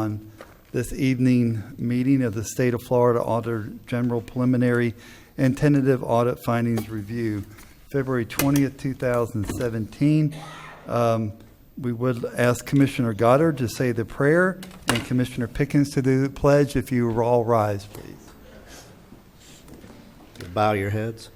on this evening meeting of the State of Florida Auditor General Preliminary and Tentative Audit Findings Review, February 20th, 2017. We would ask Commissioner Goddard to say the prayer and Commissioner Pickens to do the pledge. If you will all rise, please. Bow your heads.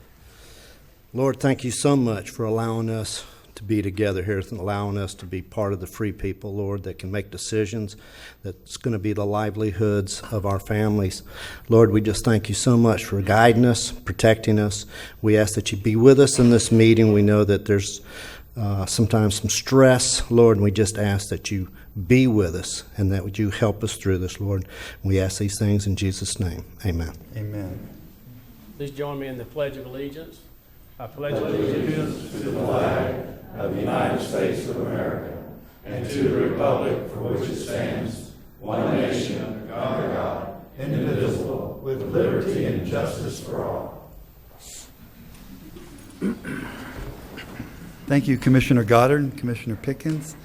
Lord, thank you so much for allowing us to be together here and allowing us to be part of the free people, Lord, that can make decisions that's going to be the livelihoods of our families. Lord, we just thank you so much for guiding us, protecting us. We ask that you be with us in this meeting. We know that there's sometimes some stress, Lord, and we just ask that you be with us and that would you help us through this, Lord. We ask these things in Jesus' name. Amen. Amen. Please join me in the Pledge of Allegiance. I pledge allegiance to the flag of the United States of America and to the republic for which it stands, one nation under God, indivisible, with liberty and justice for all. Thank you, Commissioner Goddard and Commissioner Pickens.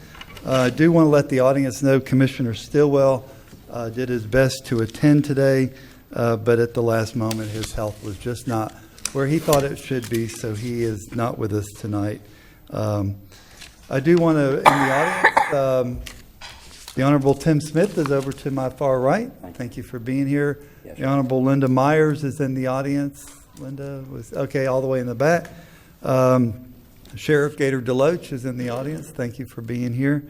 I do want to let the audience know Commissioner Stillwell did his best to attend today, but at the last moment his health was just not where he thought it should be, so he is not with us tonight. I do want to, in the audience, the Honorable Tim Smith is over to my far right. Thank you for being here. Yes, the Honorable Linda Myers is in the audience. Linda was, okay, all the way in the back. Sheriff Gator Deloach is in the audience. Thank you for being here.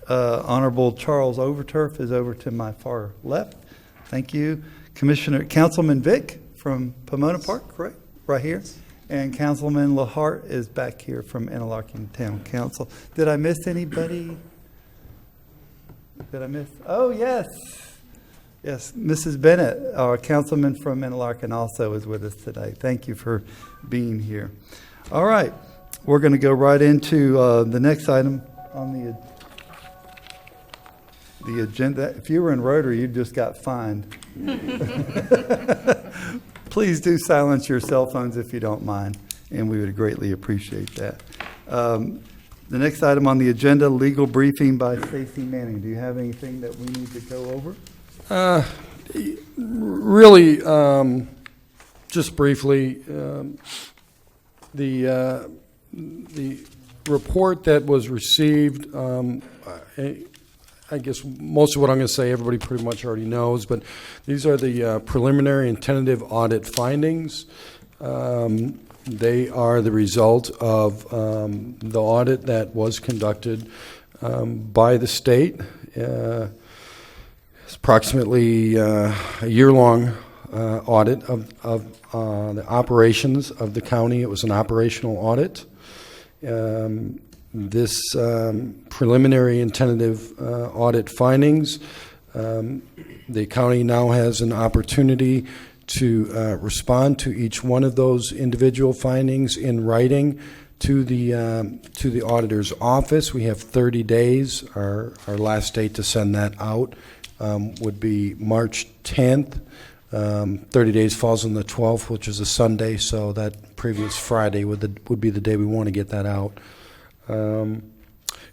Honorable Charles Overturf is over to my far left. Thank you. Councilman Vick from Pomona Park, correct? Right here. And Councilman LaHart is back here from Interlachen Town Council. Did I miss anybody? Did I miss? Oh, yes. Yes, Mrs. Bennett, our councilman from Interlachen, also is with us today. Thank you for being here. All right. We're going to go right into the next item on the agenda. If you were in Rotary, you just got fined. Please do silence your cell phones if you don't mind, and we would greatly appreciate that. The next item on the agenda, legal briefing by Stacey Manning. Do you have anything that we need to go over? Really, just briefly, the report that was received, I guess most of what I'm going to say everybody pretty much already knows, but these are the preliminary and tentative audit findings. They are the result of the audit that was conducted by the state. It's approximately a year-long audit of the operations of the county. It was an operational audit. This preliminary and tentative audit findings, the county now has an opportunity to respond to each one of those individual findings in writing to the auditor's office. We have 30 days. Our last date to send that out would be March 10th. 30 days falls on the 12th, which is a Sunday, so that previous Friday would be the day we want to get that out. And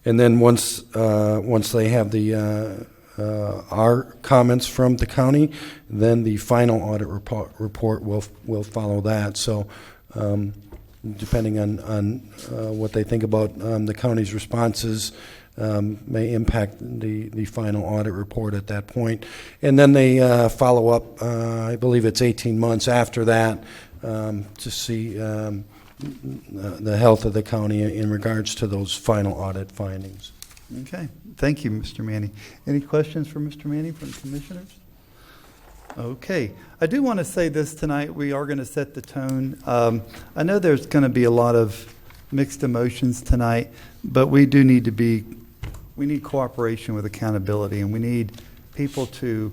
then once they have our comments from the county, then the final audit report will follow that. So depending on what they think about the county's responses, may impact the final audit report at that point. And then they follow up, I believe it's 18 months after that, to see the health of the county in regards to those final audit findings. Okay. Thank you, Mr. Manning. Any questions for Mr. Manning from commissioners? Okay. I do want to say this tonight. We are going to set the tone. I know there's going to be a lot of mixed emotions tonight, but we do need we need cooperation with accountability, and we need people to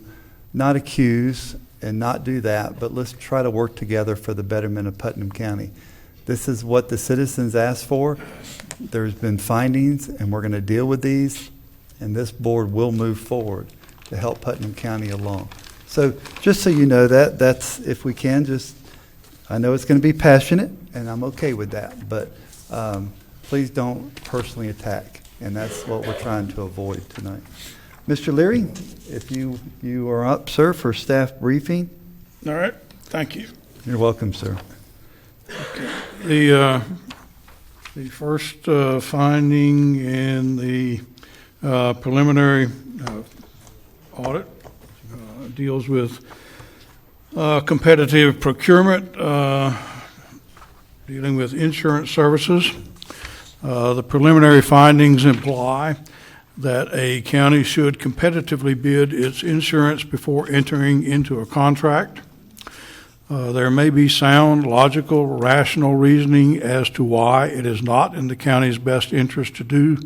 not accuse and not do that, but let's try to work together for the betterment of Putnam County. This is what the citizens asked for. There's been findings, and we're going to deal with these, and this board will move forward to help Putnam County along. So just so you know that's, if we can, just, I know it's going to be passionate, and I'm okay with that, but please don't personally attack, and that's what we're trying to avoid tonight. Mr. Leary, if you are up, sir, for staff briefing. All right, thank you. You're welcome, sir. The first finding in the preliminary audit deals with competitive procurement, dealing with insurance services. The preliminary findings imply that a county should competitively bid its insurance before entering into a contract. There may be sound, logical, rational reasoning as to why it is not in the county's best interest to do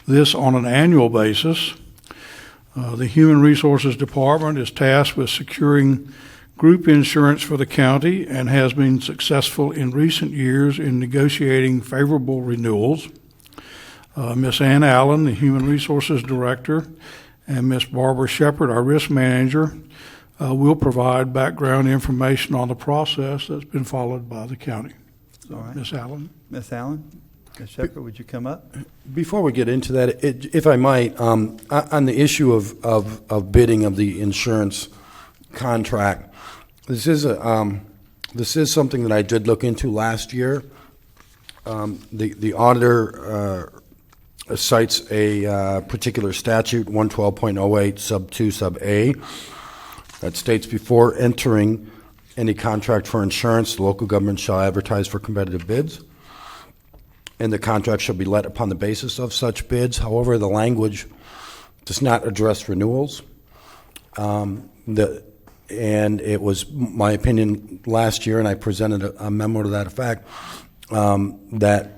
this on an annual basis. The Human Resources Department is tasked with securing group insurance for the county and has been successful in recent years in negotiating favorable renewals. Ms. Ann Allen, the Human Resources Director, and Ms. Barbara Shepard, our Risk Manager, will provide background information on the process that's been followed by the county. All right. Ms. Allen. Ms. Allen, Ms. Shepherd, would you come up? Before we get into that, if I might, on the issue of bidding of the insurance contract, this is something that I did look into last year. The auditor cites a particular statute, 112.08 sub 2 sub A, that states before entering any contract for insurance, the local government shall advertise for competitive bids, and the contract shall be let upon the basis of such bids. However, the language does not address renewals. And it was my opinion last year, and I presented a memo to that effect, that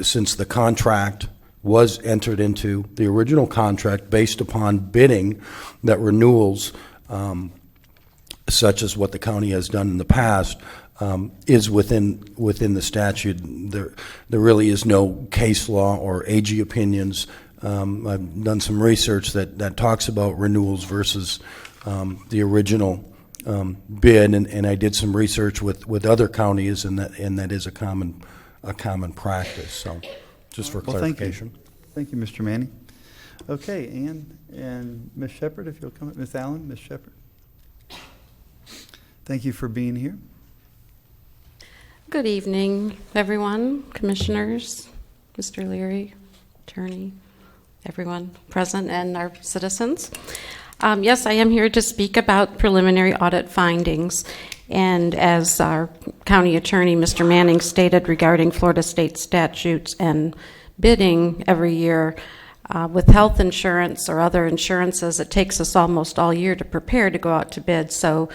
since the contract was entered into, the original contract based upon bidding, that renewals, such as what the county has done in the past, is within the statute. There really is no case law or AG opinions. I've done some research that talks about renewals versus the original bid, and I did some research with other counties, and that is a common practice. So, just for clarification. Thank you, Mr. Manning. Okay, Ann and Ms. Shepherd, if you'll come up. Ms. Allen, Ms. Shepherd. Thank you for being here. Good evening, everyone, commissioners, Mr. Leary, attorney, everyone present, and our citizens. Yes, I am here to speak about preliminary audit findings. And as our county attorney, Mr. Manning, stated regarding Florida state statutes and bidding every year, with health insurance or other insurances, it takes us almost all year to prepare to go out to bid. So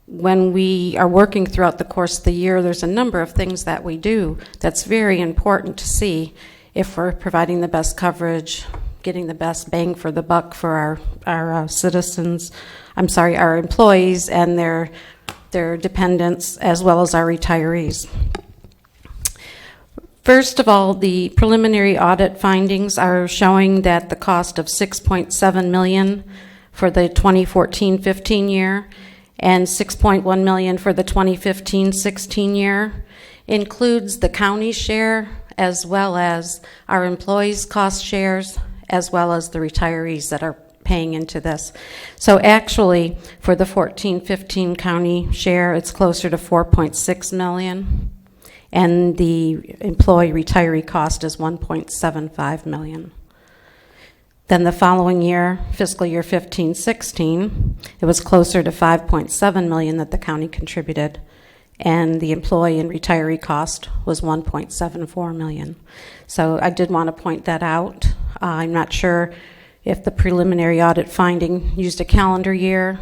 when we are working throughout the course of the year, there's a number of things that we do that's very important to see if we're providing the best coverage, getting the best bang for the buck for our citizens, our employees and their dependents, as well as our retirees. First of all, the preliminary audit findings are showing that the cost of $6.7 million for the 2014-15 year and $6.1 million for the 2015-16 year includes the county share as well as our employees' cost shares as well as the retirees that are paying into this. So actually, for the 14-15 county share, it's closer to $4.6 million. And the employee retiree cost is $1.75 million. Then the following year, fiscal year 15-16, it was closer to $5.7 million that the county contributed, and the employee and retiree cost was $1.74 million. So I did want to point that out. I'm not sure if the preliminary audit finding used a calendar year,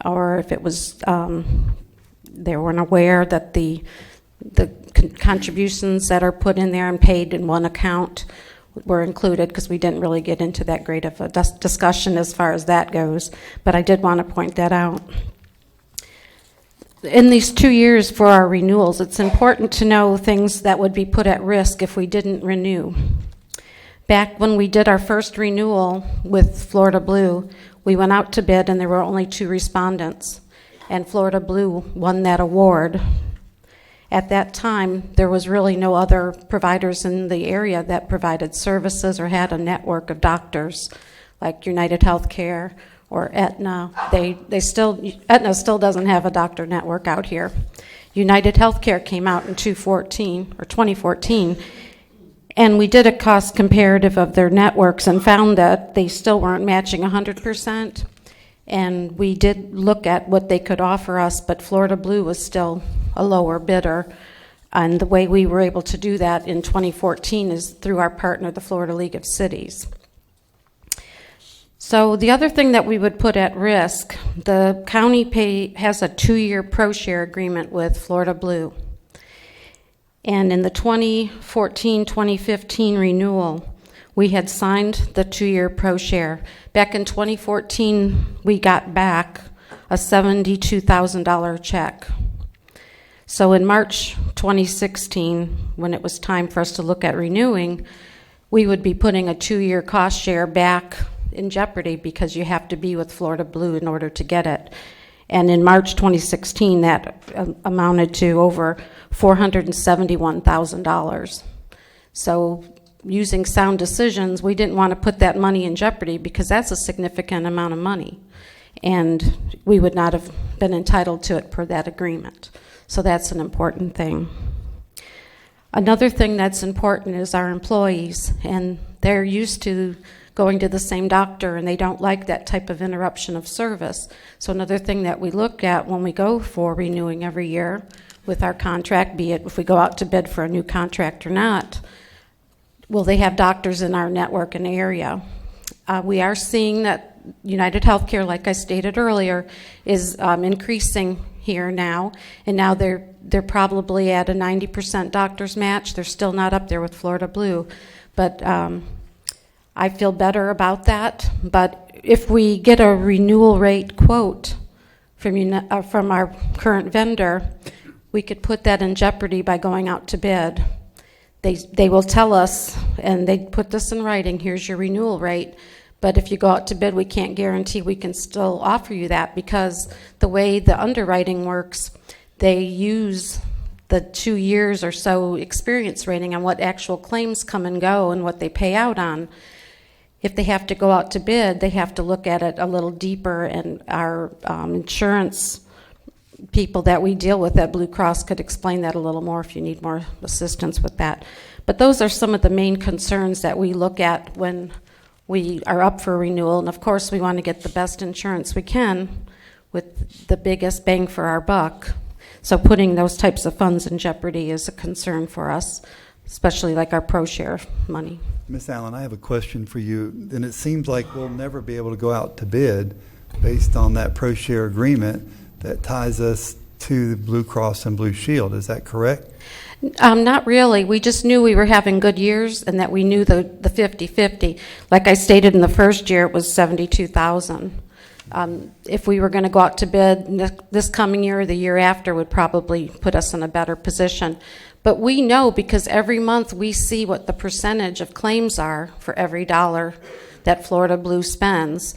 or if it was they weren't aware that the contributions that are put in there and paid in one account were included, because we didn't really get into that great of a discussion as far as that goes, but I did want to point that out. In these 2 years for our renewals, it's important to know things that would be put at risk if we didn't renew. Back when we did our first renewal with Florida Blue, we went out to bid and there were only 2 respondents, and Florida Blue won that award. At that time, there was really no other providers in the area that provided services or had a network of doctors like United Healthcare or Aetna. Aetna still doesn't have a doctor network out here. United Healthcare came out in 2014, and we did a cost comparative of their networks and found that they still weren't matching 100%. And we did look at what they could offer us, but Florida Blue was still a lower bidder. And the way we were able to do that in 2014 is through our partner, the Florida League of Cities. So the other thing that we would put at risk, the county has a 2-year pro-share agreement with Florida Blue. And in the 2014-2015 renewal, we had signed the 2-year pro-share. Back in 2014, we got back a $72,000 check. So in March 2016, when it was time for us to look at renewing, we would be putting a 2-year cost share back in jeopardy because you have to be with Florida Blue in order to get it. And in March 2016, that amounted to over $471,000. So using sound decisions, we didn't want to put that money in jeopardy because that's a significant amount of money. And we would not have been entitled to it per that agreement. So that's an important thing. Another thing that's important is our employees, and they're used to going to the same doctor, and they don't like that type of interruption of service. So another thing that we look at when we go for renewing every year with our contract, be it if we go out to bid for a new contract or not, will they have doctors in our network and area? We are seeing that United Healthcare, like I stated earlier, is increasing here now, and now they're probably at a 90% doctor's match. They're still not up there with Florida Blue, but I feel better about that. But if we get a renewal rate quote from our current vendor, we could put that in jeopardy by going out to bid. They will tell us, and they put this in writing, here's your renewal rate. But if you go out to bid, we can't guarantee we can still offer you that because the way the underwriting works, they use the 2 years or so experience rating on what actual claims come and go and what they pay out on. If they have to go out to bid, they have to look at it a little deeper, and our insurance people that we deal with at Blue Cross could explain that a little more if you need more assistance with that. But those are some of the main concerns that we look at when we are up for renewal, and of course we want to get the best insurance we can with the biggest bang for our buck. So putting those types of funds in jeopardy is a concern for us, especially like our pro-share money. Ms. Allen, I have a question for you. And it seems like we'll never be able to go out to bid based on that pro-share agreement that ties us to Blue Cross and Blue Shield. Is that correct? Not really. We just knew we were having good years and that we knew the 50-50. Like I stated, in the first year it was $72,000. If we were going to go out to bid this coming year or the year after would probably put us in a better position. But we know because every month we see what the percentage of claims are for every dollar that Florida Blue spends.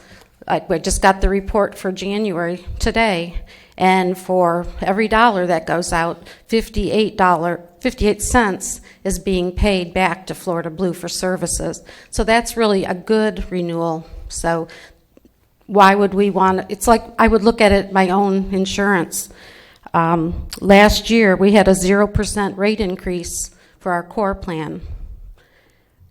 We just got the report for January today, and for every dollar that goes out, 58 cents is being paid back to Florida Blue for services. So that's really a good renewal. So why would we want it's like I would look at it my own insurance. Last year we had a 0% rate increase for our core plan.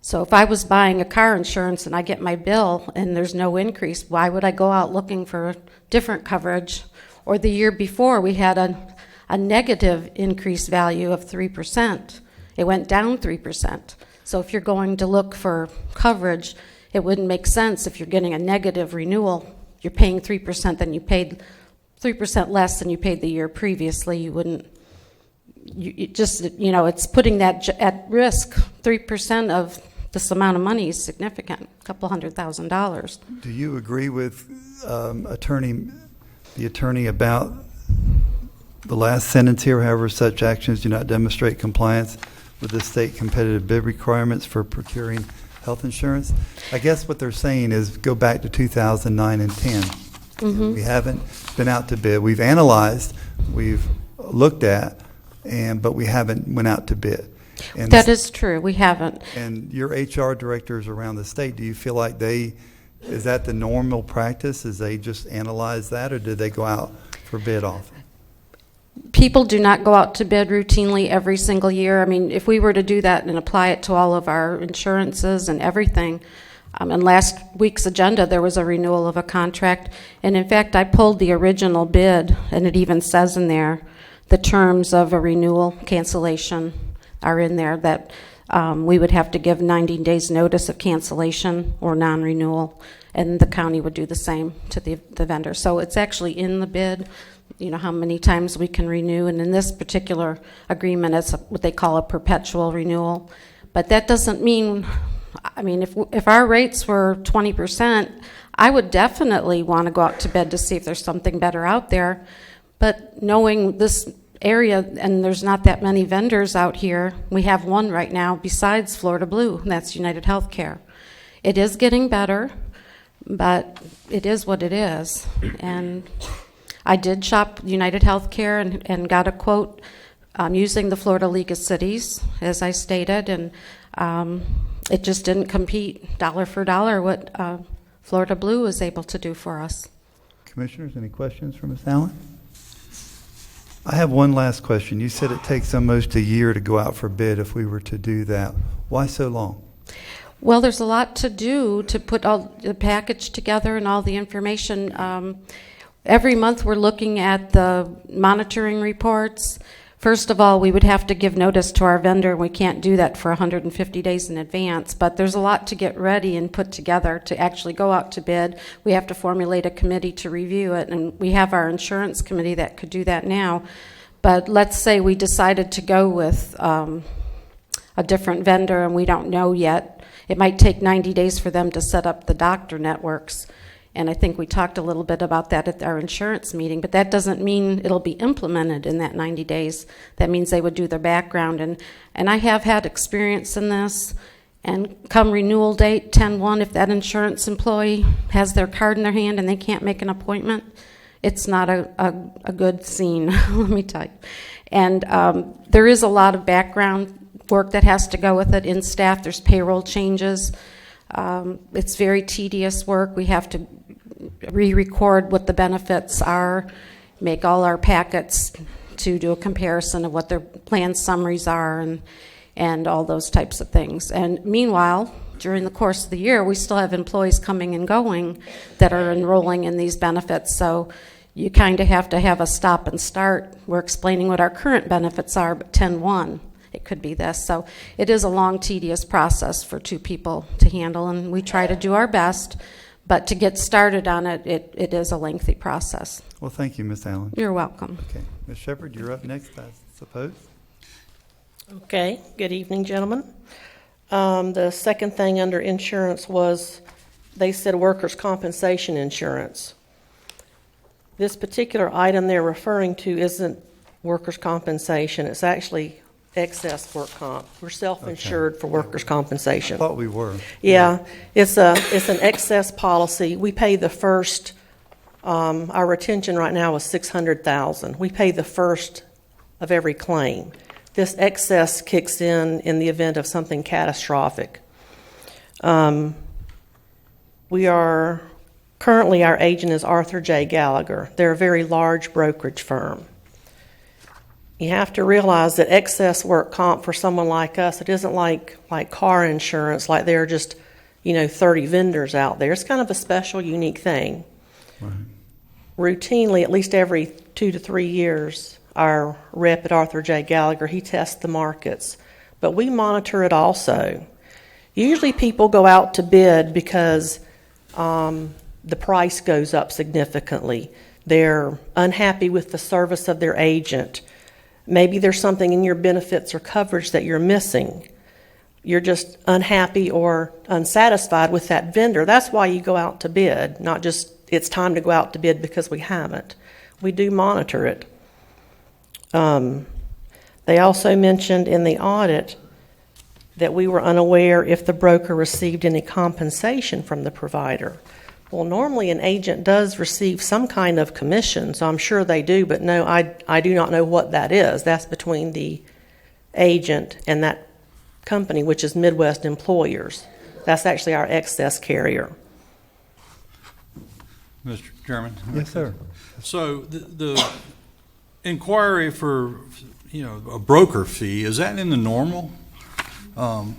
So if I was buying a car insurance and I get my bill and there's no increase, why would I go out looking for different coverage? Or the year before we had a negative increase value of 3%. It went down 3%. So if you're going to look for coverage, it wouldn't make sense if you're getting a negative renewal. You're paying 3%, then you paid 3% less than you paid the year previously. You wouldn't, it's putting that at risk. 3% of this amount of money is significant, a couple $100,000. Do you agree with the attorney about the last sentence here? However, such actions do not demonstrate compliance with the state competitive bid requirements for procuring health insurance. I guess what they're saying is go back to 2009 and 10. Mm-hmm. We haven't been out to bid. We've analyzed, we've looked at, but we haven't went out to bid. And that is true. We haven't. And your HR directors around the state, do you feel like they Is that the normal practice? Is they just analyze that, or do they go out for bid often? People do not go out to bid routinely every single year. I mean, if we were to do that and apply it to all of our insurances and everything, in last week's agenda, there was a renewal of a contract. And in fact, I pulled the original bid, and it even says in there, the terms of a renewal cancellation are in there, that we would have to give 90 days notice of cancellation or non-renewal, and the county would do the same to the vendor. So it's actually in the bid, you know, how many times we can renew. And in this particular agreement, it's what they call a perpetual renewal. But that doesn't mean, I mean, if our rates were 20%, I would definitely want to go out to bid to see if there's something better out there. But knowing this area, and there's not that many vendors out here, we have one right now besides Florida Blue, and that's United Healthcare. It is getting better, but it is what it is. And I did shop United Healthcare and got a quote using the Florida League of Cities, as I stated, and it just didn't compete dollar for dollar what Florida Blue was able to do for us. Commissioners, any questions for Ms. Allen? I have one last question. You said it takes almost a year to go out for bid if we were to do that. Why so long? Well, there's a lot to do to put all the package together and all the information. Every month we're looking at the monitoring reports. First of all, we would have to give notice to our vendor. We can't do that for 150 days in advance, but there's a lot to get ready and put together to actually go out to bid. We have to formulate a committee to review it, and we have our insurance committee that could do that now. But let's say we decided to go with a different vendor and we don't know yet. It might take 90 days for them to set up the doctor networks. And I think we talked a little bit about that at our insurance meeting, but that doesn't mean it'll be implemented in that 90 days. That means they would do their background. And I have had experience in this. And come renewal date, 10/1, if that insurance employee has their card in their hand and they can't make an appointment, it's not a good scene, let me tell you. And there is a lot of background work that has to go with it in staff. There's payroll changes. It's very tedious work. We have to re-record what the benefits are, make all our packets to do a comparison of what their plan summaries are, and all those types of things. And meanwhile, during the course of the year, we still have employees coming and going that are enrolling in these benefits. So you kind of have to have a stop and start. We're explaining what our current benefits are, but 10/1. It could be this. So it is a long, tedious process for two people to handle, and we try to do our best. But to get started on it, it is a lengthy process. Well, thank you, Ms. Allen. You're welcome. Okay. Ms. Shepherd, you're up next, I suppose. Okay, good evening, gentlemen. The second thing under insurance was, they said workers' compensation insurance. This particular item they're referring to isn't workers' compensation. It's actually excess work comp. We're self-insured for workers' compensation. I thought we were. Yeah, it's an excess policy. We pay the first, our retention right now is $600,000. We pay the first of every claim. This excess kicks in the event of something catastrophic. We are, currently our agent is Arthur J. Gallagher. They're a very large brokerage firm. You have to realize that excess work comp for someone like us, it isn't like car insurance, like there are just, 30 vendors out there. It's kind of a special, unique thing. Right. Routinely, at least every 2 to 3 years, our rep at Arthur J. Gallagher, he tests the markets. But we monitor it also. Usually people go out to bid because the price goes up significantly. They're unhappy with the service of their agent. Maybe there's something in your benefits or coverage that you're missing. You're just unhappy or unsatisfied with that vendor. That's why you go out to bid, not just it's time to go out to bid because we haven't. We do monitor it. They also mentioned in the audit that we were unaware if the broker received any compensation from the provider. Well, normally an agent does receive some kind of commission, so I'm sure they do, but no, I do not know what that is. That's between the agent and that company, which is Midwest Employers. That's actually our excess carrier. Mr. Chairman? Yes, sir. So the inquiry for, a broker fee, is that in the normal? Has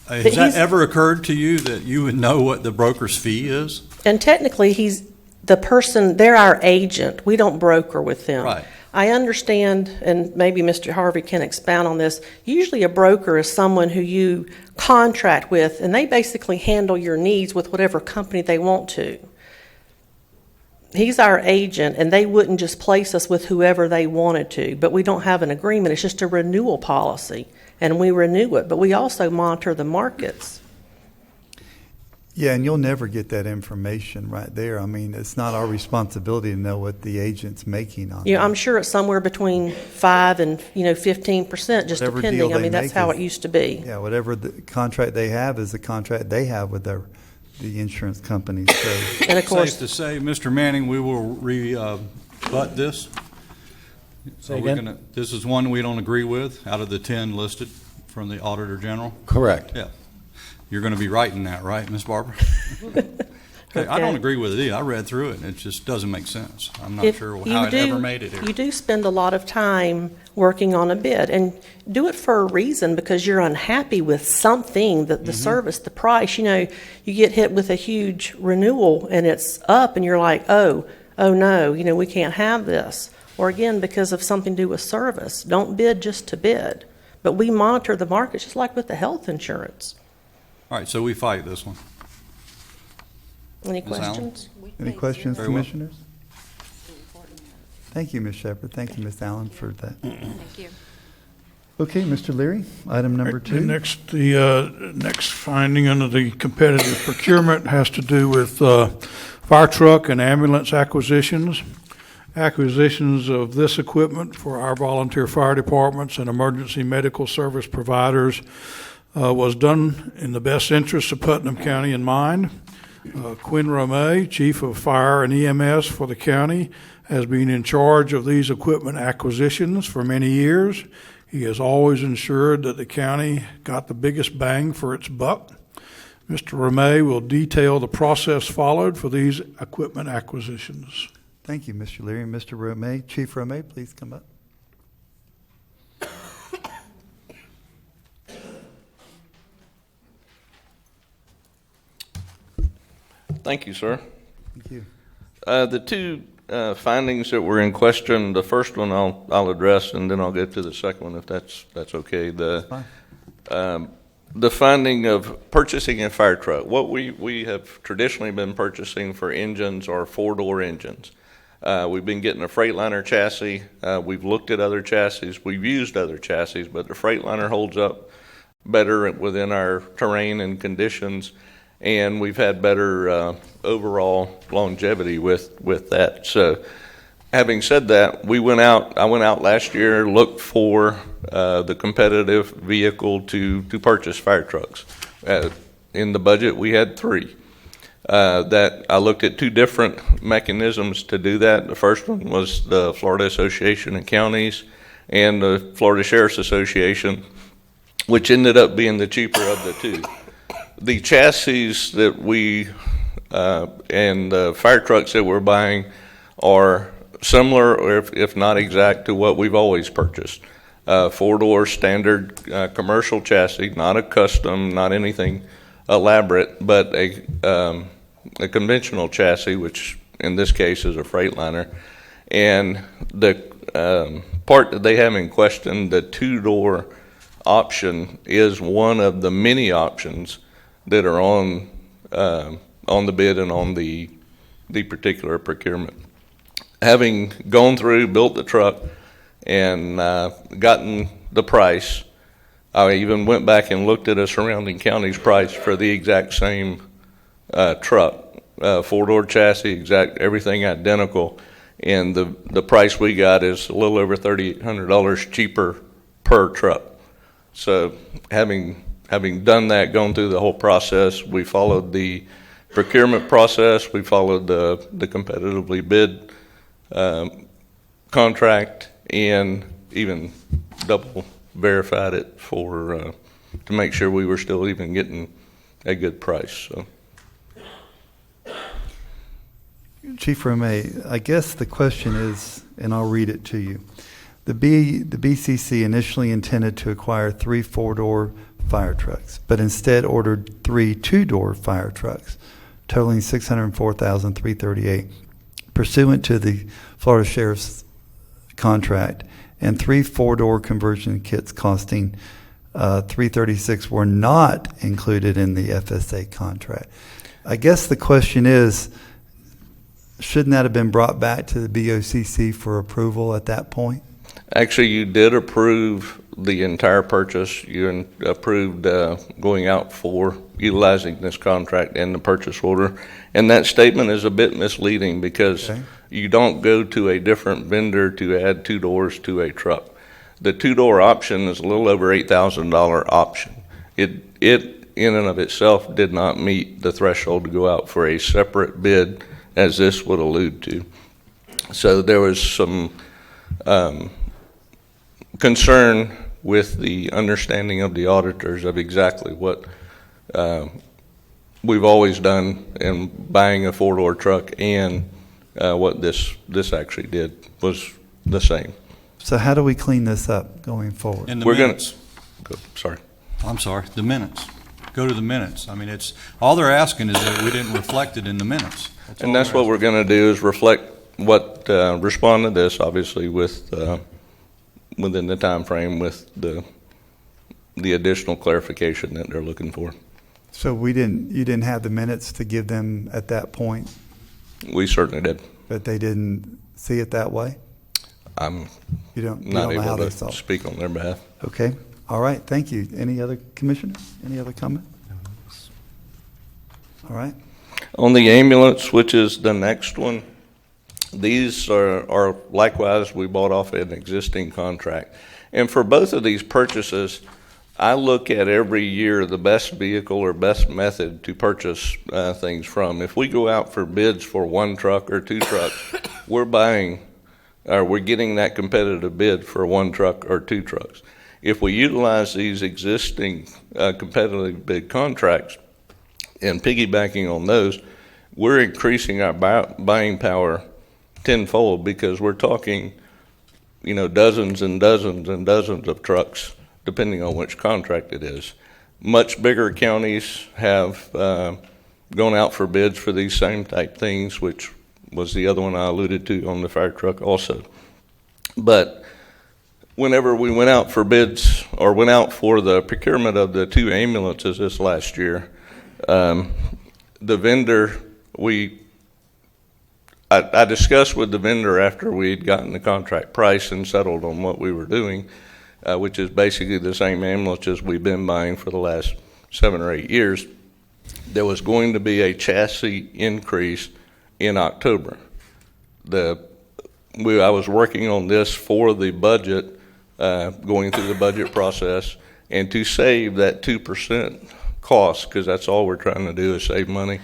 that ever occurred to you that you would know what the broker's fee is? And technically, he's the person, they're our agent. We don't broker with them. Right. I understand, and maybe Mr. Harvey can expound on this. Usually a broker is someone who you contract with, and they basically handle your needs with whatever company they want to. He's our agent, and they wouldn't just place us with whoever they wanted to, but we don't have an agreement. It's just a renewal policy, and we renew it, but we also monitor the markets. Yeah, and you'll never get that information right there. I mean, it's not our responsibility to know what the agent's making on You know, that. I'm sure it's somewhere between 5 and 15%, just Whatever depending. deal I they mean, that's make how is- it used to be. Yeah, whatever the contract they have is the contract they have with the insurance companies. So And of course, Safe to say, Mr. Manning, we will rebut this. So we're gonna, this is one we don't agree with out of the 10 listed from the Auditor General? Correct. Yeah. You're going to be writing that, right, Ms. Barber? Okay, I don't agree with it either. I read through it, and it just doesn't make sense. I'm not if sure you how it do- ever made it here. You do spend a lot of time working on a bid, and do it for a reason, because you're unhappy with something, the service, the price. You know, you get hit with a huge renewal, and it's up, and you're like, oh no, we can't have this. Or again, because of something to do with service. Don't bid just to bid. But we monitor the markets, just like with the health insurance. All right, so we fight this one. Any Ms. Allen? questions? any questions, Very well. commissioners? Thank you, Ms. Shepherd. Thank you, Ms. Allen, for that. Thank you. Okay, Mr. Leary, item number 2. The next finding under the competitive procurement has to do with fire truck and ambulance acquisitions. Acquisitions of this equipment for our volunteer fire departments and emergency medical service providers was done in the best interest of Putnam County in mind. Quinn Romay, Chief of Fire and EMS for the county, has been in charge of these equipment acquisitions for many years. He has always ensured that the county got the biggest bang for its buck. Mr. Romay will detail the process followed for these equipment acquisitions. Thank you, Mr. Leary. Mr. Romay, Chief Romay, please come up. Thank you, sir. Thank you. The two findings that were in question, the first one I'll address, and then I'll get to the second one if that's okay. The finding of purchasing a fire truck. What we have traditionally been purchasing for engines are 4-door engines. We've been getting a Freightliner chassis. We've looked at other chassis. We've used other chassis, but the Freightliner holds up better within our terrain and conditions, and we've had better overall longevity with that. So having said that, I went out last year, looked for the competitive vehicle to purchase fire trucks. In the budget, we had 3. That I looked at 2 different mechanisms to do that. The first one was the Florida Association of Counties and the Florida Sheriff's Association, which ended up being the cheaper of the 2. The chassis that we and the fire trucks that we're buying are similar, or if not exact, to what we've always purchased. 4-door standard commercial chassis, not a custom, not anything elaborate, but a conventional chassis, which in this case is a Freightliner. And the part that they have in question, the 2-door option, is one of the many options that are on the bid and on the particular procurement. Having gone through, built the truck, and gotten the price, I even went back and looked at a surrounding county's price for the exact same truck, 4-door chassis, exact everything identical, and the price we got is a little over $3,800 cheaper per truck. So having done that, gone through the whole process, we followed the procurement process, we followed the competitively bid contract, and even double verified it to make sure we were still even getting a good price. So Chief Romay, I guess the question is, and I'll read it to you. The BCC initially intended to acquire 3 4-door fire trucks, but instead ordered 3 2-door fire trucks, totaling $604,338, pursuant to the Florida Sheriff's contract, and 3 4-door conversion kits costing $336 were not included in the FSA contract. I guess the question is, shouldn't that have been brought back to the BOCC for approval at that point? Actually, you did approve the entire purchase. You approved going out for utilizing this contract and the purchase order. And that statement is a bit misleading because you don't go to a different vendor to add 2 doors to a truck. The 2-door option is a little over $8,000 option. It in and of itself did not meet the threshold to go out for a separate bid, as this would allude to. So there was some concern with the understanding of the auditors of exactly what we've always done in buying a 4-door truck, and what this actually did was the same. So how do we clean this up going forward? In the We're minutes. Sorry. I'm sorry, the minutes. Go to the minutes. I mean, it's, all they're asking is that we didn't reflect it in the minutes. And that's what we're going to do, is reflect what, respond to this, obviously, with, within the time frame with the additional clarification that they're looking for. So you didn't have the minutes to give them at that point, We certainly did. but they didn't see it that way? I'm You don't not know how able they to saw it. speak on their behalf. Okay, all right, thank you. Any other commissioners? Any other comment? All right. On the ambulance, which is the next one, these are likewise, we bought off an existing contract. And for both of these purchases, I look at every year the best vehicle or best method to purchase things from. If we go out for bids for 1 truck or 2 trucks, we're getting that competitive bid for 1 truck or 2 trucks. If we utilize these existing competitive bid contracts and piggybacking on those, we're increasing our buying power tenfold, because we're talking, dozens and dozens and dozens of trucks, depending on which contract it is. Much bigger counties have gone out for bids for these same type things, which was the other one I alluded to on the fire truck also. But whenever we went out for bids, or went out for the procurement of the 2 ambulances this last year, the vendor, I discussed with the vendor after we had gotten the contract price and settled on what we were doing, which is basically the same ambulances we've been buying for the last 7 or 8 years. There was going to be a chassis increase in October. I was working on this for the budget, going through the budget process, and to save that 2% cost, because that's all we're trying to do is save money.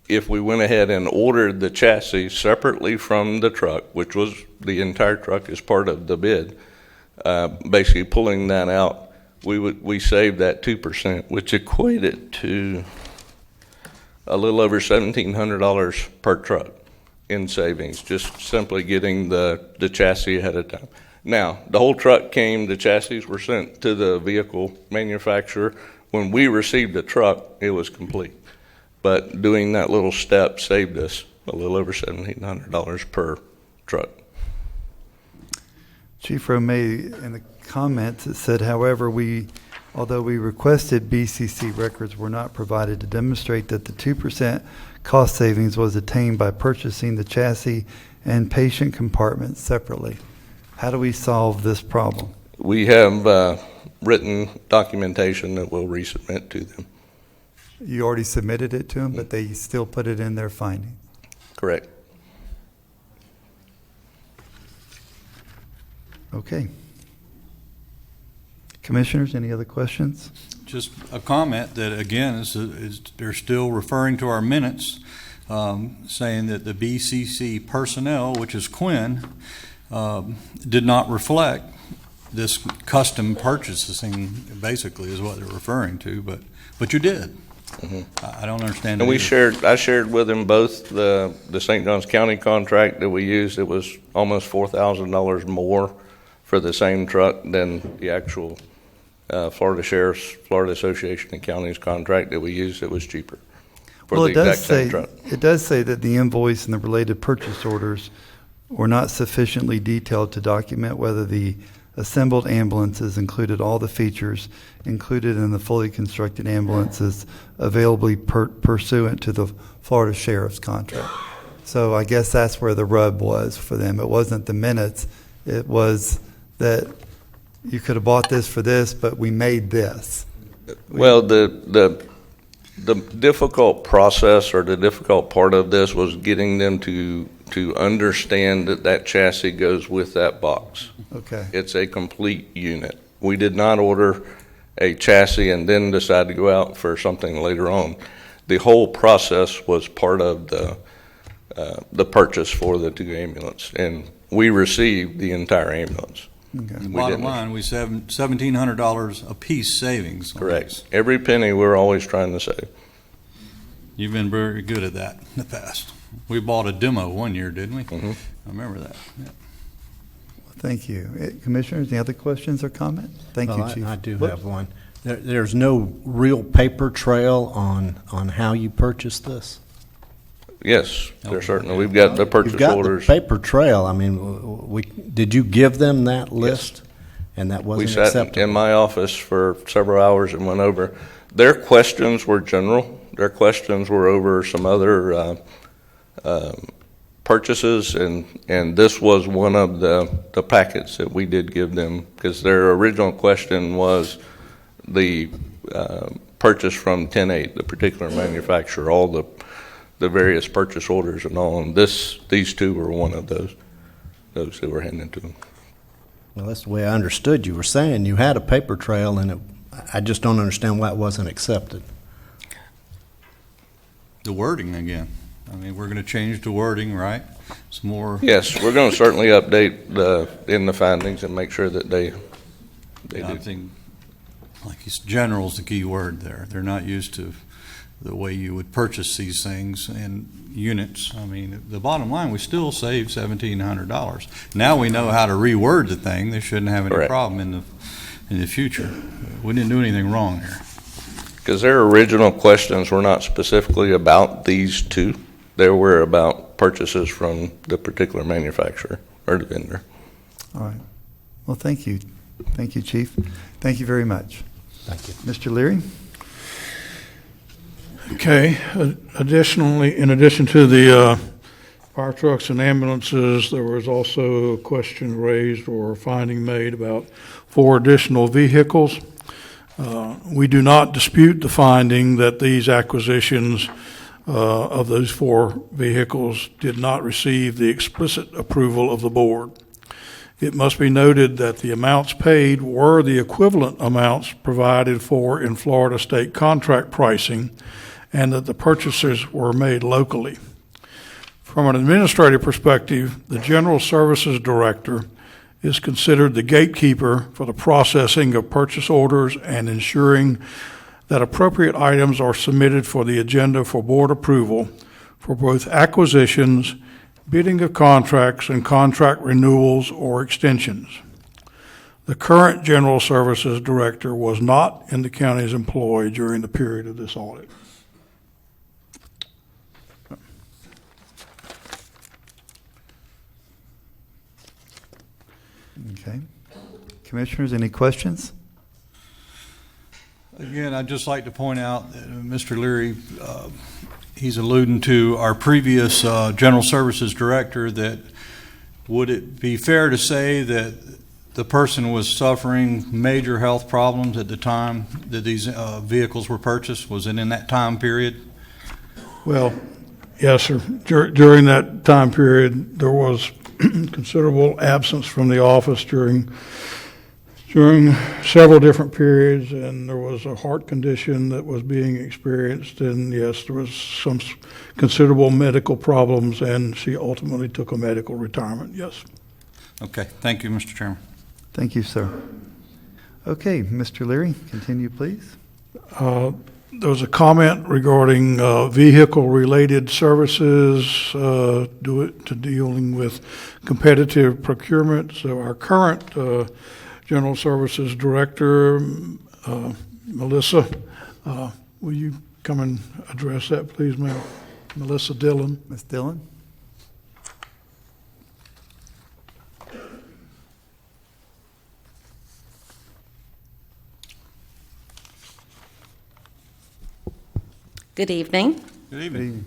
If we went ahead and ordered the chassis separately from the truck, which was the entire truck as part of the bid, basically pulling that out, we saved that 2%, which equated to a little over $1,700 per truck in savings, just simply getting the chassis ahead of time. Now, the whole truck came, the chassis were sent to the vehicle manufacturer. When we received the truck, it was complete. But doing that little step saved us a little over $1,700 per truck. Chief Romay, in the comments, it said, however, although we requested BCC records were not provided to demonstrate that the 2% cost savings was attained by purchasing the chassis and patient compartments separately. How do we solve this problem? We have written documentation that we'll resubmit to them. You already submitted it to them, but they still put it in their findings. Correct. Okay. Commissioners, any other questions? Just a comment that, again, is they're still referring to our minutes, saying that the BCC personnel, which is Quinn, did not reflect this custom purchasing, basically, is what they're referring to, but you did. I don't understand. And it either. I shared with him both the St. Johns County contract that we used. It was almost $4,000 more for the same truck than the actual Florida Sheriff's, Florida Association of Counties contract that we used. It was cheaper for Well, the exact same truck. it does say that the invoice and the related purchase orders were not sufficiently detailed to document whether the assembled ambulances included all the features included in the fully constructed ambulances available pursuant to the Florida Sheriff's contract. So I guess that's where the rub was for them. It wasn't the minutes. It was that you could have bought this for this, but we made this. Well, the difficult process or the difficult part of this was getting them to understand that chassis goes with that box. Okay. It's a complete unit. We did not order a chassis and then decide to go out for something later on. The whole process was part of the purchase for the 2 ambulance, and we received the entire ambulance. Okay. The bottom line, we $1,700 a piece savings. on Correct. this. Every penny we're always trying to save. You've been very good at that in the past. We bought a demo one year, didn't we? Mhm. I remember that. Yeah. Thank you. Commissioners, any other questions or comments? Thank you, Well, Chief. I do Whoops. have one. There's no real paper trail on how you purchased this? Yes, there's certainly. We've got the purchase You've got orders. the paper trail. I mean, did you give them that list? And that We wasn't sat acceptable? in my office for several hours and went over. Their questions were general. Their questions were over some other purchases, and this was one of the packets that we did give them, because their original question was the purchase from 10-8, the particular manufacturer, all the various purchase orders and all, and these two were one of those that were handed to them. Well, that's the way I understood you were saying. You had a paper trail, and I just don't understand why it wasn't accepted. The wording again. I mean, we're going to change the wording, right? Some more. Yes, we're going to certainly update in the findings and make sure that they I do. think, like general's the key word there. They're not used to the way you would purchase these things in units. I mean, the bottom line, we still saved $1,700. Now we know how to reword the thing. They shouldn't have any Correct. problem in the future. We didn't do anything wrong here. Because their original questions were not specifically about these two. They were about purchases from the particular manufacturer or the vendor. All right. Well, thank you. Thank you, Chief. Thank you very much. Thank you. Mr. Leary? Okay, additionally, in addition to the fire trucks and ambulances, there was also a question raised or a finding made about 4 additional vehicles. We do not dispute the finding that these acquisitions of those 4 vehicles did not receive the explicit approval of the board. It must be noted that the amounts paid were the equivalent amounts provided for in Florida state contract pricing, and that the purchases were made locally. From an administrative perspective, the General Services Director is considered the gatekeeper for the processing of purchase orders and ensuring that appropriate items are submitted for the agenda for board approval for both acquisitions, bidding of contracts, and contract renewals or extensions. The current General Services Director was not in the county's employ during the period of this audit. Okay. Commissioners, any questions? Again, I'd just like to point out that Mr. Leary, he's alluding to our previous General Services Director, that would it be fair to say that the person was suffering major health problems at the time that these vehicles were purchased? Was it in that time period? Well, yes, sir. During that time period, there was considerable absence from the office during several different periods, and there was a heart condition that was being experienced, and yes, there was some considerable medical problems, and she ultimately took a medical retirement, yes. Okay, thank you, Mr. Chairman. Thank you, sir. Okay, Mr. Leary, continue, please. There was a comment regarding vehicle-related services to dealing with competitive procurement. So our current General Services Director, Melissa, will you come and address that, please, ma'am? Melissa Dillon. Ms. Dillon? Good evening. Good evening.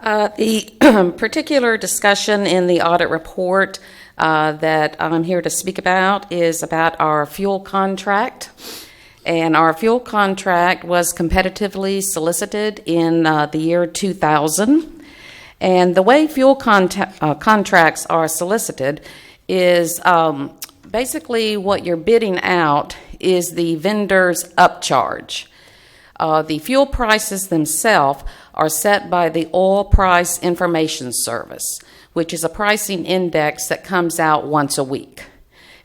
The particular discussion in the audit report that I'm here to speak about is about our fuel contract. And our fuel contract was competitively solicited in the year 2000. And the way fuel contracts are solicited is basically what you're bidding out is the vendor's upcharge. The fuel prices themselves are set by the Oil Price Information Service, which is a pricing index that comes out once a week.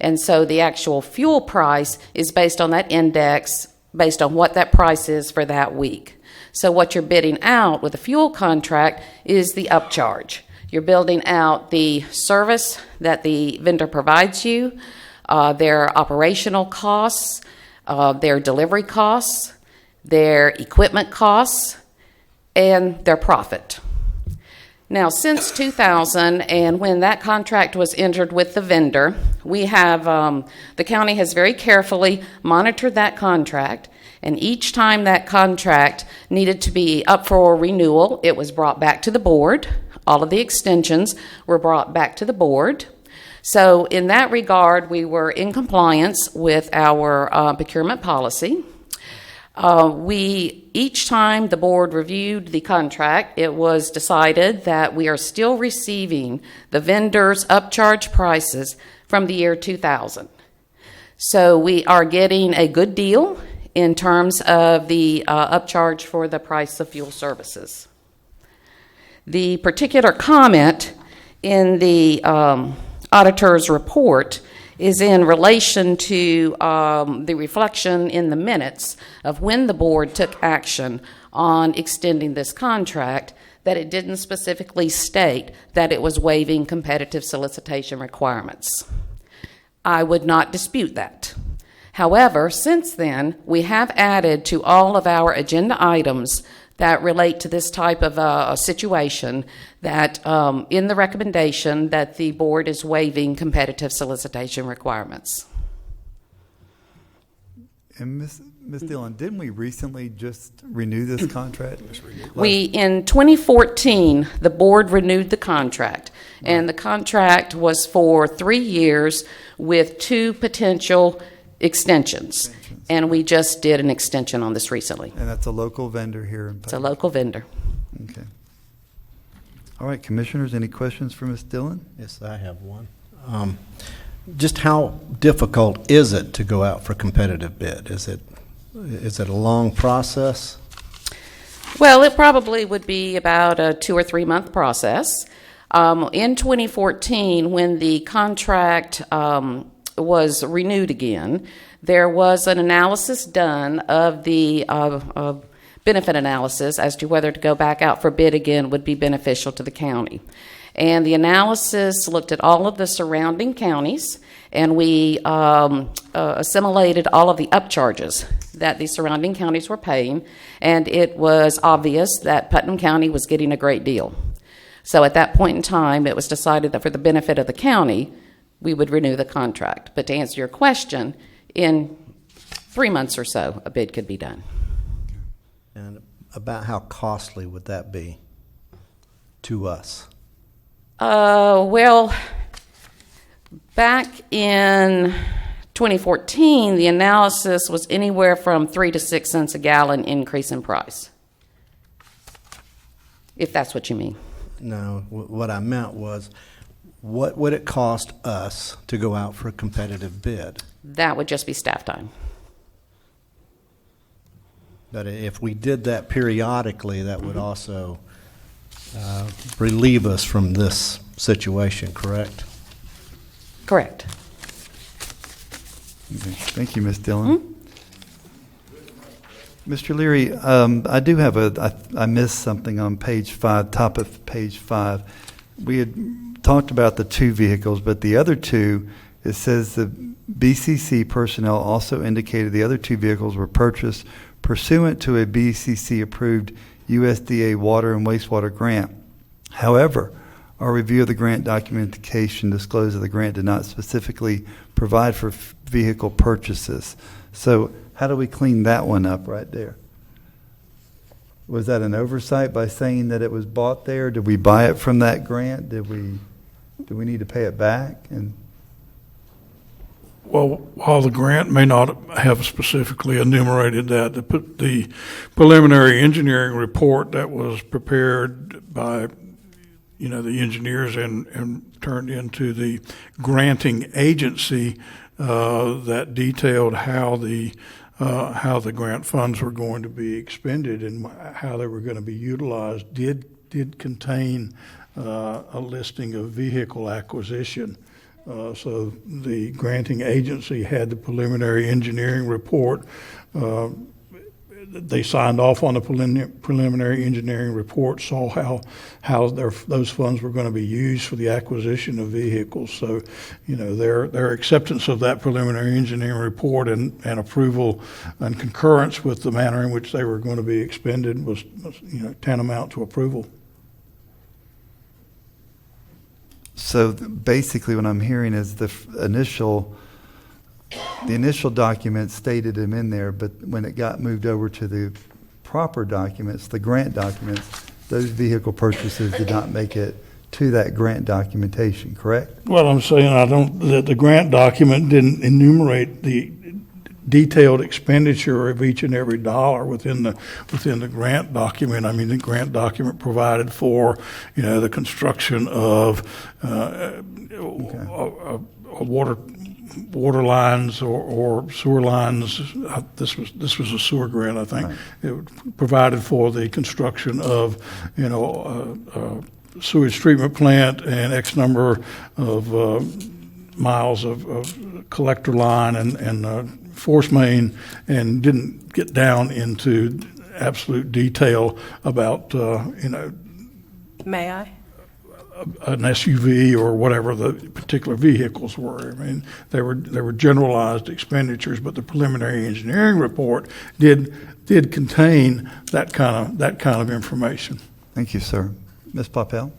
And so the actual fuel price is based on that index, based on what that price is for that week. So what you're bidding out with a fuel contract is the upcharge. You're building out the service that the vendor provides you, their operational costs, their delivery costs, their equipment costs, and their profit. Now, since 2000, and when that contract was entered with the vendor, we have, the county has very carefully monitored that contract, and each time that contract needed to be up for renewal, it was brought back to the board. All of the extensions were brought back to the board. So in that regard, we were in compliance with our procurement policy. Each time the board reviewed the contract, it was decided that we are still receiving the vendor's upcharge prices from the year 2000. So we are getting a good deal in terms of the upcharge for the price of fuel services. The particular comment in the auditor's report is in relation to the reflection in the minutes of when the board took action on extending this contract, that it didn't specifically state that it was waiving competitive solicitation requirements. I would not dispute that. However, since then, we have added to all of our agenda items that relate to this type of a situation that in the recommendation that the board is waiving competitive solicitation requirements. And Ms. Dillon, didn't we recently just renew this contract? In 2014, the board renewed the contract, and the contract was for 3 years with 2 potential extensions. And we just did an extension on this recently. And that's a local vendor here in Putnam. It's a local vendor. Okay. All right, commissioners, any questions for Ms. Dillon? Yes, I have one. Just how difficult is it to go out for competitive bid? Is it a long process? Well, it probably would be about a 2 or 3 month process. In 2014, when the contract was renewed again, there was an analysis done of the benefit analysis as to whether to go back out for bid again would be beneficial to the county. And the analysis looked at all of the surrounding counties, and we assimilated all of the upcharges that the surrounding counties were paying, and it was obvious that Putnam County was getting a great deal. So at that point in time, it was decided that for the benefit of the county, we would renew the contract. But to answer your question, in 3 months or so, a bid could be done. And about how costly would that be to us? Well, back in 2014, the analysis was anywhere from 3 to 6 cents a gallon increase in price, if that's what you mean. No, what I meant was, what would it cost us to go out for a competitive bid? That would just be staff time. But if we did that periodically, that would also relieve us from this situation, correct? Correct. Okay. Thank you, Ms. Dillon. Mr. Leary, I do have I missed something on page 5, top of page 5. We had talked about the 2 vehicles, but the other 2, it says the BCC personnel also indicated the other 2 vehicles were purchased pursuant to a BCC-approved USDA water and wastewater grant. However, our review of the grant documentation disclosed that the grant did not specifically provide for vehicle purchases. So how do we clean that one up right there? Was that an oversight by saying that it was bought there? Did we buy it from that grant? Do we need to pay it back? And Well, while the grant may not have specifically enumerated that, the preliminary engineering report that was prepared by, the engineers and turned into the granting agency that detailed how the grant funds were going to be expended and how they were going to be utilized did contain a listing of vehicle acquisition. So the granting agency had the preliminary engineering report. They signed off on the preliminary engineering report, saw how those funds were going to be used for the acquisition of vehicles. So, their acceptance of that preliminary engineering report and approval and concurrence with the manner in which they were going to be expended was tantamount to approval. so basically what I'm hearing is the initial document stated them in there, but when it got moved over to the proper documents, the grant documents, those vehicle purchases did not make it to that grant documentation, correct? Well, I'm saying that the grant document didn't enumerate the detailed expenditure of each and every dollar within the grant document. I mean, the grant document provided for, the construction of water lines or sewer lines. This was a sewer grant, I think. Right. It provided for the construction of, sewage treatment plant and X number of miles of collector line and force main, and didn't get down into absolute detail about, May I? An SUV or whatever the particular vehicles were. I mean, they were generalized expenditures, but the preliminary engineering report did contain that kind of information. Thank you, sir. Ms. Papel?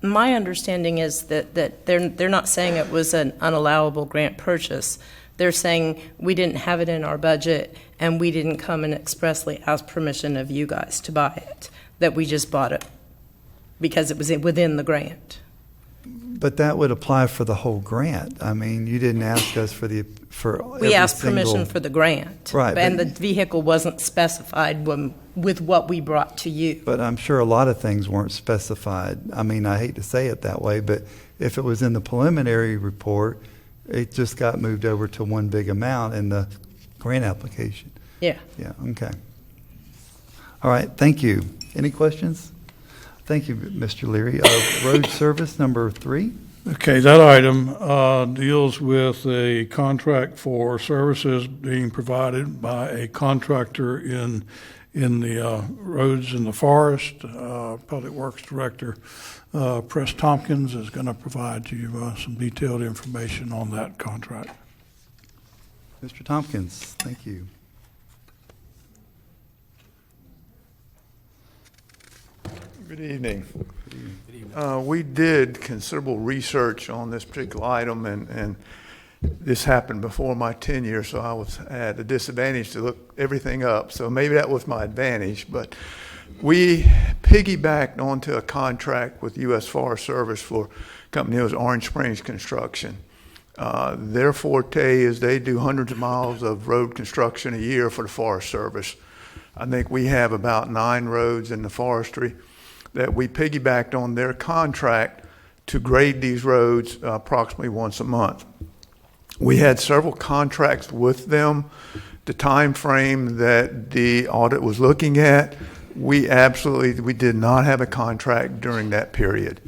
My understanding is that they're not saying it was an unallowable grant purchase. They're saying we didn't have it in our budget and we didn't come and expressly ask permission of you guys to buy it, that we just bought it because it was within the grant. But that would apply for the whole grant. I mean, you didn't ask us for we asked permission for the grant, right? And the vehicle wasn't specified with what we brought to you. But I'm sure a lot of things weren't specified. I mean, I hate to say it that way, but if it was in the preliminary report, it just got moved over to one big amount in the grant application. Yeah. Yeah. Okay. All right. Thank you. Any questions? Thank you, Mr. Leary. Road service number 3. Okay, that item deals with a contract for services being provided by a contractor in the roads in the forest. Public Works Director Press Tompkins is going to provide you some detailed information on that contract. Mr. Tompkins, thank you. Good evening. We did considerable research on this particular item, and this happened before my tenure, so I was at a disadvantage to look everything up. So maybe that was my advantage. But we piggybacked onto a contract with U.S. Forest Service for a company that was Orange Springs Construction. Their forte is they do hundreds of miles of road construction a year for the Forest Service. I think we have about 9 roads in the forestry that we piggybacked on their contract to grade these roads approximately once a month. We had several contracts with them. The time frame that the audit was looking at, we did not have a contract during that period.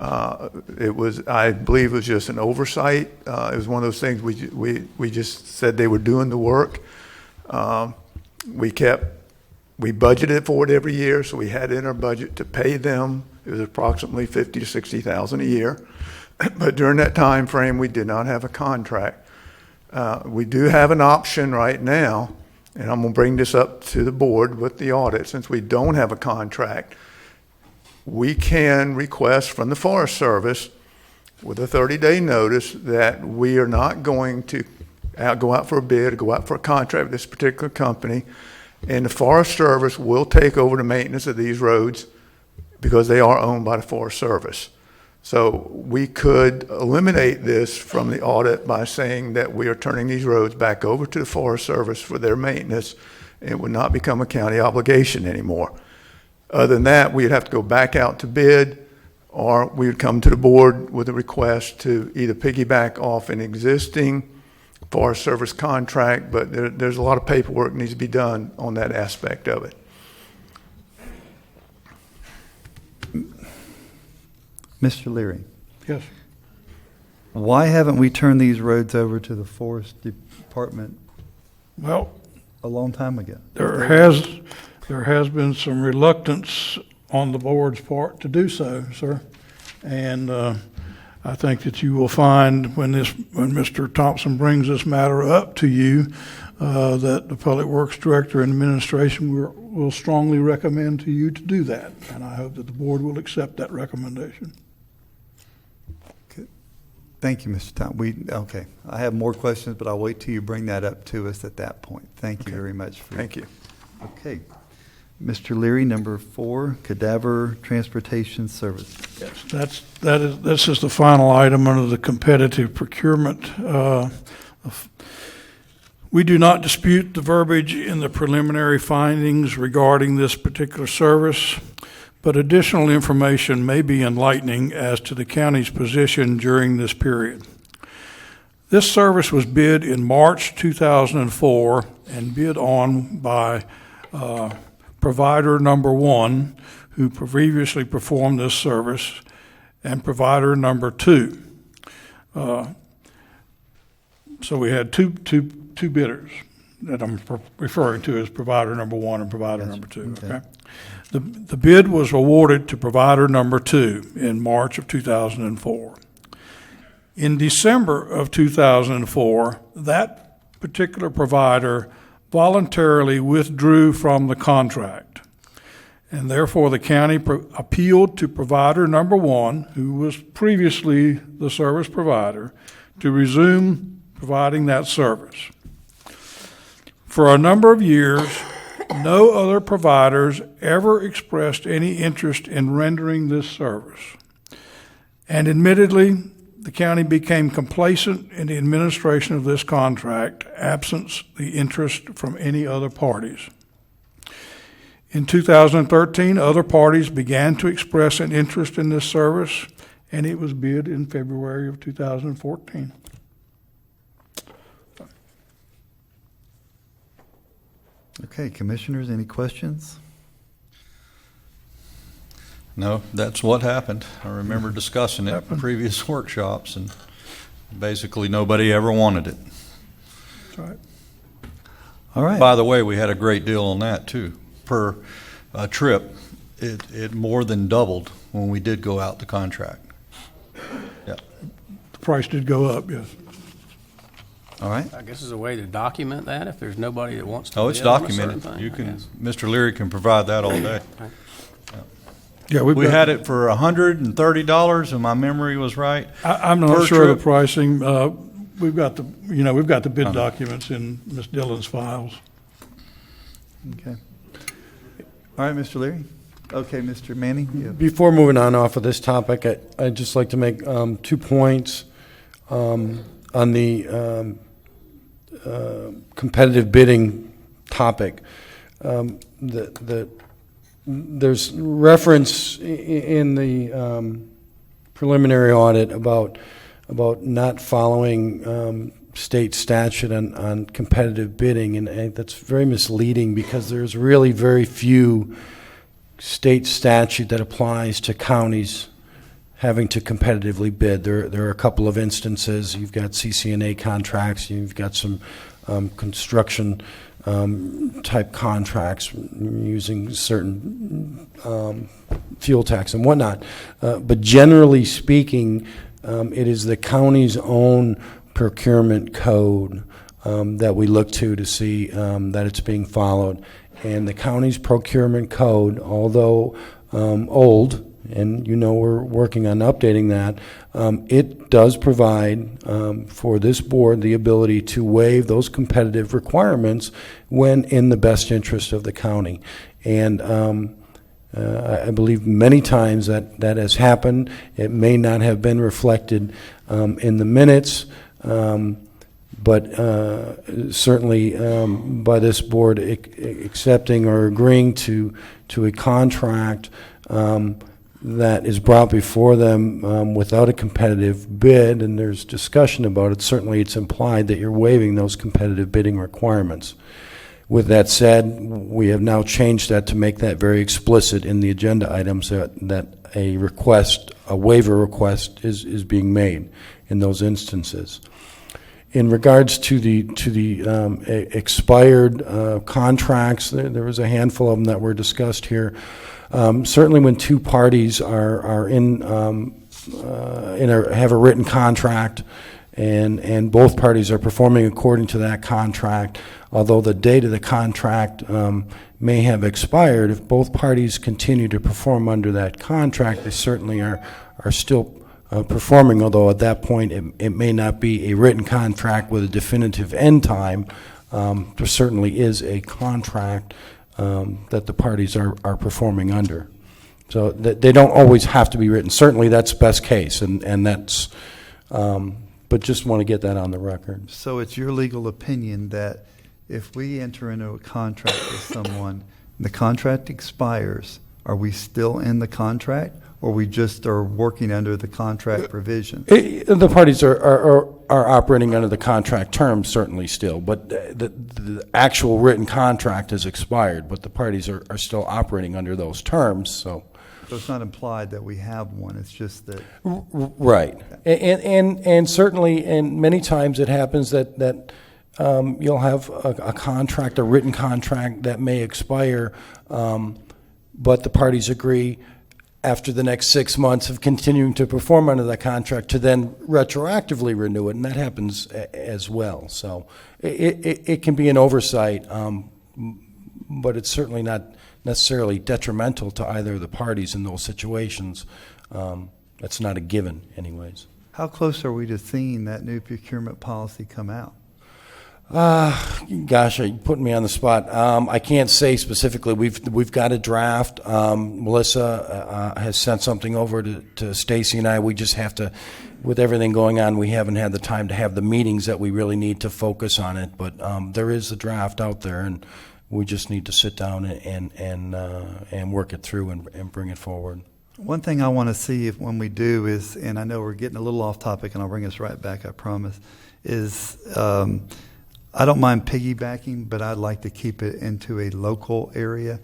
I believe it was just an oversight. It was one of those things we just said they were doing the work. We budgeted for it every year, so we had it in our budget to pay them. It was approximately $50,000 to $60,000 a year. But during that time frame, we did not have a contract. We do have an option right now, and I'm going to bring this up to the board with the audit. Since we don't have a contract, we can request from the Forest Service with a 30-day notice that we are not going to go out for a bid or go out for a contract with this particular company, and the Forest Service will take over the maintenance of these roads because they are owned by the Forest Service. So we could eliminate this from the audit by saying that we are turning these roads back over to the Forest Service for their maintenance. It would not become a county obligation anymore. Other than that, we'd have to go back out to bid, or we would come to the board with a request to either piggyback off an existing Forest Service contract, but there's a lot of paperwork needs to be done on that aspect of it. Mr. Leary, Yes. why haven't we turned these roads over to the Forest Department Well, a long time ago? there has been some reluctance on the board's part to do so, sir. And I think that you will find when Mr. Thompson brings this matter up to you, that the Public Works Director and Administration will strongly recommend to you to do that. And I hope that the board will accept that recommendation. Thank you, Mr. Thompson. Okay. I have more questions, but I'll wait till you bring that up to us at that point. Thank you very much. Thank you. Okay. Mr. Leary, number 4, Cadaver Transportation Service. Yes, this is the final item under the competitive procurement. We do not dispute the verbiage in the preliminary findings regarding this particular service, but additional information may be enlightening as to the county's position during this period. This service was bid in March 2004 and bid on by provider number 1, who previously performed this service, and provider number 2. So we had two bidders that I'm referring to as provider number 1 and provider number 2. Okay. The bid was awarded to provider number 2 in March of 2004. In December of 2004, that particular provider voluntarily withdrew from the contract, and therefore the county appealed to provider number 1, who was previously the service provider, to resume providing that service. For a number of years, no other providers ever expressed any interest in rendering this service. And admittedly, the county became complacent in the administration of this contract, absent the interest from any other parties. In 2013, other parties began to express an interest in this service, and it was bid in February of 2014. Okay, commissioners, any questions? No, that's what happened. I remember discussing it in previous workshops, and basically nobody ever wanted it. That's right. All right. By the way, we had a great deal on that too. Per trip, it more than doubled when we did go out to contract. Yeah. The price did go up, yes. All right. I guess there's a way to document that if there's nobody that wants to. Oh, it's bid on a certain documented. thing, You I can, guess. Mr. Leary can provide that all day. Yeah, We had it for $130, and my memory was right. I'm not per sure of trip. the pricing. We've got the bid documents in Ms. Dillon's files. Okay. All right, Mr. Leary. Okay, Mr. Manning. Yeah. Before moving on off of this topic, I'd just like to make 2 points on the competitive bidding topic. There's reference in the preliminary audit about not following state statute on competitive bidding, and that's very misleading because there's really very few state statute that applies to counties having to competitively bid. There are a couple of instances. You've got CCNA contracts. You've got some construction type contracts using certain fuel tax and whatnot. But generally speaking, it is the county's own procurement code that we look to see that it's being followed. And the county's procurement code, although old, and we're working on updating that, it does provide for this board the ability to waive those competitive requirements when in the best interest of the county. And I believe many times that has happened. It may not have been reflected in the minutes, but certainly by this board accepting or agreeing to a contract that is brought before them without a competitive bid, and there's discussion about it, certainly it's implied that you're waiving those competitive bidding requirements. With that said, we have now changed that to make that very explicit in the agenda items that a waiver request is being made in those instances. In regards to the expired contracts, there was a handful of them that were discussed here. Certainly, when two parties are have a written contract, and both parties are performing according to that contract, although the date of the contract may have expired, if both parties continue to perform under that contract, they certainly are still performing, although at that point it may not be a written contract with a definitive end time. There certainly is a contract that the parties are performing under. So they don't always have to be written. Certainly that's best case, and that's, but just want to get that on the record. So it's your legal opinion that if we enter into a contract with someone, and the contract expires, are we still in the contract, or we just are working under the contract provision? The parties are operating under the contract terms, certainly still, but the actual written contract has expired, but the parties are still operating under those terms. So it's not implied that we have one, it's just that... Right. And certainly, and many times it happens that you'll have a contract, a written contract that may expire, but the parties agree after the next 6 months of continuing to perform under that contract to then retroactively renew it, and that happens as well. So it can be an oversight, but it's certainly not necessarily detrimental to either of the parties in those situations. That's not a given anyways. How close are we to seeing that new procurement policy come out? Gosh, you putting me on the spot. I can't say specifically. We've got a draft. Melissa has sent something over to Stacy and I. We just have to, with everything going on, we haven't had the time to have the meetings that we really need to focus on it. But there is a draft out there, and we just need to sit down and work it through and bring it forward. One thing I want to see when we do is, and I know we're getting a little off topic, and I'll bring us right back, I promise, is I don't mind piggybacking, but I'd like to keep it into a local area.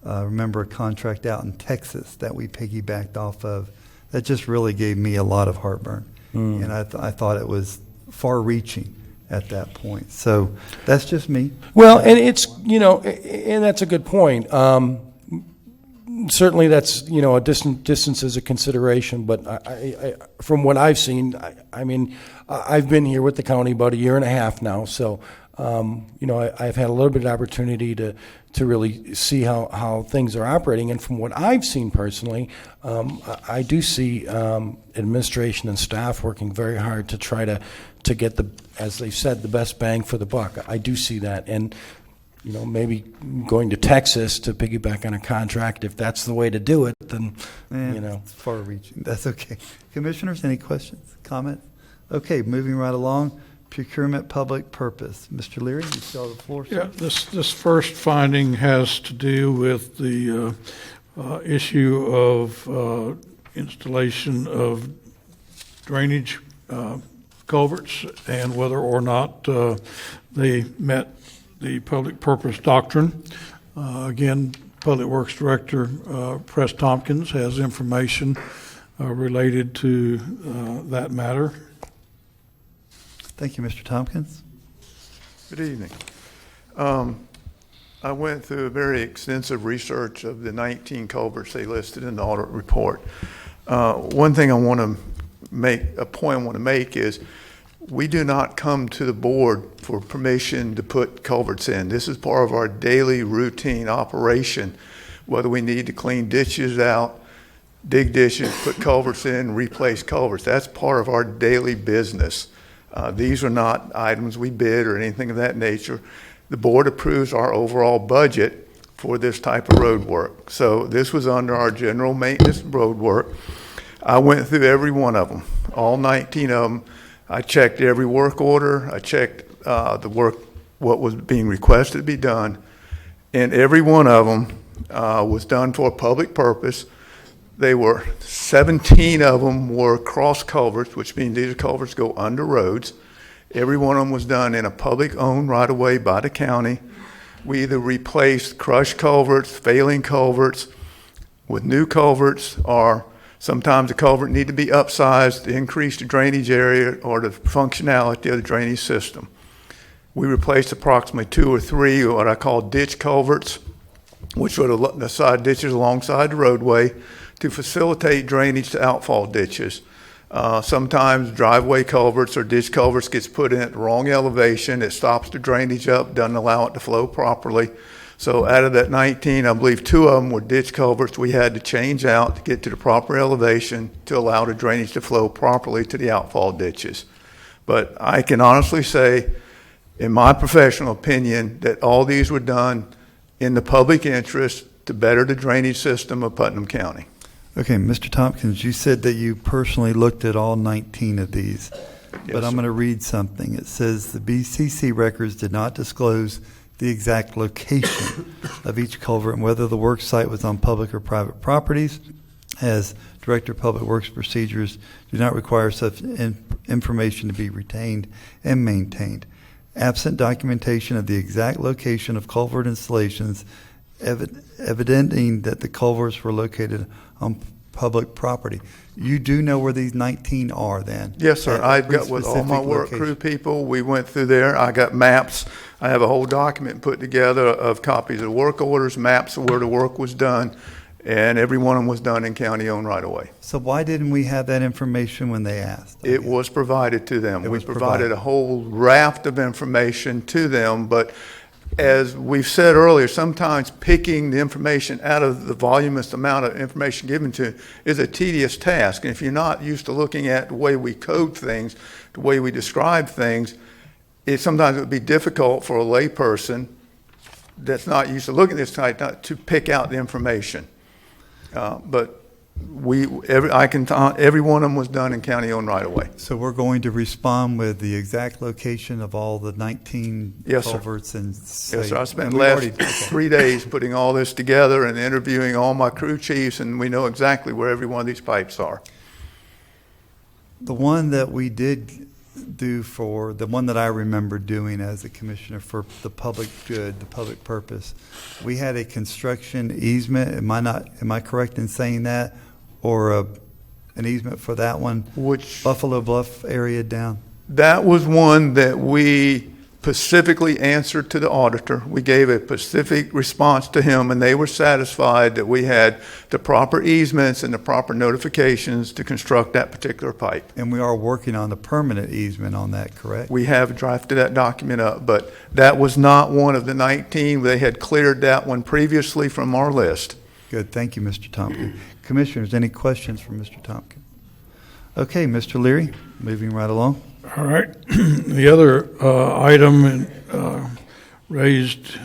Remember a contract out in Texas that we piggybacked off of. That just really gave me a lot of heartburn. And I thought it was far-reaching at that point. So that's just me. Well, and it's, and that's a good point. Certainly that's, a distance is a consideration, but I from what I've seen, I mean, I've been here with the county about 1.5 years now, so, I've had a little bit of opportunity to really see how things are operating, and from what I've seen personally, I do see administration and staff working very hard to try to get as they said, the best bang for the buck. I do see that, and maybe going to Texas to piggyback on a contract, if that's the way to do it, then, It's far-reaching. That's okay. Commissioners, any questions, comments? Okay, moving right along. Procurement public purpose. Mr. Leary, you still have the floor, sir? Yeah, this first finding has to do with the issue of installation of drainage culverts and whether or not they met the public purpose doctrine. Again, Public Works Director Press Tompkins has information related to that matter. Thank you, Mr. Tompkins. Good evening. I went through a very extensive research of the 19 culverts they listed in the audit report. One thing I want to make, a point I want to make is we do not come to the board for permission to put culverts in. This is part of our daily routine operation, whether we need to clean ditches out, dig ditches, put culverts in, replace culverts. That's part of our daily business. These are not items we bid or anything of that nature. The board approves our overall budget for this type of road work. So this was under our general maintenance road work. I went through every one of them, all 19 of them. I checked every work order. I checked the work, what was being requested to be done. And every one of them was done for a public purpose. They were, 17 of them were cross culverts, which means these culverts go under roads. Every one of them was done in a public-owned right-of-way by the county. We either replaced crushed culverts, failing culverts with new culverts, or sometimes the culvert need to be upsized to increase the drainage area or the functionality of the drainage system. We replaced approximately 2 or 3 what I call ditch culverts, which were the side ditches alongside the roadway to facilitate drainage to outfall ditches. Sometimes driveway culverts or ditch culverts gets put in at the wrong elevation. It stops the drainage up, doesn't allow it to flow properly. So out of that 19, I believe 2 of them were ditch culverts we had to change out to get to the proper elevation to allow the drainage to flow properly to the outfall ditches. But I can honestly say, in my professional opinion, that all these were done in the public interest to better the drainage system of Putnam County. Okay, Mr. Tompkins, you said that you personally looked at all 19 of these, but I'm going to read something. It says the BCC records did not disclose the exact location of each culvert and whether the work site was on public or private properties, as Director of Public Works procedures do not require such information to be retained and maintained. Absent documentation of the exact location of culvert installations, evidencing that the culverts were located on public property. You do know where these 19 are then? Yes, sir. I got with all my work crew people. We went through there. I got maps. I have a whole document put together of copies of work orders, maps of where the work was done, and every one of them was done in county-owned right-of-way. So why didn't we have that information when they asked? It was provided to them. We provided provided. a whole raft of information to them, but as we've said earlier, sometimes picking the information out of the voluminous amount of information given to is a tedious task. And if you're not used to looking at the way we code things, the way we describe things, sometimes it would be difficult for a layperson that's not used to looking at this type to pick out the information. But every one of them was done in county-owned right-of-way. So we're going to respond with the exact location of all the 19 Yes, sir. culverts and say, Yes, sir. I spent and the we last already- 3 days putting all this together and interviewing all my crew chiefs, and we know exactly where every one of these pipes are. The one that we did do for, the one that I remember doing as a commissioner for the public good, the public purpose, we had a construction easement. Am I correct in saying that? Or an easement for that one? Which, Buffalo Bluff area down? that was one that we specifically answered to the auditor. We gave a specific response to him, and they were satisfied that we had the proper easements and the proper notifications to construct that particular pipe. And we are working on the permanent easement on that, correct? We have drafted that document up, but that was not one of the 19. They had cleared that one previously from our list. Good, thank you, Mr. Tompkins. Commissioners, any questions for Mr. Tompkins? Okay, Mr. Leary, moving right along. All right. The other item raised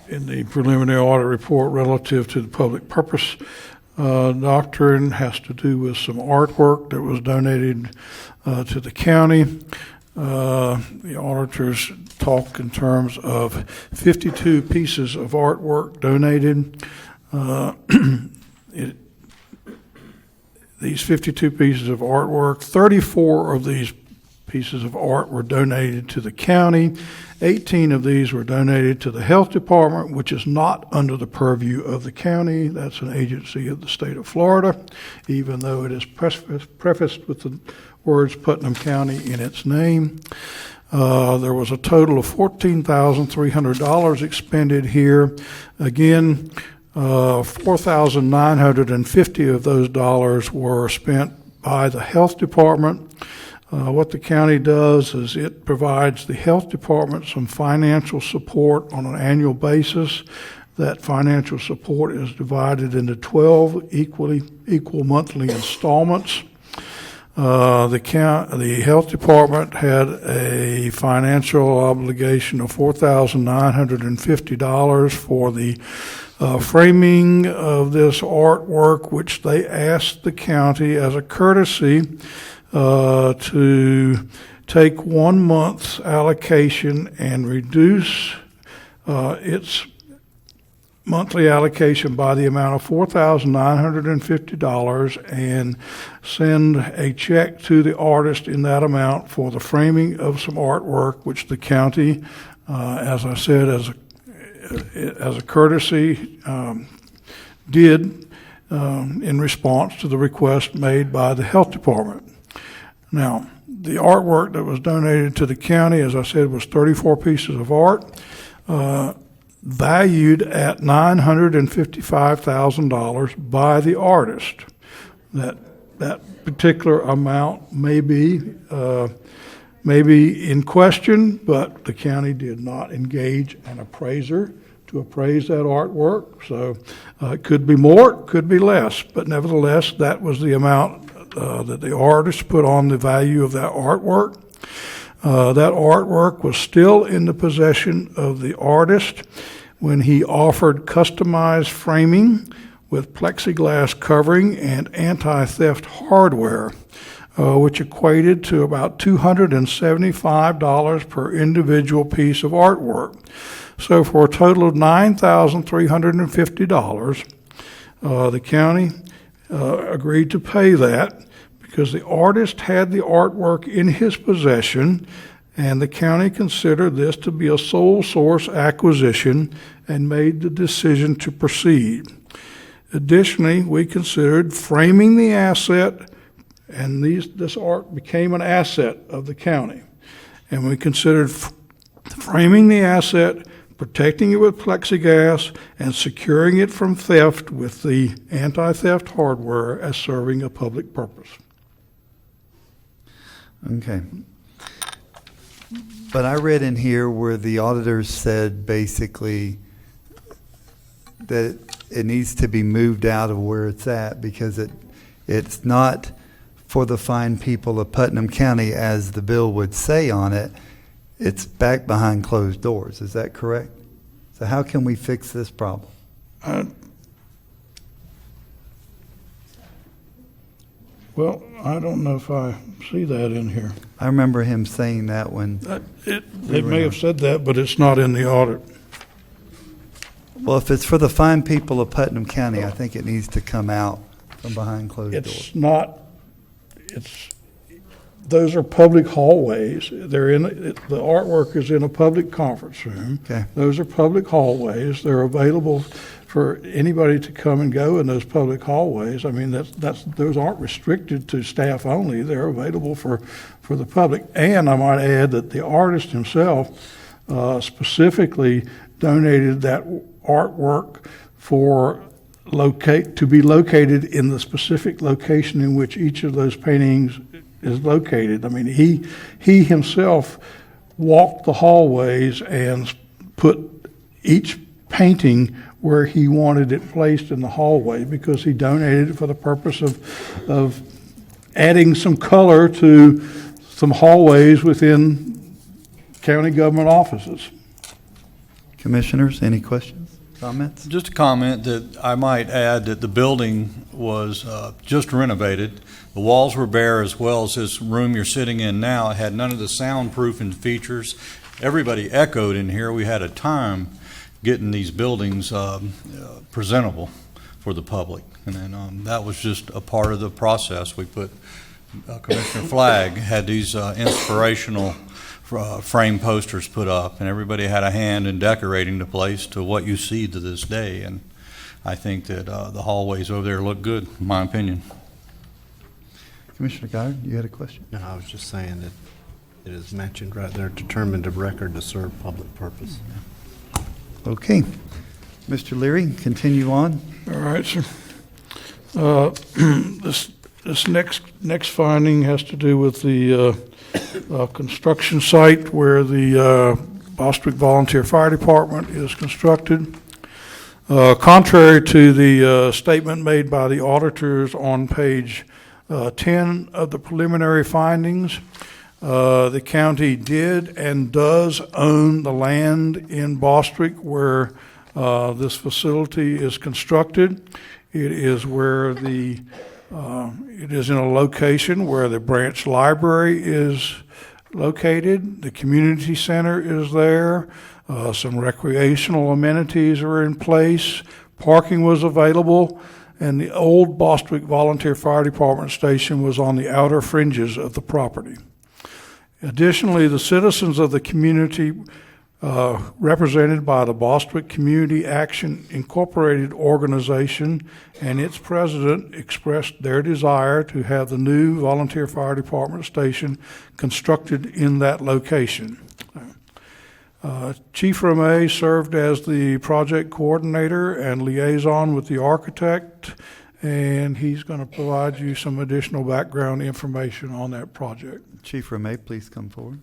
in the preliminary audit report relative to the public purpose doctrine has to do with some artwork that was donated to the county. The auditors talk in terms of 52 pieces of artwork donated. These 52 pieces of artwork, 34 of these pieces of art were donated to the county. 18 of these were donated to the health department, which is not under the purview of the county. That's an agency of the state of Florida, even though it is prefaced with the words Putnam County in its name. There was a total of $14,300 expended here. Again, 4,950 of those dollars were spent by the health department. What the county does is it provides the health department some financial support on an annual basis. That financial support is divided into 12 equal monthly installments. The health department had a financial obligation of $4,950 for the framing of this artwork, which they asked the county as a courtesy to take 1 month's allocation and reduce its monthly allocation by the amount of $4,950 and send a check to the artist in that amount for the framing of some artwork, which the county, as I said, as a courtesy, did in response to the request made by the health department. Now, the artwork that was donated to the county, as I said, was 34 pieces of art, valued at $955,000 by the artist. That particular amount may be in question, but the county did not engage an appraiser to appraise that artwork. So it could be more, it could be less, but nevertheless, that was the amount that the artist put on the value of that artwork. That artwork was still in the possession of the artist when he offered customized framing with plexiglass covering and anti-theft hardware, which equated to about $275 per individual piece of artwork. So for a total of $9,350, the county agreed to pay that because the artist had the artwork in his possession, and the county considered this to be a sole source acquisition and made the decision to proceed. Additionally, we considered framing the asset, and this art became an asset of the county. And we considered framing the asset, protecting it with plexiglass, and securing it from theft with the anti-theft hardware as serving a public purpose. Okay. But I read in here where the auditors said basically that it needs to be moved out of where it's at because it's not for the fine people of Putnam County, as the bill would say on it. It's back behind closed doors. Is that correct? So how can we fix this problem? Well, I don't know if I see that in here. I remember him saying that when... They may have said that, but it's not in the audit. Well, if it's for the fine people of Putnam County, I think it needs to come out from behind closed doors. It's not, those are public hallways. The artwork is in a public conference room. Okay. Those are public hallways. They're available for anybody to come and go in those public hallways. I mean, those aren't restricted to staff only. They're available for the public. And I might add that the artist himself specifically donated that artwork to be located in the specific location in which each of those paintings is located. I mean, he himself walked the hallways and put each painting where he wanted it placed in the hallway because he donated it for the purpose of adding some color to some hallways within county government offices. Commissioners, any questions, comments? Just a comment that I might add that the building was just renovated. The walls were bare, as well as this room you're sitting in now. It had none of the soundproofing features. Everybody echoed in here. We had a time getting these buildings presentable for the public. And then that was just a part of the process. We put, Commissioner Flagg had these inspirational frame posters put up, and everybody had a hand in decorating the place to what you see to this day. And I think that the hallways over there look good, in my opinion. Commissioner Goddard, you had a question? No, I was just saying that It is mentioned right there, determined of record to serve public purpose. Okay. Mr. Leary, continue on. All right, sir. This next finding has to do with the construction site where the Bostwick Volunteer Fire Department is constructed. Contrary to the statement made by the auditors on page 10 of the preliminary findings, the county did and does own the land in Bostwick where this facility is constructed. It is it is in a location where the branch library is located. The community center is there. Some recreational amenities are in place. Parking was available, and the old Bostwick Volunteer Fire Department station was on the outer fringes of the property. Additionally, the citizens of the community, represented by the Bostwick Community Action Incorporated organization and its president, expressed their desire to have the new volunteer fire department station constructed in that location. Chief Ramey served as the project coordinator and liaison with the architect, and he's going to provide you some additional background information on that project. Chief Ramey, please come forward.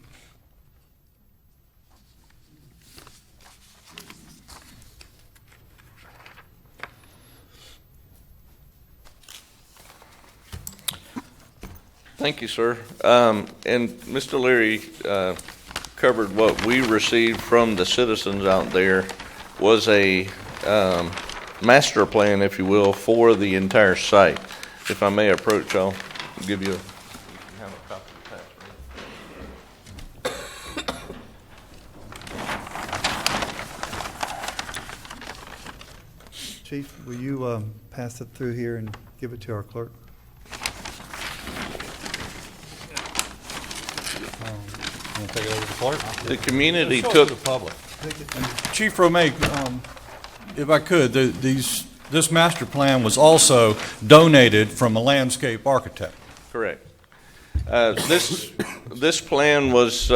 Thank you, sir. And Mr. Leary covered what we received from the citizens out there was a master plan, if you will, for the entire site. If I may approach, I'll give you have a copy of that. Chief, will you pass it through here and give it to our clerk? Take it over to the clerk. The community Show it took to the public. Chief Romay, if I could, this master plan was also donated from a landscape architect. correct. This plan was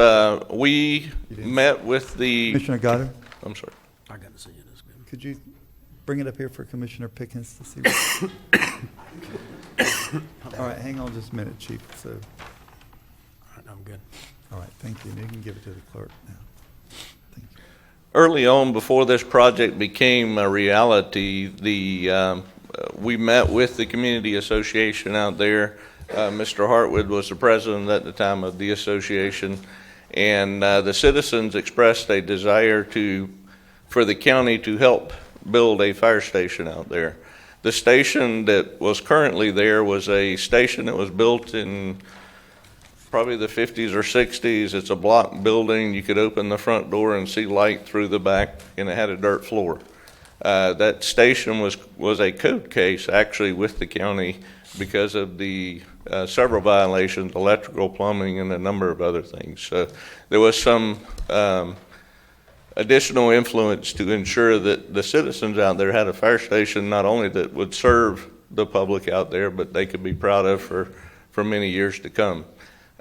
we met with the. Commissioner Goddard, I'm sorry. I got to see it. could you bring it up here for Commissioner Pickens to see? All right, hang on just a minute, Chief. So, I'm good. all right, thank you. And you can give it to the clerk now. Thank you. Early on, before this project became a reality, we met with the community association out there. Mr. Hartwood was the president at the time of the association, and the citizens expressed a desire for the county to help build a fire station out there. The station that was currently there was a station that was built in probably the 50s or 60s. It's a block building. You could open the front door and see light through the back, and it had a dirt floor. That station was a code case actually with the county because of the several violations, electrical, plumbing, and a number of other things. So there was some additional influence to ensure that the citizens out there had a fire station not only that would serve the public out there, but they could be proud of for many years to come.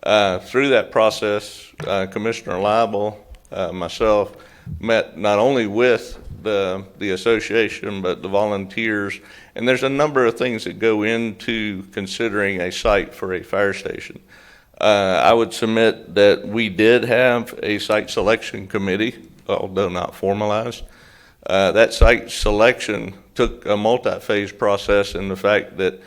Through that process, Commissioner Liable, myself, met not only with the association, but the volunteers, and there's a number of things that go into considering a site for a fire station. I would submit that we did have a site selection committee, although not formalized. That site selection took a multi-phase process in the fact that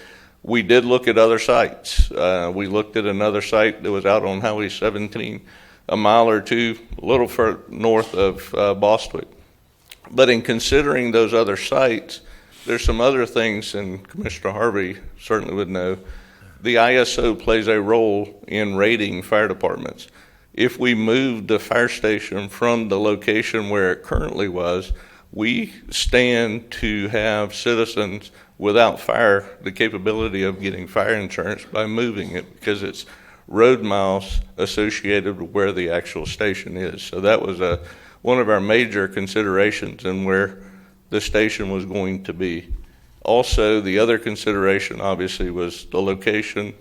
we did look at other sites. We looked at another site that was out on Highway 17, a mile or two, a little further north of Bostwick. But in considering those other sites, there's some other things, and Commissioner Harvey certainly would know. The ISO plays a role in rating fire departments. If we moved the fire station from the location where it currently was, we stand to have citizens without fire the capability of getting fire insurance by moving it because it's road miles associated with where the actual station is. So that was one of our major considerations in where the station was going to be. Also, the other consideration obviously was the location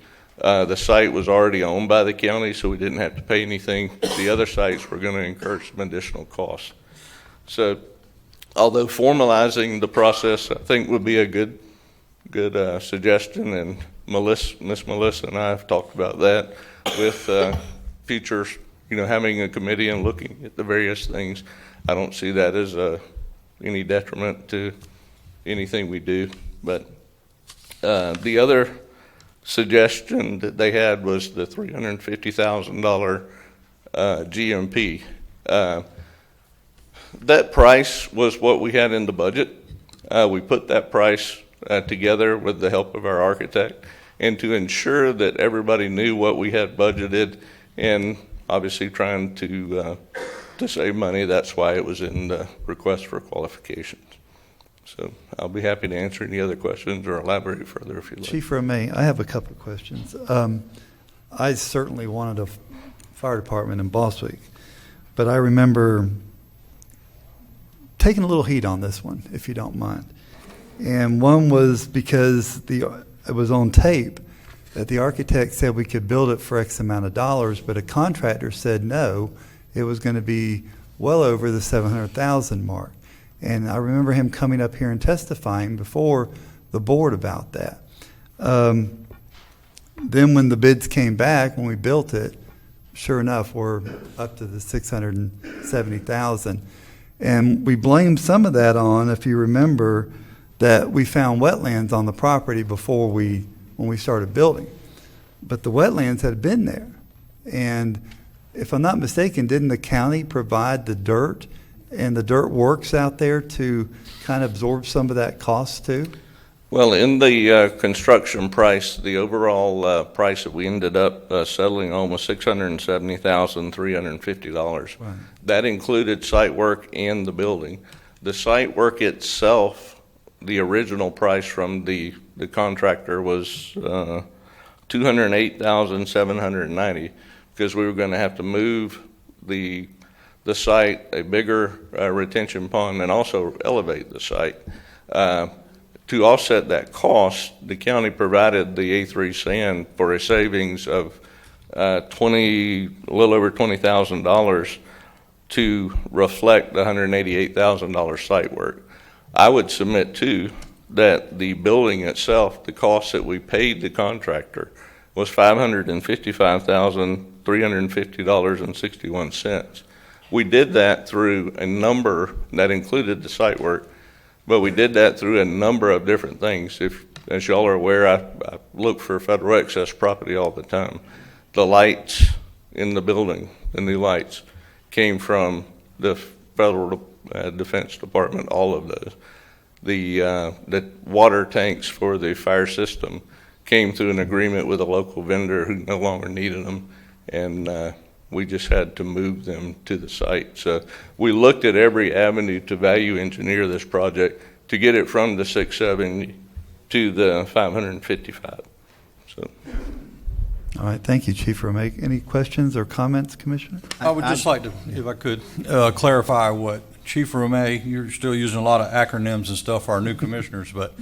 The site was already owned by the county, so we didn't have to pay anything. The other sites were going to incur some additional costs. So, although formalizing the process, I think would be a good suggestion, and Miss Melissa and I have talked about that with future, having a committee and looking at the various things. I don't see that as any detriment to anything we do. But the other suggestion that they had was the $350,000 GMP. That price was what we had in the budget. We put that price together with the help of our architect, and to ensure that everybody knew what we had budgeted, and obviously trying to save money, that's why it was in the request for qualifications. So I'll be happy to answer any other questions or elaborate further if you'd like. Chief Romay, I have a couple of questions. I certainly wanted a fire department in Bostwick, but I remember taking a little heat on this one, if you don't mind. And one was because it was on tape that the architect said we could build it for X amount of dollars, but a contractor said no, it was going to be well over the $700,000 mark. And I remember him coming up here and testifying before the board about that. Then when the bids came back, when we built it, sure enough, we're up to the $670,000. And we blamed some of that on, if you remember, that we found wetlands on the property when we started building. But the wetlands had been there. And if I'm not mistaken, didn't the county provide the dirt and the dirt works out there to kind of absorb some of that cost too? Well, in the construction price, the overall price that we ended up settling on was $670,350. Right. That included site work and the building. The site work itself, the original price from the contractor was $208,790, because we were going to have to move the site, a bigger retention pond, and also elevate the site. To offset that cost, the county provided the A3 sand for a savings of a little over $20,000 to reflect the $188,000 site work. I would submit too that the building itself, the cost that we paid the contractor, was $555,350.61. We did that through a number that included the site work, but we did that through a number of different things. As y'all are aware, I look for federal excess property all the time. The lights in the building, the new lights, came from the Federal Defense Department, all of those. The water tanks for the fire system came through an agreement with a local vendor who no longer needed them, and we just had to move them to the site. So we looked at every avenue to value engineer this project to get it from the 670 to the 555. So. All right, thank you, Chief Romay. Any questions or comments, Commissioner? I would just like to, if I could, clarify what Chief Romay, you're still using a lot of acronyms and stuff for our new commissioners, but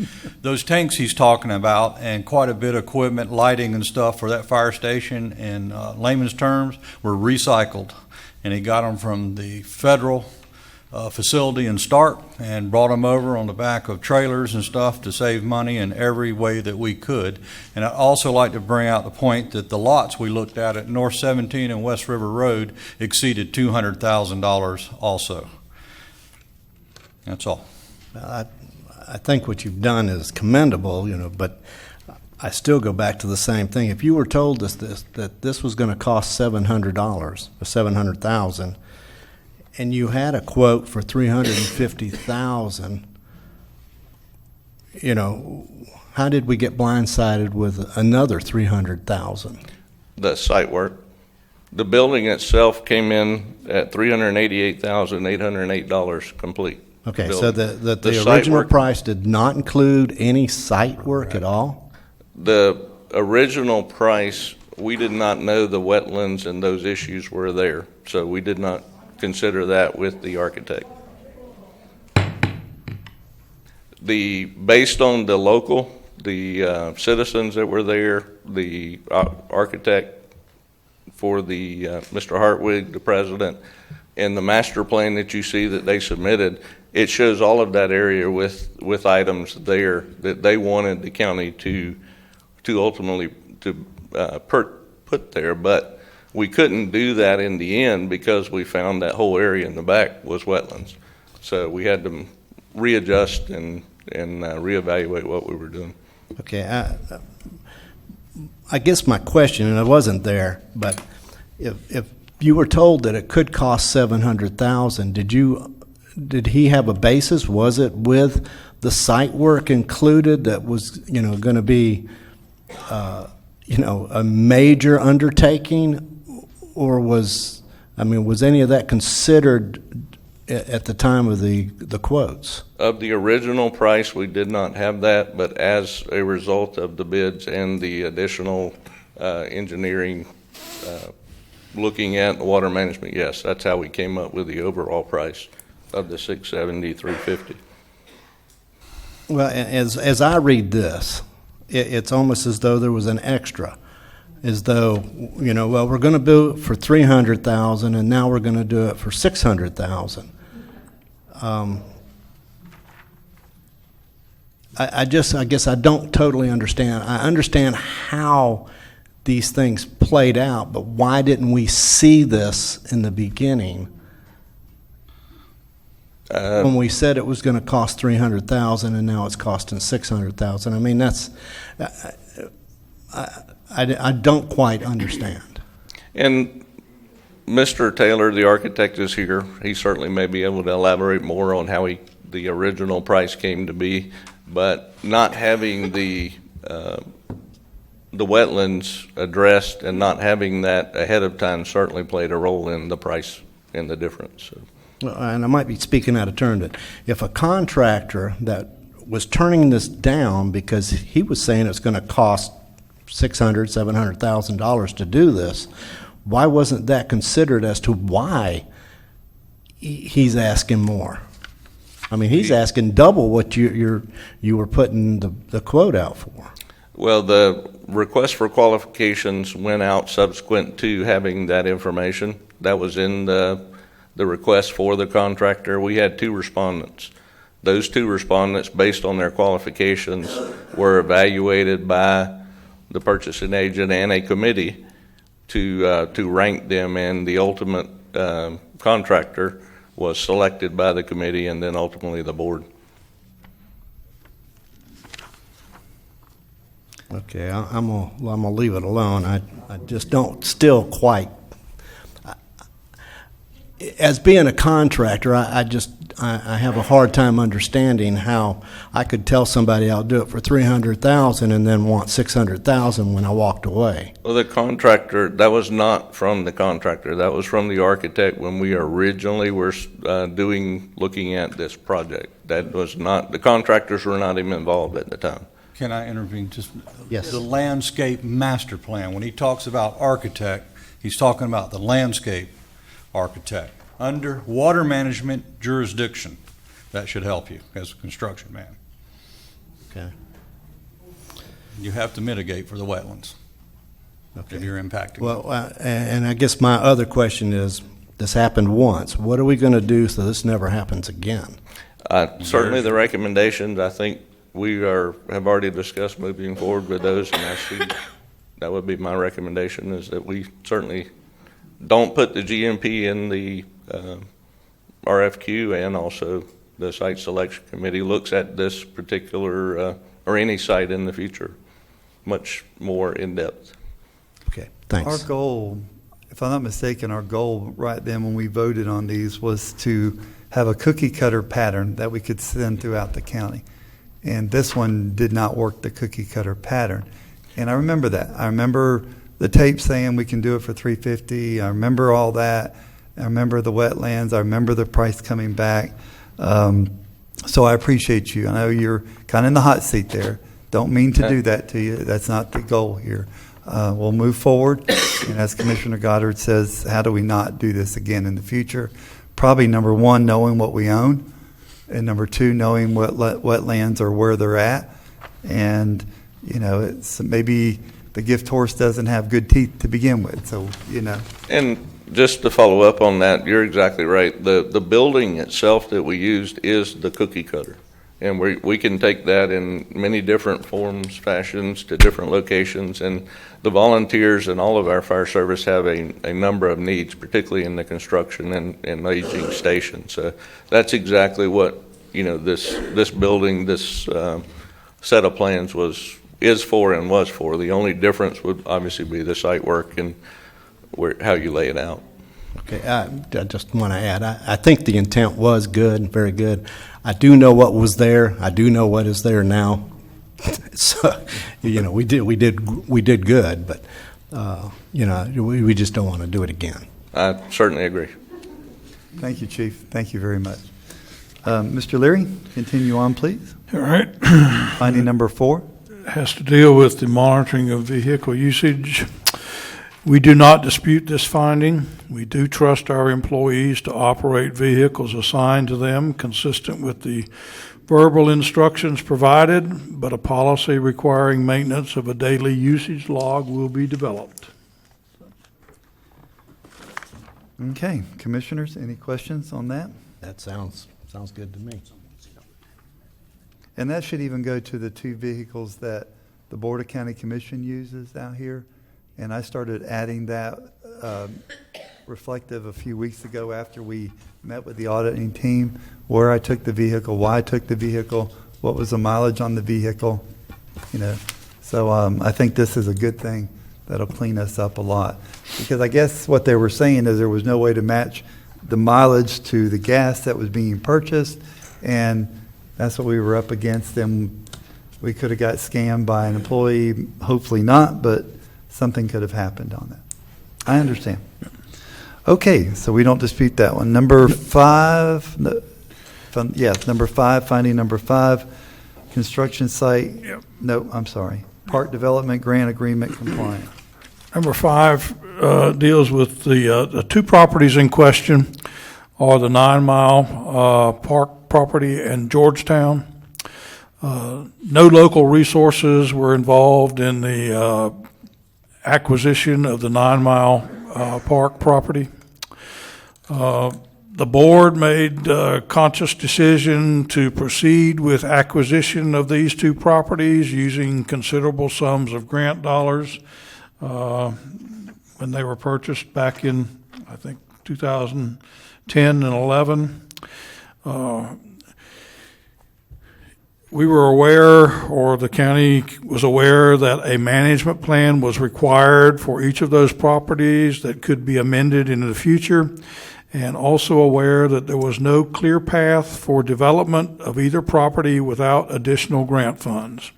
those tanks he's talking about and quite a bit of equipment, lighting and stuff for that fire station, in layman's terms, were recycled. And he got them from the federal facility in Stark and brought them over on the back of trailers and stuff to save money in every way that we could. And I'd also like to bring out the point that the lots we looked at North 17 and West River Road exceeded $200,000 also. That's all. I think what you've done is commendable, but I still go back to the same thing. If you were told that this was going to cost $700 or $700,000, and you had a quote for $350,000, how did we get blindsided with another $300,000? The site work. The building itself came in at $388,808 complete. Okay, so the original price did not include any site work at all? The original price, we did not know the wetlands and those issues were there, so we did not consider that with the architect. Based on the local the citizens that were there, the architect for the Mr. Hartwig, the president, and the master plan that you see that they submitted. It shows all of that area with items there that they wanted the county to ultimately put there, but we couldn't do that in the end because we found that whole area in the back was wetlands. So we had to readjust and reevaluate what we were doing. Okay, I guess my question, and I wasn't there, but if you were told that it could cost $700,000, did he have a basis? Was it with the site work included that was, going to be, a major undertaking, or was any of that considered at the time of the quotes? Of the original price, we did not have that, but as a result of the bids and the additional engineering looking at the water management, yes, that's how we came up with the overall price of the $670, $350. Well, as I read this, it's almost as though there was an extra, as though, we're going to do it for $300,000 and now we're going to do it for $600,000. I guess I don't totally understand. I understand how these things played out, but why didn't we see this in the beginning when we said it was going to cost $300,000 and now it's costing $600,000? I mean, that's I don't quite understand. And Mr. Taylor, the architect, is here. He certainly may be able to elaborate more on how the original price came to be, but not having the wetlands addressed and not having that ahead of time certainly played a role in the price and the difference. So. Well, and I might be speaking out of turn, but if a contractor that was turning this down because he was saying it's going to cost $600,000, $700,000 to do this, why wasn't that considered as to why he's asking more? I mean, he's asking double what you were putting the quote out for. Well, the request for qualifications went out subsequent to having that information. That was in the request for the contractor. We had 2 respondents. Those 2 respondents, based on their qualifications, were evaluated by the purchasing agent and a committee to rank them, and the ultimate contractor was selected by the committee and then ultimately the board. Okay, I'm gonna leave it alone. I just don't still quite. As being a contractor, I have a hard time understanding how I could tell somebody I'll do it for $300,000 and then want $600,000 when I walked away. Well, the contractor, that was not from the contractor. That was from the architect when we originally were looking at this project. That was not, the contractors were not even involved at the time. Can I intervene? Just Yes. the landscape master plan. When he talks about architect, he's talking about the landscape architect under water management jurisdiction. That should help you as a construction man. Okay. You have to mitigate for the wetlands if you're impacting. Well, and I guess my other question is, this happened once. What are we going to do so this never happens again? Certainly the recommendations, I think we have already discussed moving forward with those, and that would be my recommendation, is that we certainly don't put the GMP in the RFQ, and also the site selection committee looks at this particular or any site in the future much more in depth. Okay, thanks. Our goal, if I'm not mistaken, our goal right then when we voted on these was to have a cookie cutter pattern that we could send throughout the county. And this one did not work the cookie cutter pattern. And I remember that. I remember the tape saying we can do it for $350. I remember all that. I remember the wetlands. I remember the price coming back. So I appreciate you. I know you're kind of in the hot seat there. Don't mean to do that to you. That's not the goal here. We'll move forward. And as Commissioner Goddard says, how do we not do this again in the future? Probably number one, knowing what we own. And number two, knowing what wetlands or where they're at. And, it's maybe the gift horse doesn't have good teeth to begin with, so. And just to follow up on that, you're exactly right. The building itself that we used is the cookie cutter. And we can take that in many different forms, fashions, to different locations. And the volunteers and all of our fire service have a number of needs, particularly in the construction and aging stations. So that's exactly what, this building, this set of plans is for and was for. The only difference would obviously be the site work and how you lay it out. Okay, I just want to add, I think the intent was good, very good. I do know what was there. I do know what is there now. So, we did good, but we just don't want to do it again. I certainly agree. Thank you, Chief. Thank you very much. Mr. Leary, continue on, please. All right. Finding number 4. Has to deal with the monitoring of vehicle usage. We do not dispute this finding. We do trust our employees to operate vehicles assigned to them consistent with the verbal instructions provided, but a policy requiring maintenance of a daily usage log will be developed. Okay, commissioners, any questions on that? That sounds good to me. And that should even go to the 2 vehicles that the Board of County Commission uses out here. And I started adding that reflective a few weeks ago after we met with the auditing team, where I took the vehicle, why I took the vehicle, what was the mileage on the vehicle, So I think this is a good thing that'll clean us up a lot. Because I guess what they were saying is there was no way to match the mileage to the gas that was being purchased, and that's what we were up against. And we could have got scammed by an employee, hopefully not, but something could have happened on that. I understand. Okay, so we don't dispute that one. Number 5, number 5, finding number 5, construction site. Yep. No, I'm sorry. Park development grant agreement compliant. Number 5 deals with the 2 properties in question are the 9 Mile Park property and Georgetown. No local resources were involved in the acquisition of the 9 Mile Park property. The board made a conscious decision to proceed with acquisition of these 2 properties using considerable sums of grant dollars when they were purchased back in, I think, 2010 and 11. We were aware, or the county was aware, that a management plan was required for each of those properties that could be amended in the future, and also aware that there was no clear path for development of either property without additional grant funds.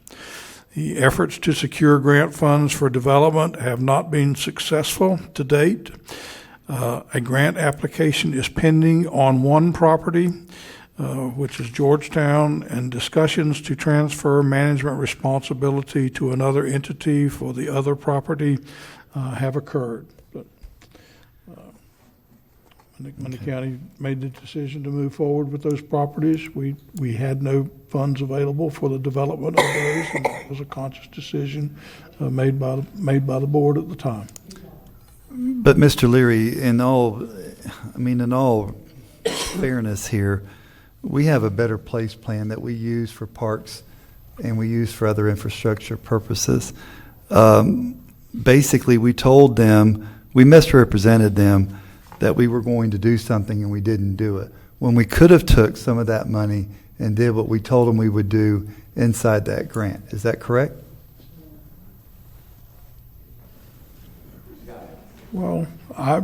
The efforts to secure grant funds for development have not been successful to date. A grant application is pending on one property, which is Georgetown, and discussions to transfer management responsibility to another entity for the other property have occurred. But when the county made the decision to move forward with those properties, we had no funds available for the development of those, and that was a conscious decision made by the board at the time. But Mr. Leary, in all fairness here, we have a better place plan that we use for parks and we use for other infrastructure purposes. Basically, we told them, we misrepresented them that we were going to do something and we didn't do it, when we could have took some of that money and did what we told them we would do inside that grant. Is that correct? Well, I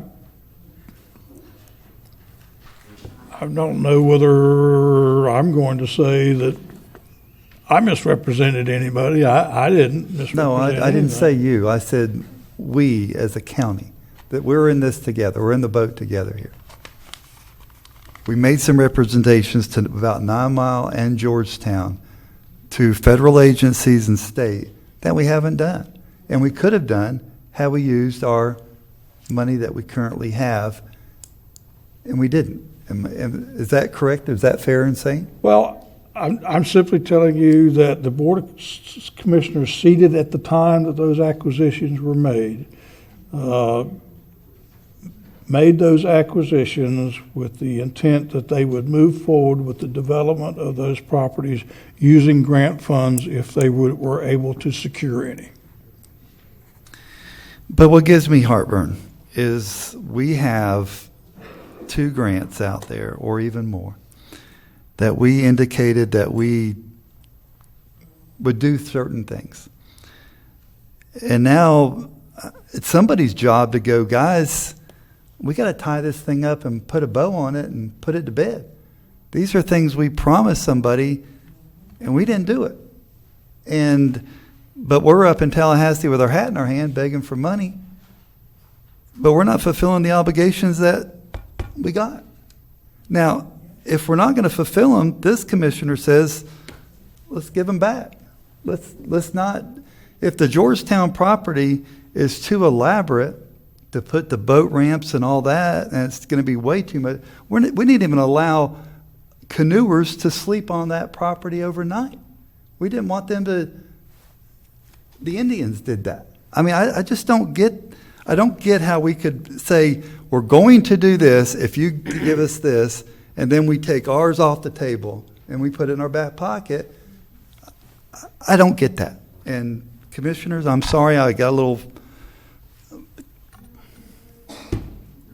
don't know whether I'm going to say that I misrepresented anybody. I didn't misrepresent No, I didn't anybody. say you. I said we as a county, that we're in this together. We're in the boat together here. We made some representations to about 9 Mile and Georgetown to federal agencies and state that we haven't done. And we could have done had we used our money that we currently have, and we didn't. Is that correct? Is that fair in saying? Well, I'm simply telling you that the Board of Commissioners seated at the time that those acquisitions were made those acquisitions with the intent that they would move forward with the development of those properties using grant funds if they were able to secure any. But what gives me heartburn is we have 2 grants out there, or even more, that we indicated that we would do certain things. And now it's somebody's job to go, guys, we got to tie this thing up and put a bow on it and put it to bed. These are things we promised somebody, and we didn't do it. But we're up in Tallahassee with our hat in our hand begging for money, but we're not fulfilling the obligations that we got. Now, if we're not going to fulfill them, this commissioner says, let's give them back. Let's not. If the Georgetown property is too elaborate to put the boat ramps and all that, and it's going to be way too much, we didn't even allow canoers to sleep on that property overnight. We didn't want them to. The Indians did that. I mean, I just don't get. I don't get how we could say we're going to do this if you give us this, and then we take ours off the table and we put it in our back pocket. I don't get that. And commissioners, I'm sorry, I got a little.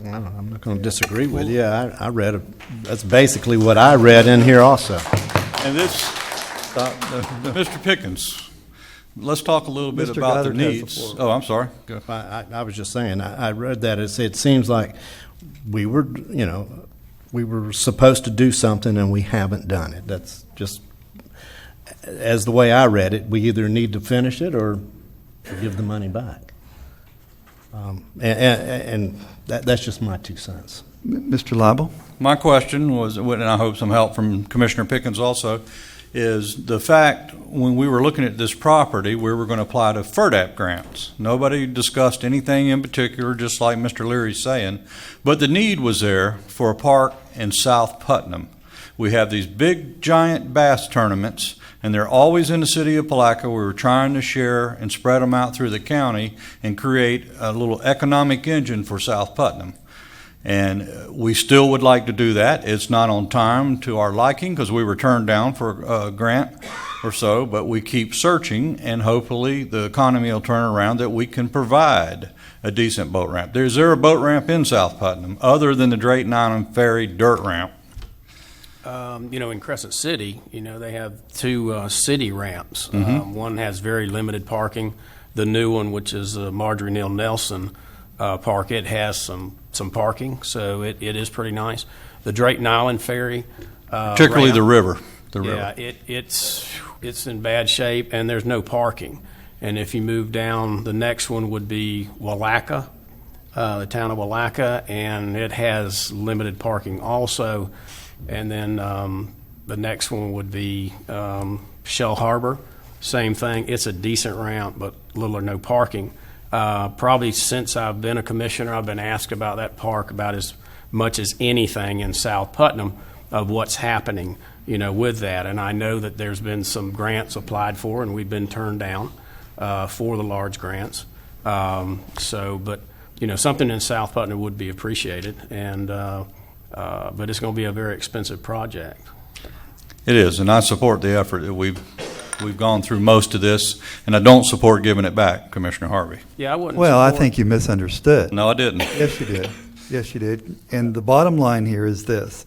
I'm not going to disagree with you. I read that's basically what I read in here also. And this, Mr. Pickens, let's talk a little bit Mr. about their Goddard has the needs. floor. Oh, I'm sorry. Go. I was just saying, I read that. It seems like we were supposed to do something and we haven't done it. That's just, as the way I read it, we either need to finish it or give the money back. And that's just my 2 cents. Mr. Lible? My question was, and I hope some help from Commissioner Pickens also, is the fact when we were looking at this property, we were going to apply to FERDAP grants. Nobody discussed anything in particular, just like Mr. Leary's saying, but the need was there for a park in South Putnam. We have these big, giant bass tournaments, and they're always in the city of Palaca. We were trying to share and spread them out through the county and create a little economic engine for South Putnam. And we still would like to do that. It's not on time to our liking because we were turned down for a grant or so, but we keep searching, and hopefully the economy will turn around that we can provide a decent boat ramp. Is there a boat ramp in South Putnam other than the Drayton Island Ferry dirt ramp? In Crescent City, they have 2 city ramps. One has very limited parking. The new one, which is Marjorie Neal Nelson Park, it has some parking, so it is pretty nice. The Drayton Island Ferry, particularly ramp, the river. It's in bad shape, and there's no parking. And if you move down, the next one would be Willaca, the town of Willaca, and it has limited parking also. And then the next one would be Shell Harbor, same thing. It's a decent ramp, but little or no parking. Probably since I've been a commissioner, I've been asked about that park about as much as anything in South Putnam of what's happening, with that. And I know that there's been some grants applied for, and we've been turned down for the large grants. But something in South Putnam would be appreciated, and but it's going to be a very expensive project. It is, and I support the effort that we've gone through most of this, and I don't support giving it back, Commissioner Harvey. Yeah, I wouldn't. Well, I think you misunderstood. No, I didn't. Yes, you did. Yes, you did. And the bottom line here is this.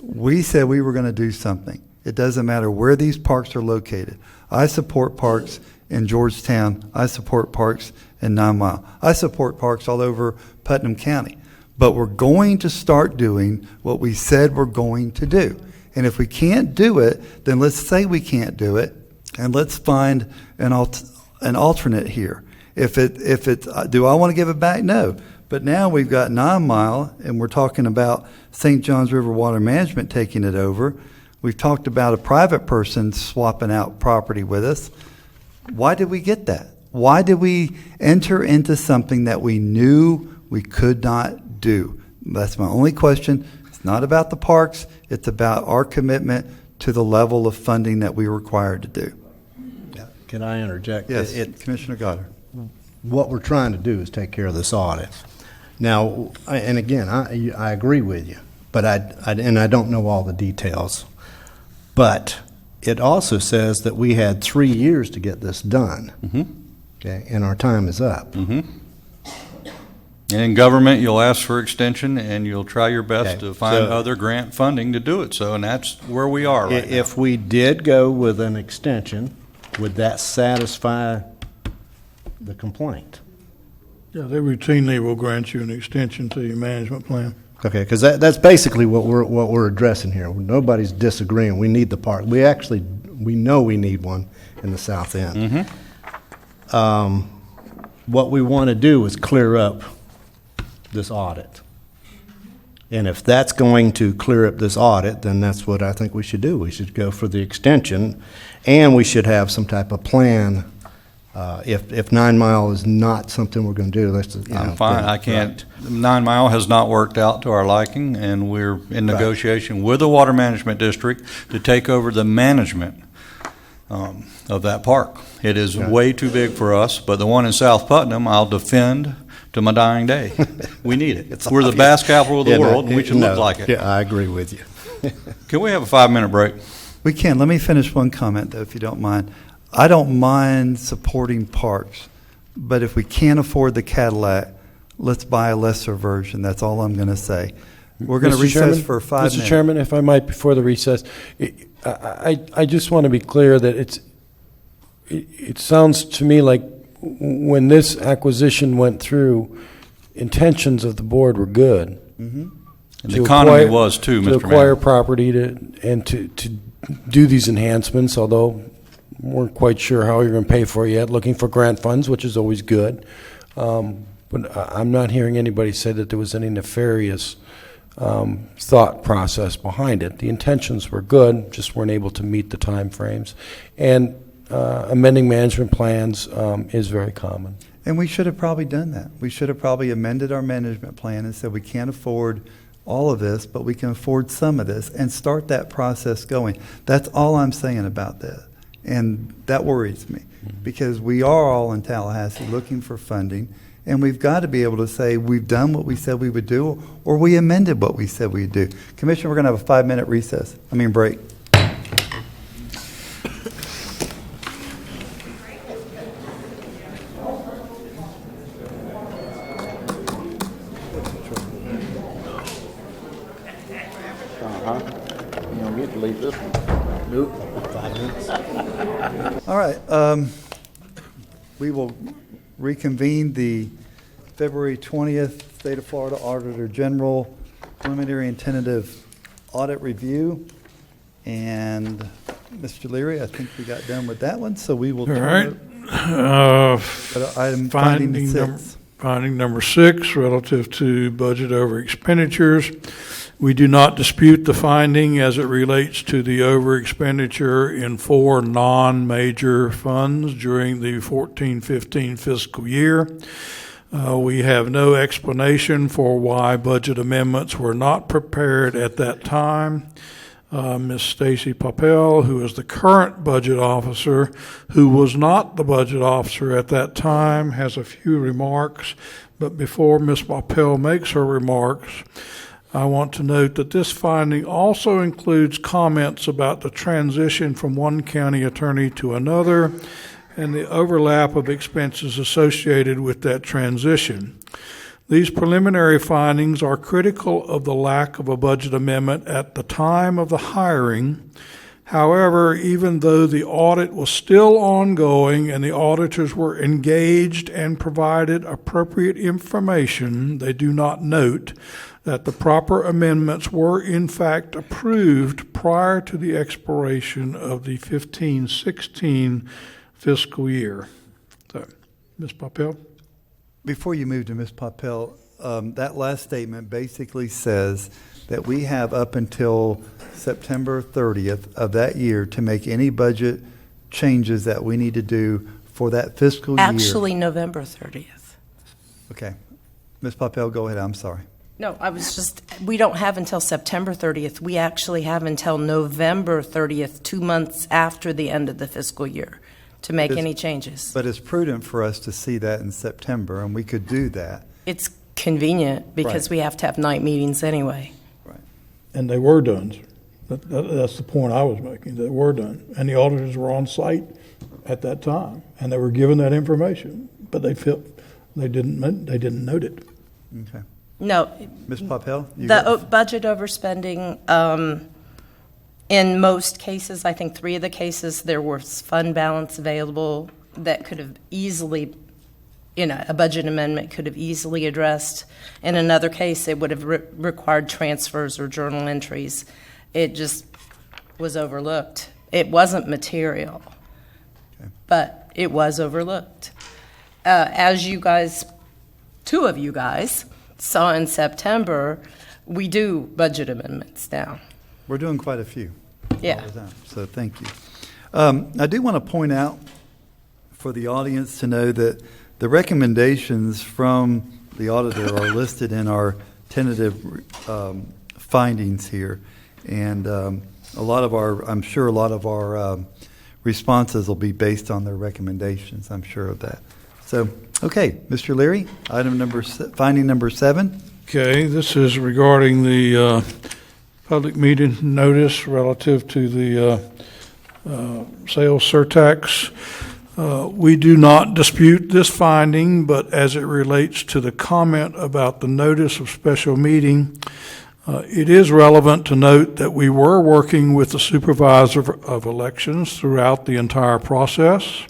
We said we were going to do something. It doesn't matter where these parks are located. I support parks in Georgetown. I support parks in 9 Mile. I support parks all over Putnam County. But we're going to start doing what we said we're going to do. And if we can't do it, then let's say we can't do it, and let's find an alternate here. If it, do I want to give it back? No. But now we've got 9 Mile, and we're talking about St. Johns River Water Management taking it over. We've talked about a private person swapping out property with us. Why did we get that? Why did we enter into something that we knew we could not do? That's my only question. It's not about the parks. It's about our commitment to the level of funding that we were required to do. Can I interject? Yes, Commissioner Goddard. What we're trying to do is take care of this audit. Now, and again, I agree with you, but I don't know all the details. But it also says that we had 3 years to get this done. Okay, and our time is up. And in government, you'll ask for extension, and you'll try your best Okay, to find so- other grant funding to do it. So, and that's where we are right now. If we did go with an extension, would that satisfy the complaint? Yeah, they routinely will grant you an extension to your management plan. Okay, because that's basically what we're addressing here. Nobody's disagreeing. We need the park. We know we need one in the south end. What we want to do is clear up this audit. And if that's going to clear up this audit, then that's what I think we should do. We should go for the extension, and we should have some type of plan. If 9 Mile is not something we're going to do, let's. I'm fine. I can't. 9 Mile has not worked out to our liking, and we're in negotiation with the Water Management District to take over the management of that park. It is way too big for us, but the one in South Putnam, I'll defend to my dying day. We need it. We're the bass capital of the world, and we should look like it. Yeah, I agree with you. Can we have a 5-minute break? We can. Let me finish one comment, though, if you don't mind. I don't mind supporting parks, but if we can't afford the Cadillac, let's buy a lesser version. That's all I'm going to say. We're going to recess for 5 minutes. Mr. Chairman, if I might, before the recess, I just want to be clear that it sounds to me like when this acquisition went through, intentions of the board were good. And the economy was too, Mr. Mayor. To acquire property and to do these enhancements, although we weren't quite sure how you're going to pay for it yet, looking for grant funds, which is always good. But I'm not hearing anybody say that there was any nefarious thought process behind it. The intentions were good, just weren't able to meet the time frames. And amending management plans is very common. And we should have probably done that. We should have probably amended our management plan and said we can't afford all of this, but we can afford some of this, and start that process going. That's all I'm saying about this. And that worries me, because we are all in Tallahassee looking for funding, and we've got to be able to say we've done what we said we would do, or we amended what we said we'd do. Commissioner, we're going to have a 5-minute break. You don't get to leave this one. Nope. 5 minutes. All right. We will reconvene the February 20th State of Florida Auditor General Preliminary and Tentative Audit Review. And Mr. Leary, I think we got done with that one, so we will turn to item finding 6. Finding number 6, relative to budget over expenditures. We do not dispute the finding as it relates to the over expenditure in 4 non-major funds during the 14-15 fiscal year. We have no explanation for why budget amendments were not prepared at that time. Ms. Stacy Poppel, who is the current budget officer, who was not the budget officer at that time, has a few remarks. But before Ms. Poppel makes her remarks, I want to note that this finding also includes comments about the transition from one county attorney to another and the overlap of expenses associated with that transition. These preliminary findings are critical of the lack of a budget amendment at the time of the hiring. However, even though the audit was still ongoing and the auditors were engaged and provided appropriate information, they do not note that the proper amendments were in fact approved prior to the expiration of the 15-16 fiscal year. So, Ms. Poppel? Before you move to Ms. Poppel, that last statement basically says that we have up until September 30th of that year to make any budget changes that we need to do for that fiscal year. Actually, November 30th. Okay. Ms. Poppel, go ahead. I'm sorry. No, we don't have until September 30th. We actually have until November 30th, 2 months after the end of the fiscal year, to make any changes. But it's prudent for us to see that in September, and we could do that. It's convenient because Right. we have to have night meetings anyway. Right. And they were done. That's the point I was making. They were done. And the auditors were on site at that time, and they were given that information, but they didn't note it. Okay. No, Ms. Popel? budget overspending, in most cases, I think 3 of the cases, there was fund balance available that could have easily, a budget amendment could have easily addressed. In another case, it would have required transfers or journal entries. It just was overlooked. It wasn't material, but it was overlooked. As you guys, 2 of you guys, saw in September, we do budget amendments now. We're doing quite a few. Yeah. All the time, so thank you. I do want to point out for the audience to know that the recommendations from the auditor are listed in our tentative findings here. And I'm sure a lot of our responses will be based on their recommendations. I'm sure of that. So, okay, Mr. Leary, finding number 7. Okay, this is regarding the public meeting notice relative to the sales surtax. We do not dispute this finding, but as it relates to the comment about the notice of special meeting, it is relevant to note that we were working with the supervisor of elections throughout the entire process.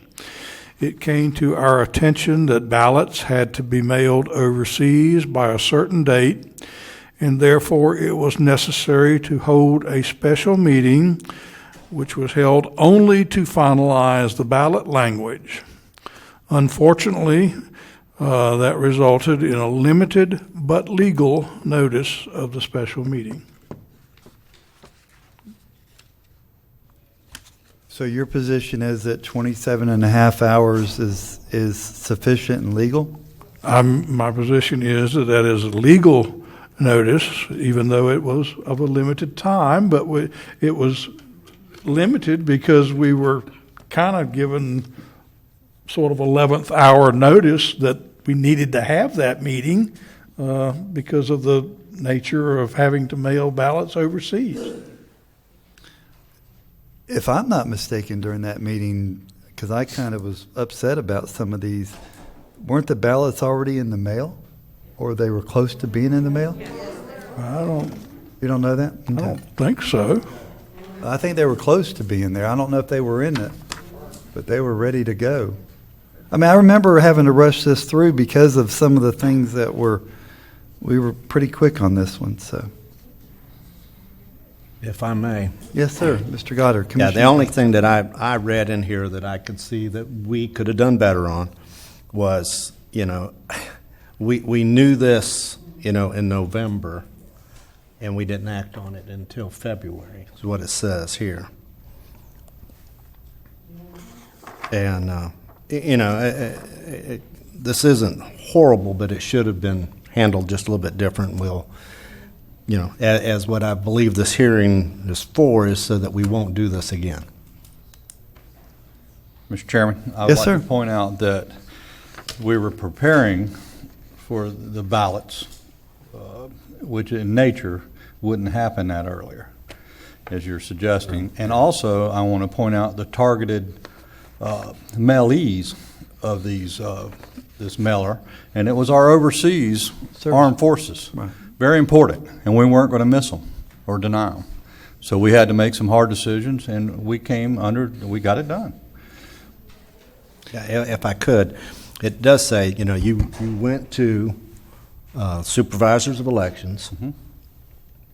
It came to our attention that ballots had to be mailed overseas by a certain date, and therefore it was necessary to hold a special meeting, which was held only to finalize the ballot language. Unfortunately, that resulted in a limited but legal notice of the special meeting. So your position is that 27 and a half hours is sufficient and legal? My position is that is a legal notice, even though it was of a limited time, but it was limited because we were kind of given sort of 11th hour notice that we needed to have that meeting because of the nature of having to mail ballots overseas. If I'm not mistaken, during that meeting, because I kind of was upset about some of these, weren't the ballots already in the mail? Or they were close to being in the mail? You don't know that? I don't think so. I think they were close to being there. I don't know if they were in it, but they were ready to go. I mean, I remember having to rush this through because of some of the things that we were pretty quick on this one, so. If I may. Yes, sir. Mr. Goddard. Yeah, Commissioner. the only thing that I read in here that I could see that we could have done better on was, we knew this, in November, and we didn't act on it until February, is what it says here. And, this isn't horrible, but it should have been handled just a little bit different. We'll, as what I believe this hearing is for, is so that we won't do this again. Mr. Chairman, I would Yes, like sir. to point out that we were preparing for the ballots, which in nature wouldn't happen that earlier, as you're suggesting. And also, I want to point out the targeted mailees of this mailer, and it was our overseas armed forces. Right. Very important, and we weren't going to miss them or deny them. So we had to make some hard decisions, and we got it done. Yeah, if I could, it does say, you went to supervisors of elections,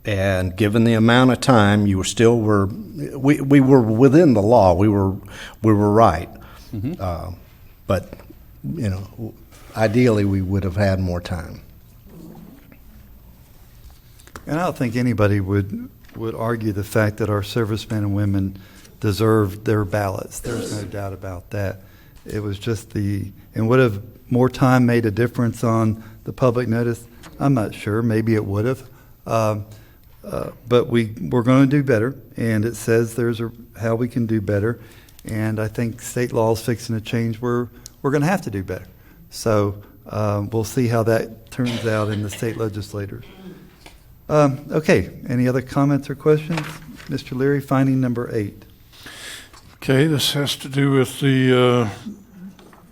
and given the amount of time, we were within the law. We were right. But, ideally, we would have had more time. And I don't think anybody would argue the fact that our servicemen and women deserve their ballots. There's no doubt about that. It was just and would have more time made a difference on the public notice? I'm not sure. Maybe it would have. But we're going to do better, and it says there's how we can do better. And I think state law is fixing to change. We're going to have to do better. So we'll see how that turns out in the state legislators. Okay, any other comments or questions? Mr. Leary, finding number 8. Okay, this has to do with the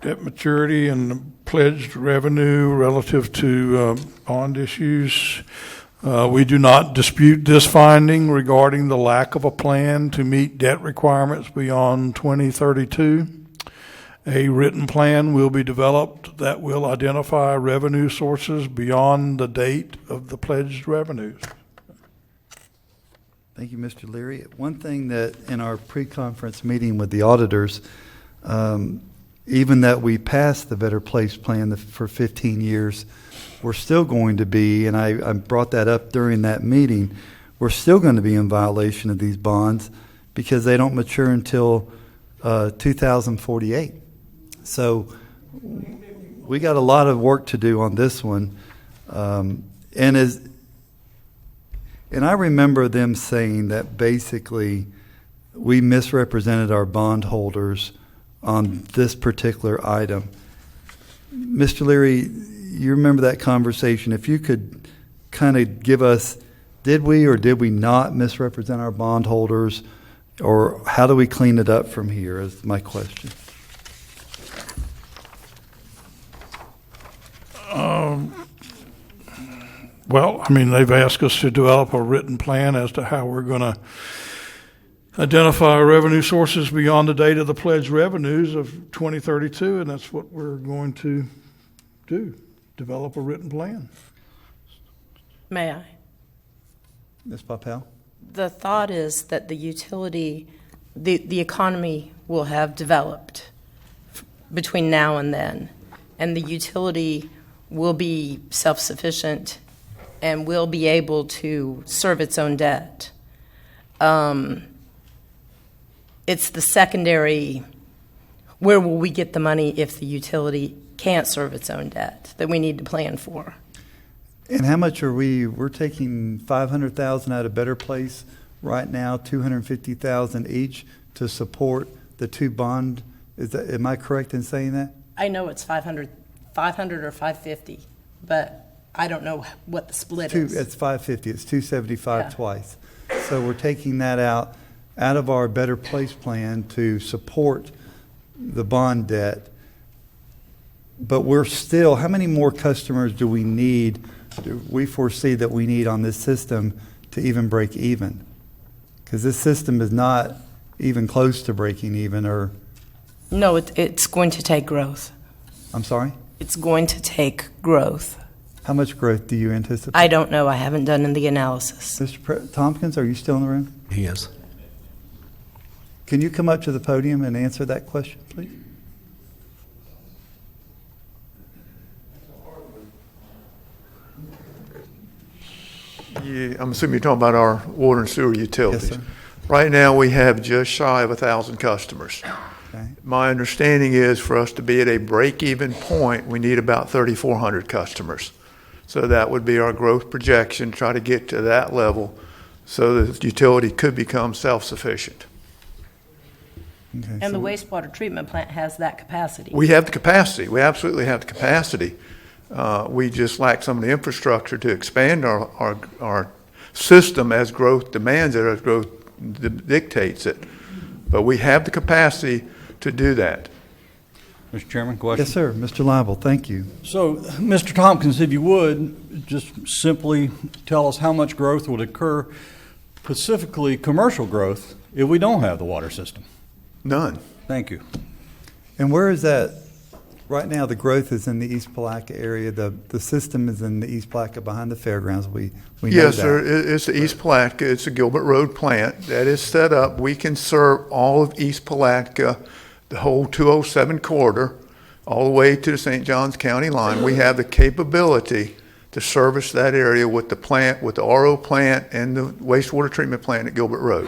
debt maturity and the pledged revenue relative to bond issues. We do not dispute this finding regarding the lack of a plan to meet debt requirements beyond 2032. A written plan will be developed that will identify revenue sources beyond the date of the pledged revenues. Thank you, Mr. Leary. One thing that in our pre-conference meeting with the auditors, even that we passed the Better Place Plan for 15 years, we're still going to be, and I brought that up during that meeting, we're still going to be in violation of these bonds because they don't mature until 2048. So we got a lot of work to do on this one. And I remember them saying that basically we misrepresented our bondholders on this particular item. Mr. Leary, you remember that conversation. If you could kind of give us, did we or did we not misrepresent our bondholders, or how do we clean it up from here is my question. Well, I mean, they've asked us to develop a written plan as to how we're going to identify revenue sources beyond the date of the pledged revenues of 2032, and that's what we're going to do, develop a written plan. May I? Ms. Papel? The thought is that the utility, the economy will have developed between now and then, and the utility will be self-sufficient and will be able to serve its own debt. It's the secondary, where will we get the money if the utility can't serve its own debt, that we need to plan for. And how much are we're taking $500,000 out of Better Place right now, $250,000 each to support the 2 bond. Am I correct in saying that? I know it's 500 or 550, but I don't know what the split is. It's 550. It's 275 Yeah. twice. So we're taking that out of our Better Place plan to support the bond debt. But we're still, how many more customers do we foresee that we need on this system to even break even? Because this system is not even close to breaking even, or... No, it's going to take growth. I'm sorry? It's going to take growth. How much growth do you anticipate? I don't know. I haven't done the analysis. Mr. Tompkins, are you still in the room? He is. Can you come up to the podium and answer that question, please? Yeah, I'm assuming you're talking about our water and sewer utilities. Yes, sir. Right now, we have just shy of 1,000 customers. Okay. My understanding is for us to be at a break-even point, we need about 3,400 customers. So that would be our growth projection, try to get to that level so that the utility could become self-sufficient. Okay, And so the wastewater treatment plant has that capacity. We have the capacity. We absolutely have the capacity. We just lack some of the infrastructure to expand our system as growth demands it, as growth dictates it. But we have the capacity to do that. Mr. Chairman, question? Yes, sir. Mr. Lible, thank you. So, Mr. Tompkins, if you would, just simply tell us how much growth would occur, specifically commercial growth, if we don't have the water system. None. Thank you. And where is that? Right now, the growth is in the East Palatka area. The system is in the East Palatka behind the fairgrounds. We know Yes, that. sir. It's the East Palatka. It's a Gilbert Road plant that is set up. We can serve all of East Palatka, the whole 207 corridor, all the way to the St. Johns County line. We have the capability to service that area with the plant, with the RO plant and the wastewater treatment plant at Gilbert Road.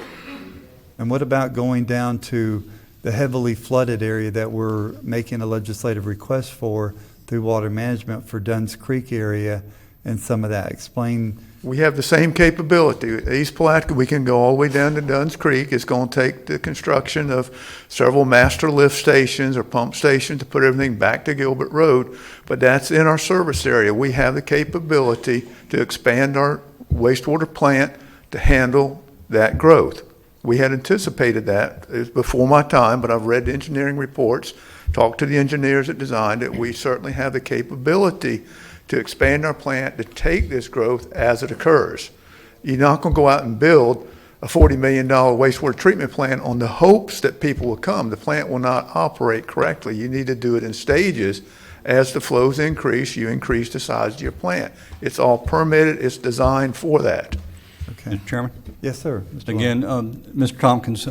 And what about going down to the heavily flooded area that we're making a legislative request for through water management for Dunn's Creek area and some of that. Explain. We have the same capability. East Palatka, we can go all the way down to Dunn's Creek. It's going to take the construction of several master lift stations or pump stations to put everything back to Gilbert Road, but that's in our service area. We have the capability to expand our wastewater plant to handle that growth. We had anticipated that. It was before my time, but I've read the engineering reports, talked to the engineers that designed it. We certainly have the capability to expand our plant to take this growth as it occurs. You're not going to go out and build a $40 million wastewater treatment plant on the hopes that people will come. The plant will not operate correctly. You need to do it in stages. As the flows increase, you increase the size of your plant. It's all permitted. It's designed for that. Okay. Mr. Chairman? Yes, sir. Mr. Again, Mr. Tompkins,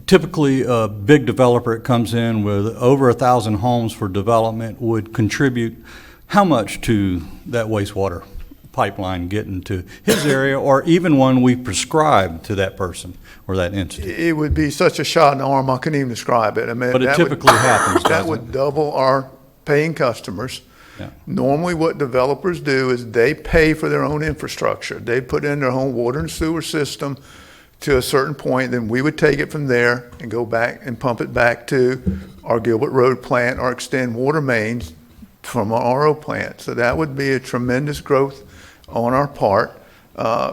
typically a big developer that comes in with over 1,000 homes for development would contribute how much to that wastewater pipeline getting to his area, or even one we prescribe to that person or that entity? It would be such a shot in the arm, I couldn't even describe it. I mean, But it typically happens, that doesn't would it? double our paying customers. Yeah. Normally what developers do is they pay for their own infrastructure. They put in their own water and sewer system to a certain point, then we would take it from there and go back and pump it back to our Gilbert Road plant or extend water mains from our RO plant. So that would be a tremendous growth on our part.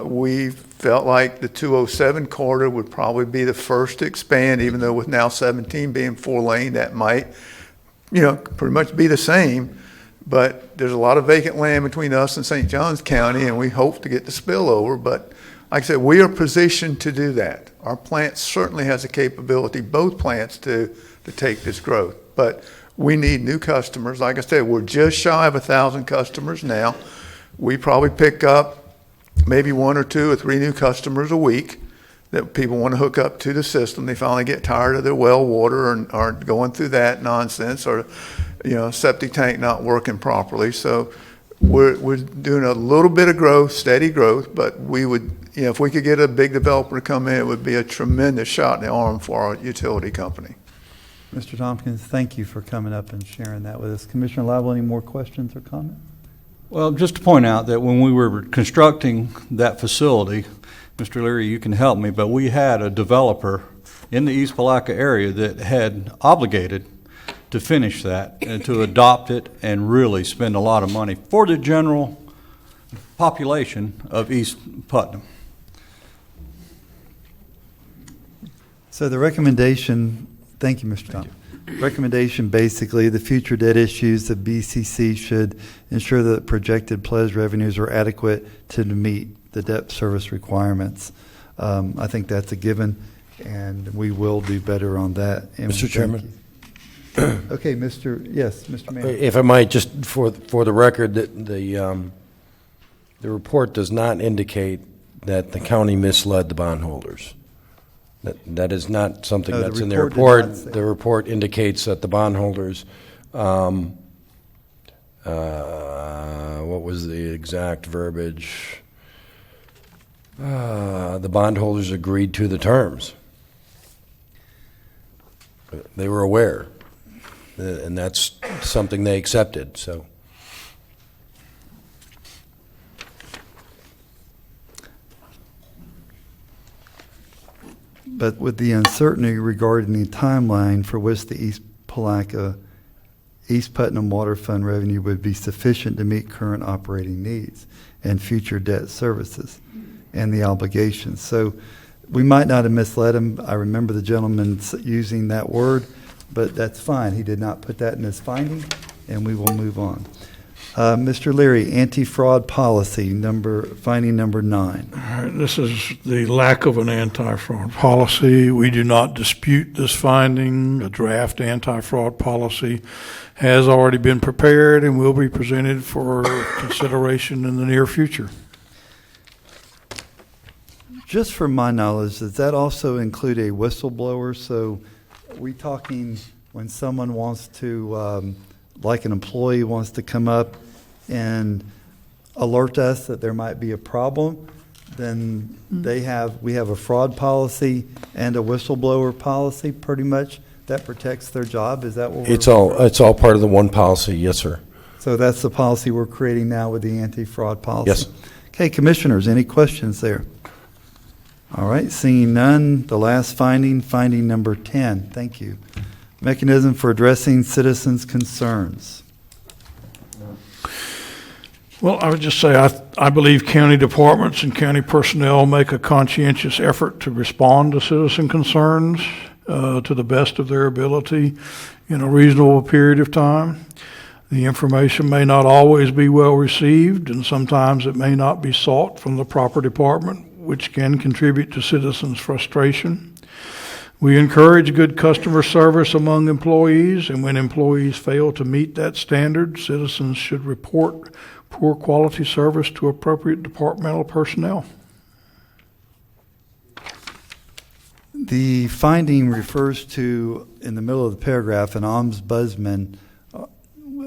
We felt like the 207 corridor would probably be the first to expand, even though with now 17 being 4-lane, that might, pretty much be the same. But there's a lot of vacant land between us and St. Johns County, and we hope to get the spillover. But like I said, we are positioned to do that. Our plant certainly has the capability, both plants, to take this growth. But we need new customers. Like I said, we're just shy of 1,000 customers now. We probably pick up maybe 1 or 2 or 3 new customers a week that people want to hook up to the system. They finally get tired of their well water and are going through that nonsense, or septic tank not working properly. So we're doing a little bit of growth, steady growth, but we would, if we could get a big developer to come in, it would be a tremendous shot in the arm for our utility company. Mr. Tompkins, thank you for coming up and sharing that with us. Commissioner Lible, any more questions or comments? Well, just to point out that when we were constructing that facility, Mr. Leary, you can help me, but we had a developer in the East Palatka area that had obligated to finish that and to adopt it and really spend a lot of money for the general population of East Putnam. So the recommendation, thank you, Mr. Thompson. Recommendation, basically, the future debt issues, the BCC should ensure that projected pledged revenues are adequate to meet the debt service requirements. I think that's a given, and we will do better on that. And Mr. Chairman? Okay, Mr. Mayor. If I might, just for the record, the report does not indicate that the county misled the bondholders. That is not something No, that's the in the report did not report. say The report indicates that the bondholders, what was the exact verbiage? The bondholders agreed to the terms. They were aware, and that's something they accepted. So. But with the uncertainty regarding the timeline for which the East Putnam Water Fund revenue would be sufficient to meet current operating needs and future debt services and the obligations. So we might not have misled him. I remember the gentleman using that word, but that's fine. He did not put that in his finding, and we will move on. Mr. Leary, anti-fraud policy, finding number 9. All right, this is the lack of an anti-fraud policy. We do not dispute this finding. A draft anti-fraud policy has already been prepared and will be presented for consideration in the near future. Just from my knowledge, does that also include a whistleblower? So are we talking when someone wants to, like an employee wants to come up and alert us that there might be a problem, then we have a fraud policy and a whistleblower policy pretty much that protects their job? Is that what It's all part of the one policy, yes, sir. So that's the policy we're creating now with the anti-fraud policy? Yes. Okay, commissioners, any questions there? All right, seeing none, the last finding number 10. Thank you. Mechanism for addressing citizens' concerns. Well, I would just say I believe county departments and county personnel make a conscientious effort to respond to citizen concerns to the best of their ability in a reasonable period of time. The information may not always be well received, and sometimes it may not be sought from the proper department, which can contribute to citizens' frustration. We encourage good customer service among employees, and when employees fail to meet that standard, citizens should report poor quality service to appropriate departmental personnel. The finding refers to, in the middle of the paragraph, an ombudsman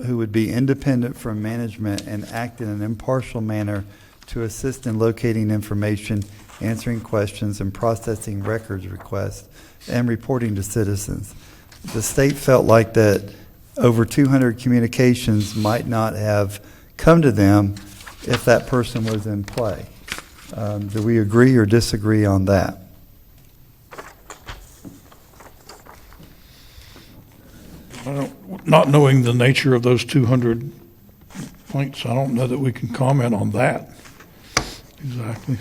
who would be independent from management and act in an impartial manner to assist in locating information, answering questions, and processing records requests, and reporting to citizens. The state felt like that over 200 communications might not have come to them if that person was in play. Do we agree or disagree on that? Not knowing the nature of those 200 points, I don't know that we can comment on that exactly.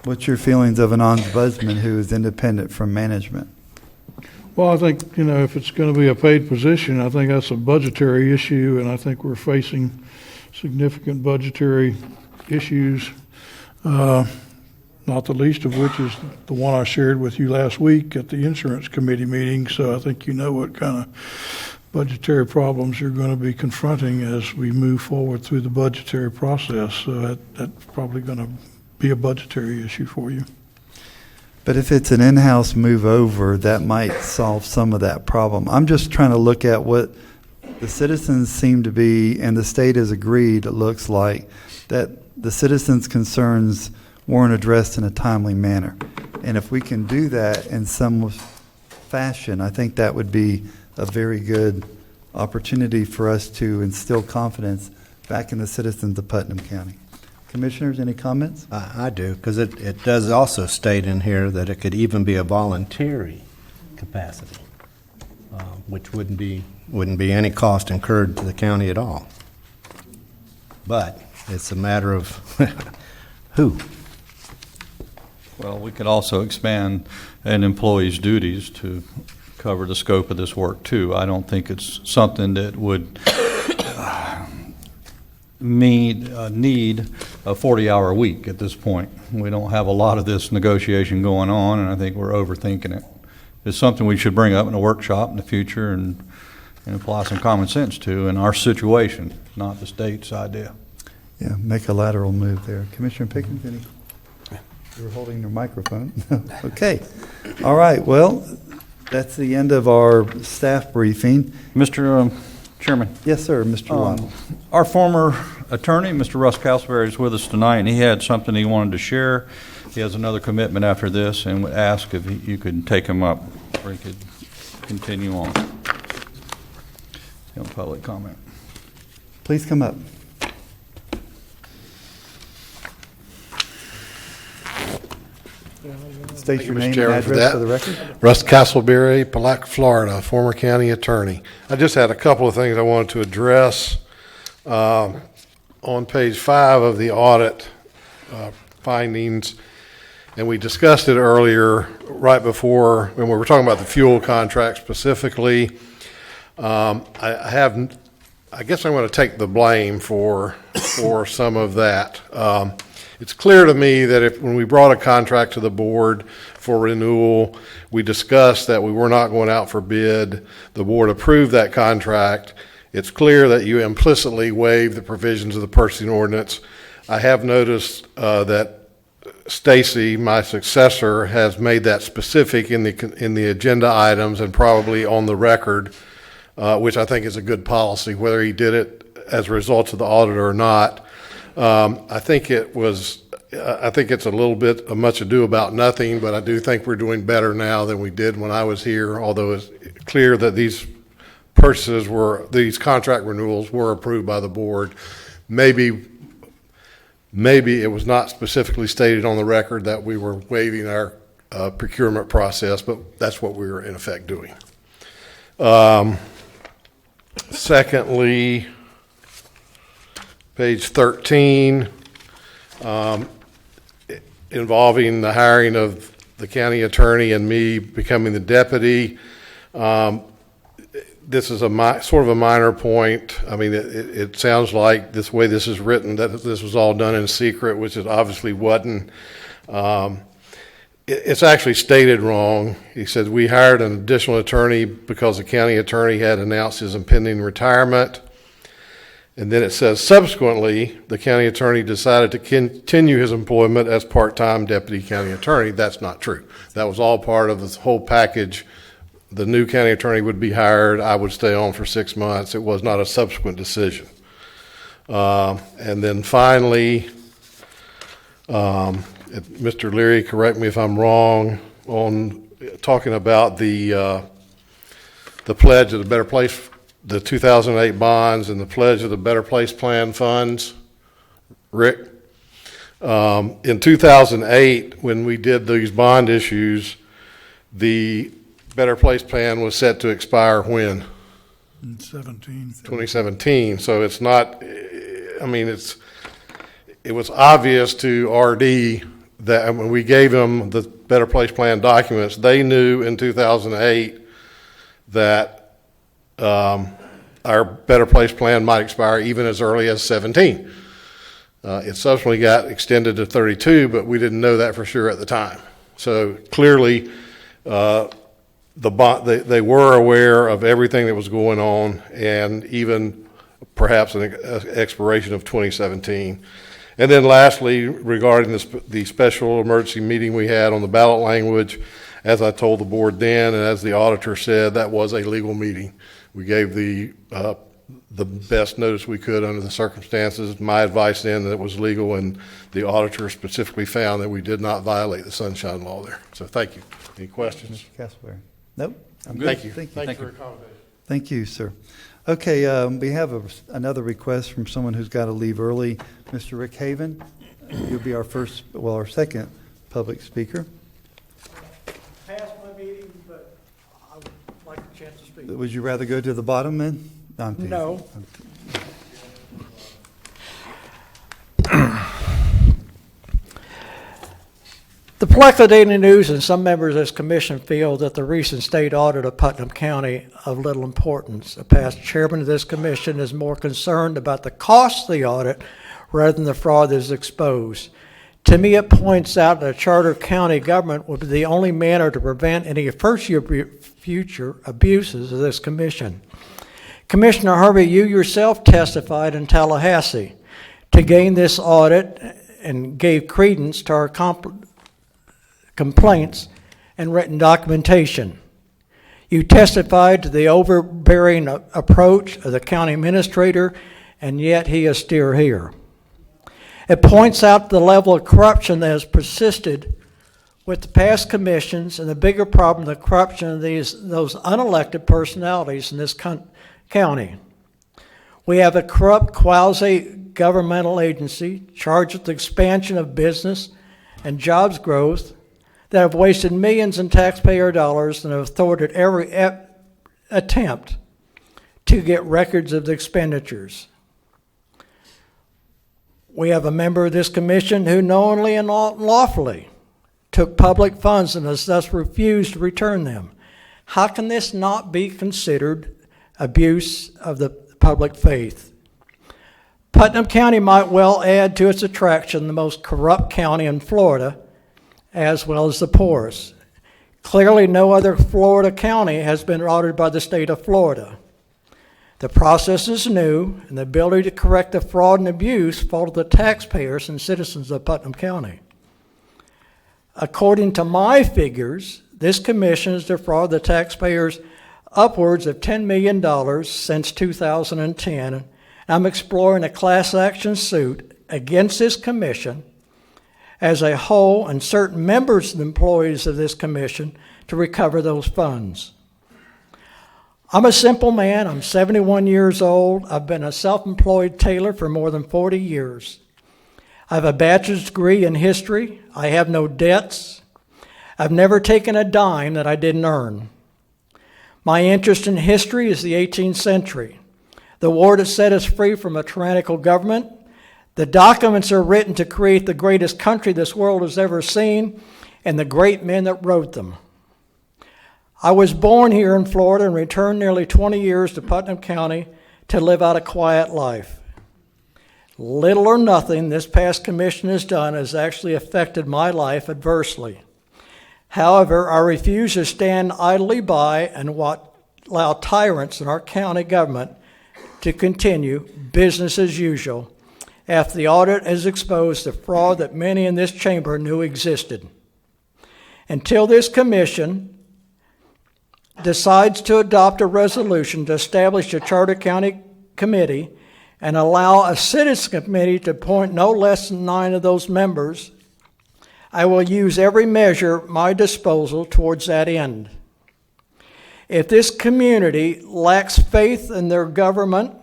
What's your feelings of an ombudsman who is independent from management? Well, I think, if it's going to be a paid position, I think that's a budgetary issue, and I think we're facing significant budgetary issues, not the least of which is the one I shared with you last week at the insurance committee meeting. So I think you know what kind of budgetary problems you're going to be confronting as we move forward through the budgetary process. So that's probably going to be a budgetary issue for you. But if it's an in-house move over, that might solve some of that problem. I'm just trying to look at what the citizens seem to be, and the state has agreed, it looks like, that the citizens' concerns weren't addressed in a timely manner. And if we can do that in some fashion, I think that would be a very good opportunity for us to instill confidence back in the citizens of Putnam County. Commissioners, any comments? I do, because it does also state in here that it could even be a voluntary capacity, which wouldn't be any cost incurred to the county at all. But it's a matter of who. Well, we could also expand an employee's duties to cover the scope of this work, too. I don't think it's something that would need a 40-hour week at this point. We don't have a lot of this negotiation going on, and I think we're overthinking it. It's something we should bring up in a workshop in the future and apply some common sense to in our situation, not the state's idea. Yeah, make a lateral move there. Commissioner Pickens, any? You were holding your microphone. Okay. All right. Well, that's the end of our staff briefing. Mr. Chairman. Yes, sir, Mr. Waddle. Our former attorney, Mr. Russ Castleberry, is with us tonight, and he had something he wanted to share. He has another commitment after this, and would ask if you could take him up, or he could continue on. Public comment. Please come up. State your name and address for the record. Russ Castleberry, Palatka, Florida, former county attorney. I just had a couple of things I wanted to address. On page 5 of the audit findings, and we discussed it earlier right before when we were talking about the fuel contract specifically. I guess I'm going to take the blame for some of that. It's clear to me that when we brought a contract to the board for renewal, we discussed that we were not going out for bid. The board approved that contract. It's clear that you implicitly waived the provisions of the purchasing ordinance. I have noticed that Stacy, my successor, has made that specific in the agenda items and probably on the record, which I think is a good policy, whether he did it as a result of the audit or not. I think it's a little bit of much ado about nothing, but I do think we're doing better now than we did when I was here, although it's clear that these these contract renewals were approved by the board. Maybe it was not specifically stated on the record that we were waiving our procurement process, but that's what we were in effect doing. Secondly, page 13, involving the hiring of the county attorney and me becoming the deputy. This is sort of a minor point. I mean, it sounds like this way this is written, that this was all done in secret, which it obviously wasn't. It's actually stated wrong. He said, we hired an additional attorney because the county attorney had announced his impending retirement. And then it says, subsequently, the county attorney decided to continue his employment as part-time deputy county attorney. That's not true. That was all part of this whole package. The new county attorney would be hired. I would stay on for 6 months. It was not a subsequent decision. And then finally, Mr. Leary, correct me if I'm wrong, on talking about the pledge of the Better Place, the 2008 bonds and the pledge of the Better Place Plan funds. Rick? In 2008, when we did these bond issues, the Better Place Plan was set to expire when? 2017. So it's not, I mean, it was obvious to RD that when we gave them the Better Place Plan documents, they knew in 2008 that our Better Place Plan might expire even as early as 17. It subsequently got extended to 32, but we didn't know that for sure at the time. So clearly, they were aware of everything that was going on, and even perhaps an expiration of 2017. And then lastly, regarding the special emergency meeting we had on the ballot language, as I told the board then, and as the auditor said, that was a legal meeting. We gave the best notice we could under the circumstances. My advice then that it was legal, and the auditor specifically found that we did not violate the sunshine law there. So thank you. Any questions? Mr. Castleberry? Nope. I'm Thank you. Thank you. Thank you for your accommodation. Thank you, sir. Okay, we have another request from someone who's got to leave early. Mr. Rick Haven, you'll be our second public speaker. Past my meeting, but I would like a chance to speak. Would you rather go to the bottom, then? No, I'm teasing. No. The Paleca Daily News and some members of this commission feel that the recent state audit of Putnam County of little importance. A past chairman of this commission is more concerned about the cost of the audit rather than the fraud that is exposed. To me, it points out that a charter county government would be the only manner to prevent any future abuses of this commission. Commissioner Harvey, you yourself testified in Tallahassee to gain this audit and gave credence to our complaints and written documentation. You testified to the overbearing approach of the county administrator, and yet he is still here. It points out the level of corruption that has persisted with the past commissions and the bigger problem, the corruption of those unelected personalities in this county. We have a corrupt quasi-governmental agency charged with the expansion of business and jobs growth that have wasted millions in taxpayer dollars and have thwarted every attempt to get records of the expenditures. We have a member of this commission who knowingly and lawfully took public funds and has thus refused to return them. How can this not be considered abuse of the public faith? Putnam County might well add to its attraction the most corrupt county in Florida, as well as the poorest. Clearly, no other Florida county has been audited by the state of Florida. The process is new, and the ability to correct the fraud and abuse fall to the taxpayers and citizens of Putnam County. According to my figures, this commission has defrauded the taxpayers upwards of $10 million since 2010. I'm exploring a class action suit against this commission as a whole and certain members and employees of this commission to recover those funds. I'm a simple man. I'm 71 years old. I've been a self-employed tailor for more than 40 years. I have a bachelor's degree in history. I have no debts. I've never taken a dime that I didn't earn. My interest in history is the 18th century, the war that set us free from a tyrannical government. The documents are written to create the greatest country this world has ever seen, and the great men that wrote them. I was born here in Florida and returned nearly 20 years to Putnam County to live out a quiet life. Little or nothing this past commission has done has actually affected my life adversely. However, I refuse to stand idly by and allow tyrants in our county government to continue business as usual after the audit has exposed the fraud that many in this chamber knew existed. Until this commission decides to adopt a resolution to establish a charter county committee and allow a citizen committee to appoint no less than 9 of those members, I will use every measure at my disposal towards that end. If this community lacks faith in their government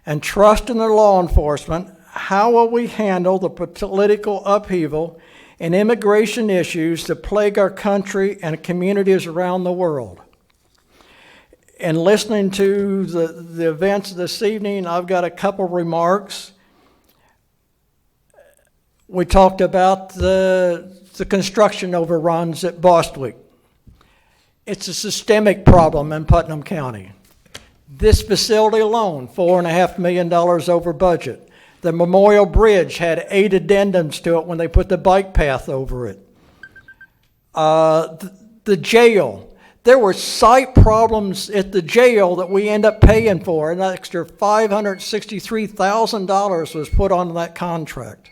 and trust in their law enforcement, how will we handle the political upheaval and immigration issues that plague our country and communities around the world? And listening to the events this evening, I've got a couple remarks. We talked about the construction overruns at Bostwick. It's a systemic problem in Putnam County. This facility alone, $4.5 million over budget. The Memorial Bridge had 8 addendums to it when they put the bike path over it. The jail. There were site problems at the jail that we end up paying for. An extra $563,000 was put on that contract.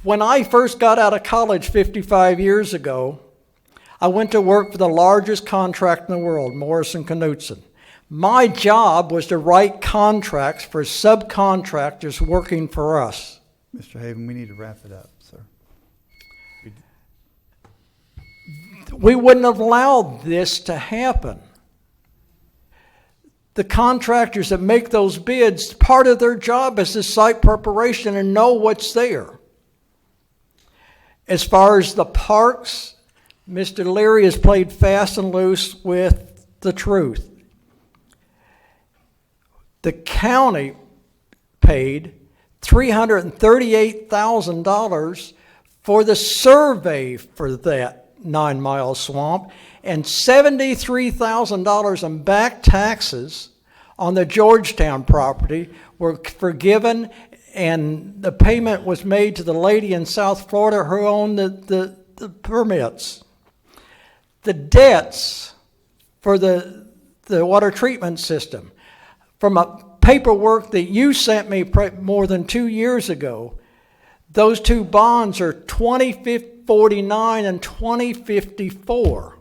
When I first got out of college 55 years ago, I went to work for the largest contract in the world, Morrison Knudsen. My job was to write contracts for subcontractors working for us. Mr. Haven, we need to wrap it up, sir. We wouldn't have allowed this to happen. The contractors that make those bids, part of their job is the site preparation and know what's there. As far as the parks, Mr. Leary has played fast and loose with the truth. The county paid $338,000 for the survey for that 9-mile swamp and $73,000 in back taxes on the Georgetown property were forgiven, and the payment was made to the lady in South Florida who owned the permits. The debts for the water treatment system, from a paperwork that you sent me more than 2 years ago, those 2 bonds are 2049 and 2054.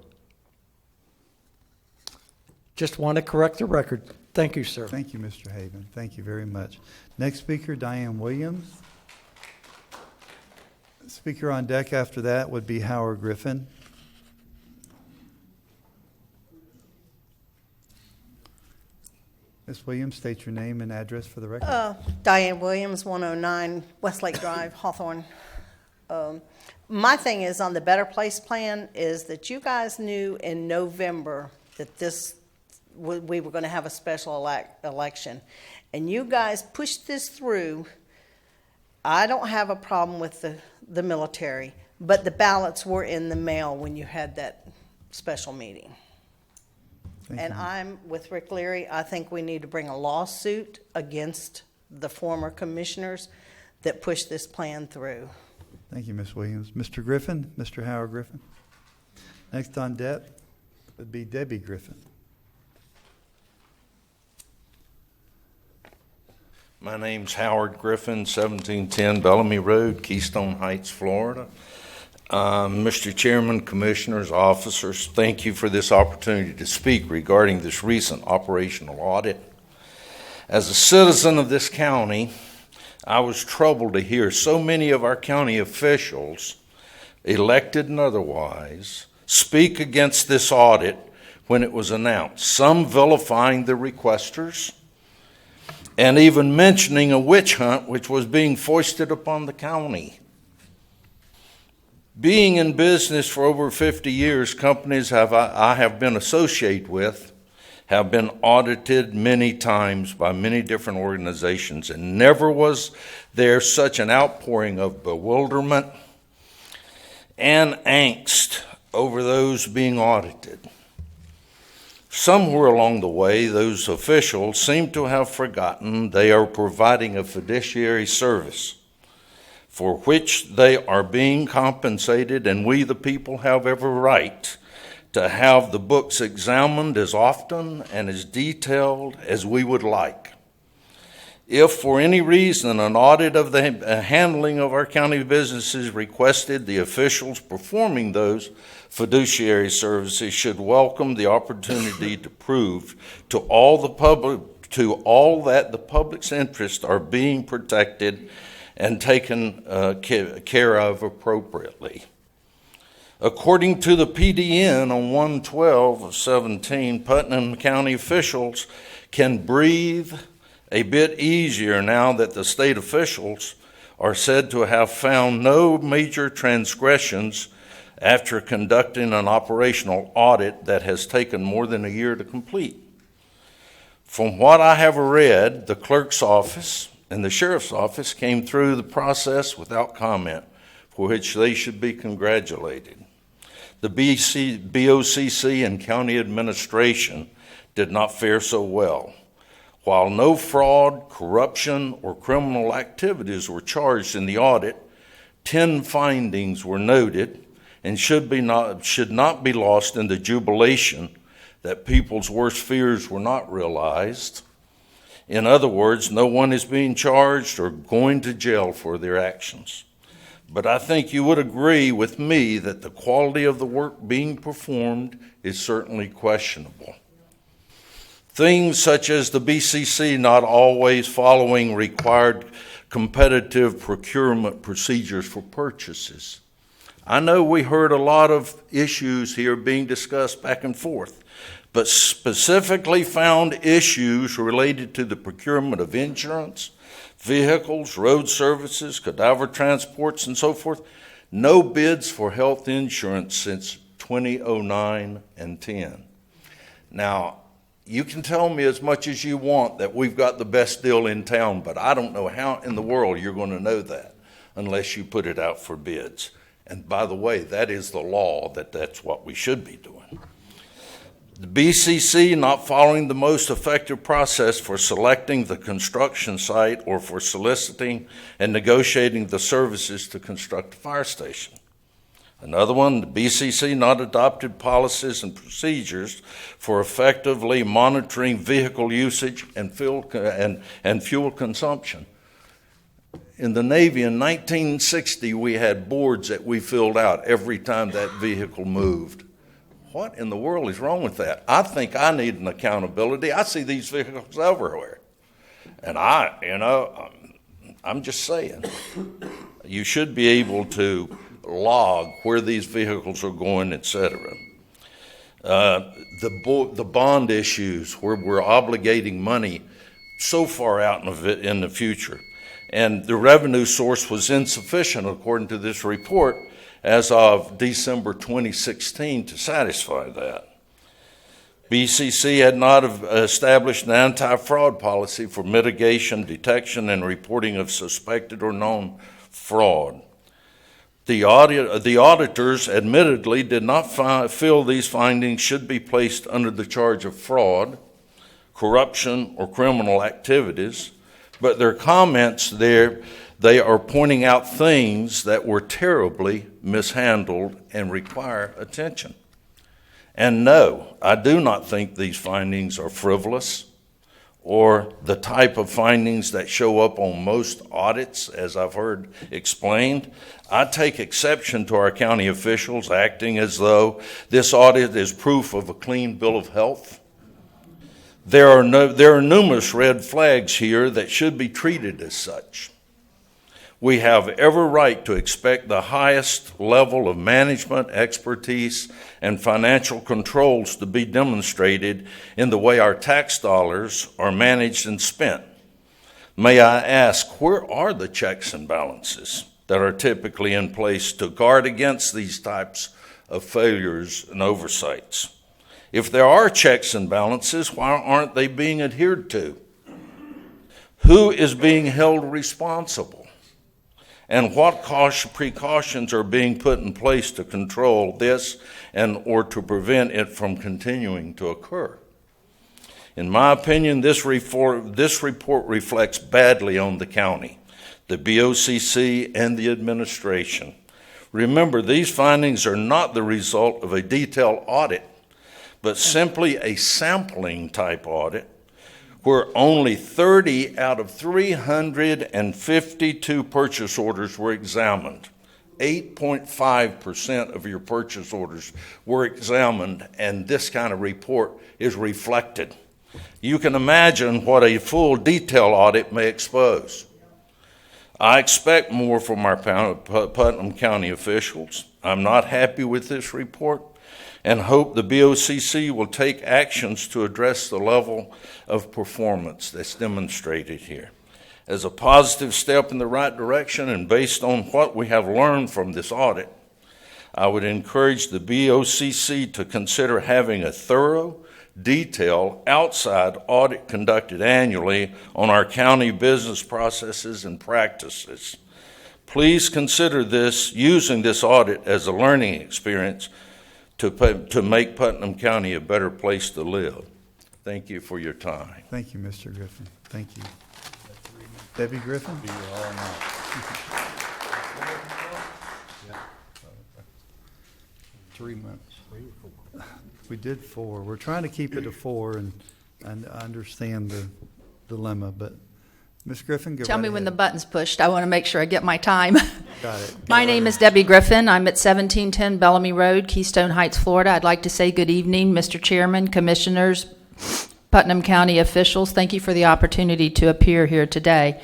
Just want to correct the record. Thank you, sir. Thank you, Mr. Haven. Thank you very much. Next speaker, Diane Williams. Speaker on deck after that would be Howard Griffin. Ms. Williams, state your name and address for the record. Diane Williams, 109 Westlake Drive, Hawthorne. My thing is on the Better Place plan is that you guys knew in November that we were going to have a special election. And you guys pushed this through. I don't have a problem with the military, but the ballots were in the mail when you had that special meeting. And I'm with Rick Leary. I think we need to bring a lawsuit against the former commissioners that pushed this plan through. Thank you, Ms. Williams. Mr. Griffin, Mr. Howard Griffin. Next on deck would be Debbie Griffin. My name's Howard Griffin, 1710 Bellamy Road, Keystone Heights, Florida. Mr. Chairman, Commissioners, Officers, thank you for this opportunity to speak regarding this recent operational audit. As a citizen of this county, I was troubled to hear so many of our county officials, elected and otherwise, speak against this audit when it was announced, some vilifying the requesters and even mentioning a witch hunt which was being foisted upon the county. Being in business for over 50 years, companies I have been associated with have been audited many times by many different organizations, and never was there such an outpouring of bewilderment and angst over those being audited. Somewhere along the way, those officials seem to have forgotten they are providing a fiduciary service for which they are being compensated, and we, the people, have every right to have the books examined as often and as detailed as we would like. If for any reason an audit of the handling of our county businesses requested, the officials performing those fiduciary services should welcome the opportunity to prove to all that the public's interests are being protected and taken care of appropriately. According to the PDN on 1/12/17, Putnam County officials can breathe a bit easier now that the state officials are said to have found no major transgressions after conducting an operational audit that has taken more than a year to complete. From what I have read, the clerk's office and the sheriff's office came through the process without comment, for which they should be congratulated. The BOCC and county administration did not fare so well. While no fraud, corruption, or criminal activities were charged in the audit, 10 findings were noted and should not be lost in the jubilation that people's worst fears were not realized. In other words, no one is being charged or going to jail for their actions. But I think you would agree with me that the quality of the work being performed is certainly questionable. Things such as the BCC not always following required competitive procurement procedures for purchases. I know we heard a lot of issues here being discussed back and forth, but specifically found issues related to the procurement of insurance, vehicles, road services, cadaver transports, and so forth. No bids for health insurance since 2009 and 10. Now, you can tell me as much as you want that we've got the best deal in town, but I don't know how in the world you're going to know that unless you put it out for bids. And by the way, that is the law, that's what we should be doing. The BCC not following the most effective process for selecting the construction site or for soliciting and negotiating the services to construct a fire station. Another one, the BCC not adopted policies and procedures for effectively monitoring vehicle usage and fuel consumption. In the Navy in 1960, we had boards that we filled out every time that vehicle moved. What in the world is wrong with that? I think I need an accountability. I see these vehicles everywhere. And I'm just saying, you should be able to log where these vehicles are going, etc. The bond issues where we're obligating money so far out in the future. And the revenue source was insufficient, according to this report, as of December 2016 to satisfy that. BCC had not established an anti-fraud policy for mitigation, detection, and reporting of suspected or known fraud. The auditors admittedly did not feel these findings should be placed under the charge of fraud, corruption, or criminal activities, but their comments there, they are pointing out things that were terribly mishandled and require attention. And no, I do not think these findings are frivolous or the type of findings that show up on most audits, as I've heard explained. I take exception to our county officials acting as though this audit is proof of a clean bill of health. There are numerous red flags here that should be treated as such. We have every right to expect the highest level of management, expertise, and financial controls to be demonstrated in the way our tax dollars are managed and spent. May I ask, where are the checks and balances that are typically in place to guard against these types of failures and oversights? If there are checks and balances, why aren't they being adhered to? Who is being held responsible? And what precautions are being put in place to control this and or to prevent it from continuing to occur? In my opinion, this report reflects badly on the county, the BOCC, and the administration. Remember, these findings are not the result of a detailed audit, but simply a sampling type audit where only 30 out of 352 purchase orders were examined. 8.5% of your purchase orders were examined, and this kind of report is reflected. You can imagine what a full detail audit may expose. I expect more from our Putnam County officials. I'm not happy with this report and hope the BOCC will take actions to address the level of performance that's demonstrated here. As a positive step in the right direction and based on what we have learned from this audit, I would encourage the BOCC to consider having a thorough, detailed, outside audit conducted annually on our county business processes and practices. Please consider using this audit as a learning experience to make Putnam County a better place to live. Thank you for your time. Thank you, Mr. Griffin. Thank you. Debbie Griffin? 3 months. We did 4. We're trying to keep it to 4, and I understand the dilemma, but Ms. Griffin, go Tell right me when the ahead. button's pushed. I want to make sure I get my time. Got it. My name is Debbie Griffin. I'm at 1710 Bellamy Road, Keystone Heights, Florida. I'd like to say good evening, Mr. Chairman, Commissioners, Putnam County officials. Thank you for the opportunity to appear here today.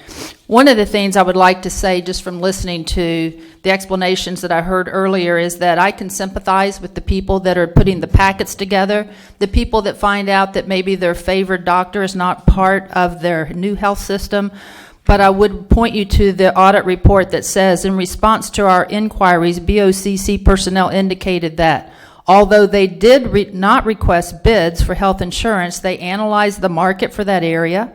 One of the things I would like to say, just from listening to the explanations that I heard earlier, is that I can sympathize with the people that are putting the packets together, the people that find out that maybe their favored doctor is not part of their new health system. But I would point you to the audit report that says, in response to our inquiries, BOCC personnel indicated that although they did not request bids for health insurance, they analyzed the market for that area.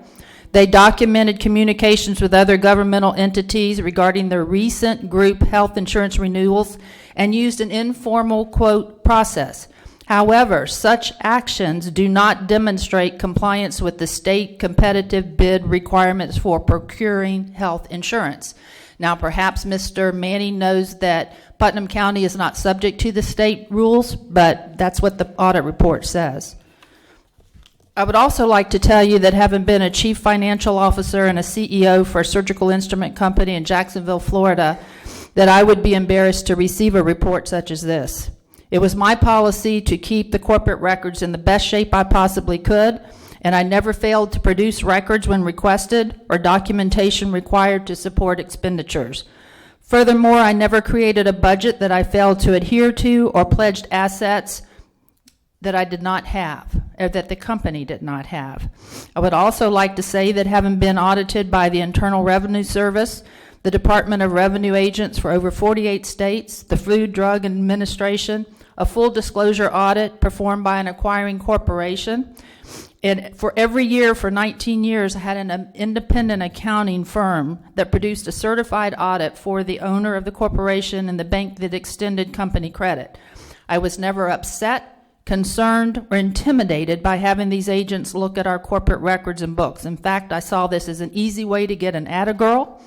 They documented communications with other governmental entities regarding their recent group health insurance renewals and used an informal quote process. However, such actions do not demonstrate compliance with the state competitive bid requirements for procuring health insurance. Now, perhaps Mr. Manning knows that Putnam County is not subject to the state rules, but that's what the audit report says. I would also like to tell you that having been a chief financial officer and a CEO for a surgical instrument company in Jacksonville, Florida, that I would be embarrassed to receive a report such as this. It was my policy to keep the corporate records in the best shape I possibly could, and I never failed to produce records when requested or documentation required to support expenditures. Furthermore, I never created a budget that I failed to adhere to or pledged assets that I did not have, or that the company did not have. I would also like to say that having been audited by the Internal Revenue Service, the Department of Revenue agents for over 48 states, the Food Drug Administration, a full disclosure audit performed by an acquiring corporation, and for every year for 19 years, I had an independent accounting firm that produced a certified audit for the owner of the corporation and the bank that extended company credit. I was never upset, concerned, or intimidated by having these agents look at our corporate records and books. In fact, I saw this as an easy way to get an atta-girl,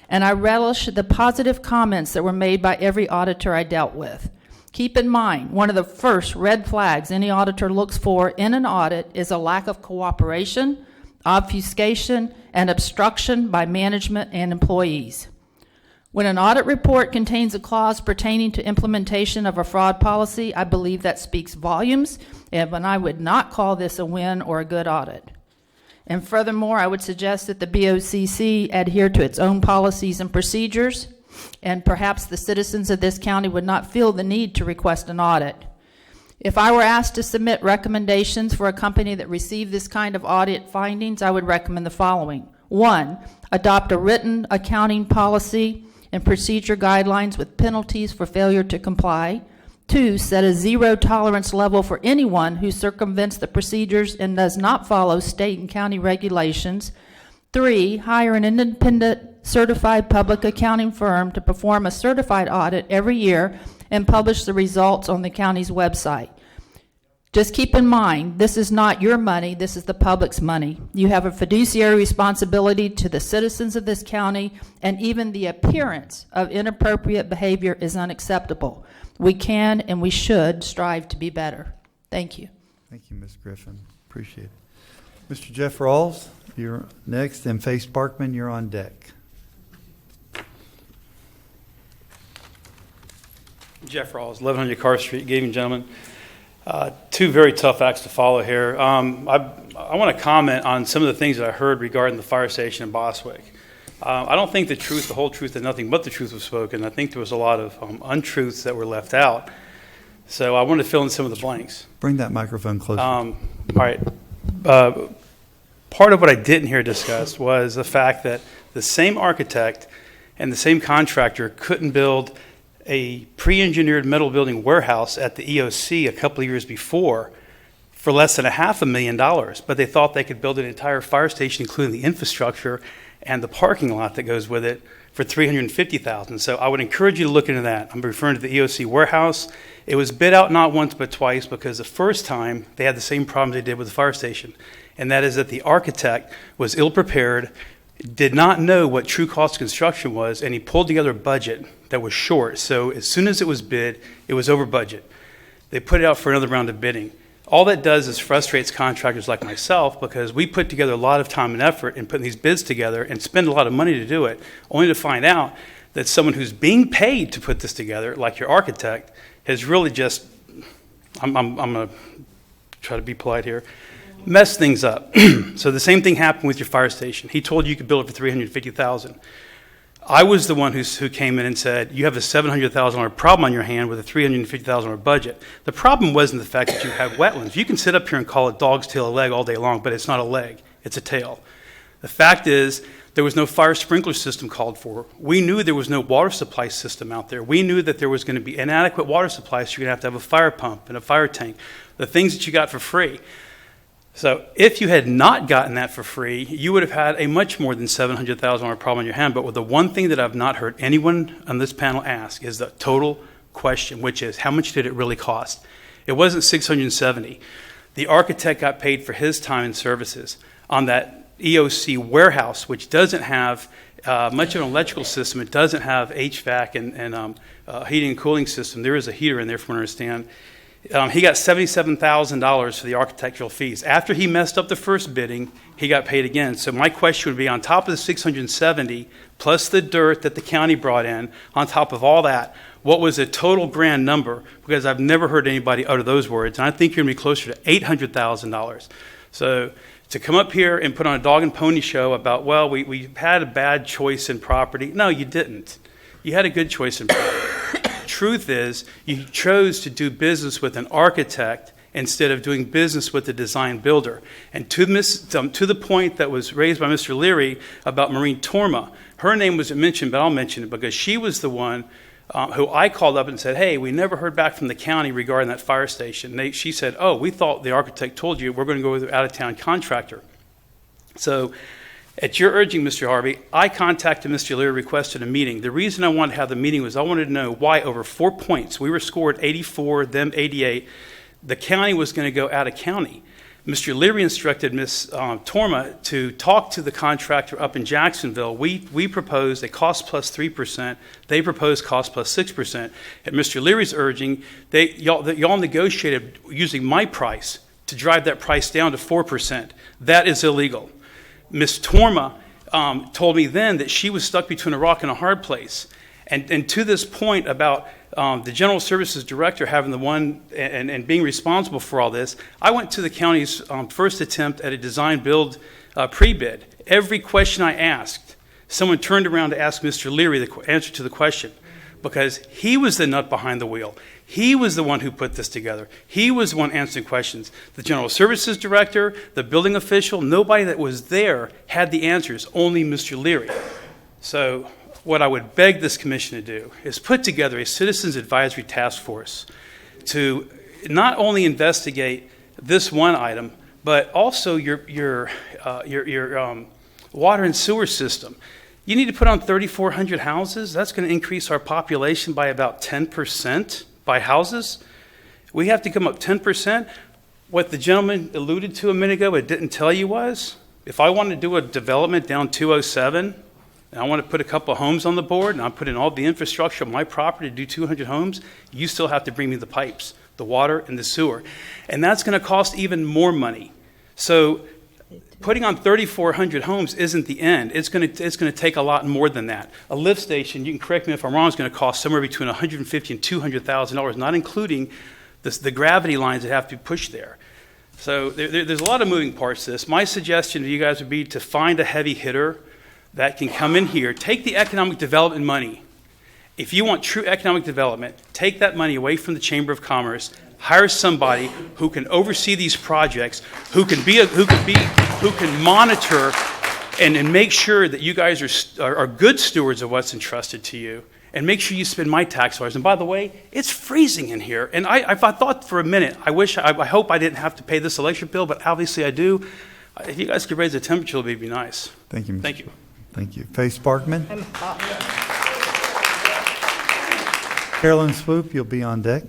and I relish the positive comments that were made by every auditor I dealt with. Keep in mind, one of the first red flags any auditor looks for in an audit is a lack of cooperation, obfuscation, and obstruction by management and employees. When an audit report contains a clause pertaining to implementation of a fraud policy, I believe that speaks volumes, and I would not call this a win or a good audit. And furthermore, I would suggest that the BOCC adhere to its own policies and procedures, and perhaps the citizens of this county would not feel the need to request an audit. If I were asked to submit recommendations for a company that received this kind of audit findings, I would recommend the following. 1, adopt a written accounting policy and procedure guidelines with penalties for failure to comply. 2, set a zero tolerance level for anyone who circumvents the procedures and does not follow state and county regulations. 3, hire an independent certified public accounting firm to perform a certified audit every year and publish the results on the county's website. Just keep in mind, this is not your money, this is the public's money. You have a fiduciary responsibility to the citizens of this county, and even the appearance of inappropriate behavior is unacceptable. We can and we should strive to be better. Thank you. Thank you, Ms. Griffin. Appreciate it. Mr. Jeff Rawls, you're next, and Faith Sparkman, you're on deck. Jeff Rawls, 1100 Carr Street. Good evening, gentlemen. Two very tough acts to follow here. I want to comment on some of the things that I heard regarding the fire station in Boswick. I don't think the truth, the whole truth, and nothing but the truth was spoken. I think there was a lot of untruths that were left out. So I wanted to fill in some of the blanks. Bring that microphone closer. All right. Part of what I didn't hear discussed was the fact that the same architect and the same contractor couldn't build a pre-engineered metal building warehouse at the EOC a couple of years before for less than $500,000, but they thought they could build an entire fire station, including the infrastructure and the parking lot that goes with it, for $350,000. So I would encourage you to look into that. I'm referring to the EOC warehouse. It was bid out not once but twice because the first time they had the same problem they did with the fire station, and that is that the architect was ill-prepared, did not know what true cost of construction was, and he pulled together a budget that was short. So as soon as it was bid, it was over budget. They put it out for another round of bidding. All that does is frustrates contractors like myself because we put together a lot of time and effort in putting these bids together and spend a lot of money to do it, only to find out that someone who's being paid to put this together, like your architect, has really just, I'm going to try to be polite here, messed things up. So the same thing happened with your fire station. He told you could build it for $350,000. I was the one who came in and said, you have a $700,000 problem on your hand with a $350,000 budget. The problem wasn't the fact that you have wetlands. You can sit up here and call it dog's tail a leg all day long, but it's not a leg, it's a tail. The fact is, there was no fire sprinkler system called for. We knew there was no water supply system out there. We knew that there was going to be inadequate water supply, so you're going to have a fire pump and a fire tank, the things that you got for free. So if you had not gotten that for free, you would have had a much more than $700,000 problem on your hand. But with the one thing that I've not heard anyone on this panel ask is the total question, which is how much did it really cost? It wasn't $670. The architect got paid for his time and services on that EOC warehouse, which doesn't have much of an electrical system. It doesn't have HVAC and heating and cooling system. There is a heater in there, from what I understand. He got $77,000 for the architectural fees. After he messed up the first bidding, he got paid again. So my question would be, on top of the $670, plus the dirt that the county brought in, on top of all that, what was the total grand number? Because I've never heard anybody utter those words, and I think you're going to be closer to $800,000. So to come up here and put on a dog and pony show about, well, we had a bad choice in property. No, you didn't. You had a good choice in property. Truth is, you chose to do business with an architect instead of doing business with the design builder. And to the point that was raised by Mr. Leary about Maureen Torma, her name wasn't mentioned, but I'll mention it because she was the one who I called up and said, hey, we never heard back from the county regarding that fire station. She said, oh, we thought the architect told you we're going to go with an out-of-town contractor. So at your urging, Mr. Harvey, I contacted Mr. Leary, requested a meeting. The reason I wanted to have the meeting was I wanted to know why over 4 points, we were scored 84, them 88, the county was going to go out of county. Mr. Leary instructed Ms. Torma to talk to the contractor up in Jacksonville. We proposed a cost plus 3%. They proposed cost plus 6%. At Mr. Leary's urging, y'all negotiated using my price to drive that price down to 4%. That is illegal. Ms. Torma told me then that she was stuck between a rock and a hard place. And to this point about the General Services Director having the one and being responsible for all this, I went to the county's first attempt at a design build pre-bid. Every question I asked, someone turned around to ask Mr. Leary the answer to the question, because he was the nut behind the wheel. He was the one who put this together. He was the one answering questions. The general services director, the building official, nobody that was there had the answers, only Mr. Leary. So what I would beg this commission to do is put together a citizens advisory task force to not only investigate this one item, but also your water and sewer system. You need to put on 3,400 houses. That's going to increase our population by about 10% by houses. We have to come up 10%. What the gentleman alluded to a minute ago but didn't tell you was, if I want to do a development down 207, and I want to put a couple of homes on the board, and I put in all the infrastructure on my property to do 200 homes, you still have to bring me the pipes, the water and the sewer. And that's going to cost even more money. So putting on 3,400 homes isn't the end. It's going to take a lot more than that. A lift station, you can correct me if I'm wrong, is going to cost somewhere between $150,000 and $200,000, not including the gravity lines that have to be pushed there. So there's a lot of moving parts to this. My suggestion to you guys would be to find a heavy hitter that can come in here, take the economic development money. If you want true economic development, take that money away from the Chamber of Commerce, hire somebody who can oversee these projects, who can monitor and make sure that you guys are good stewards of what's entrusted to you, and make sure you spend my tax dollars. And by the way, it's freezing in here. And I thought for a minute, I hope I didn't have to pay this electric bill, but obviously I do. If you guys could raise the temperature, it would be nice. Thank you. Thank you. Thank you. Faye Sparkman. Carolyn Swoop, you'll be on deck.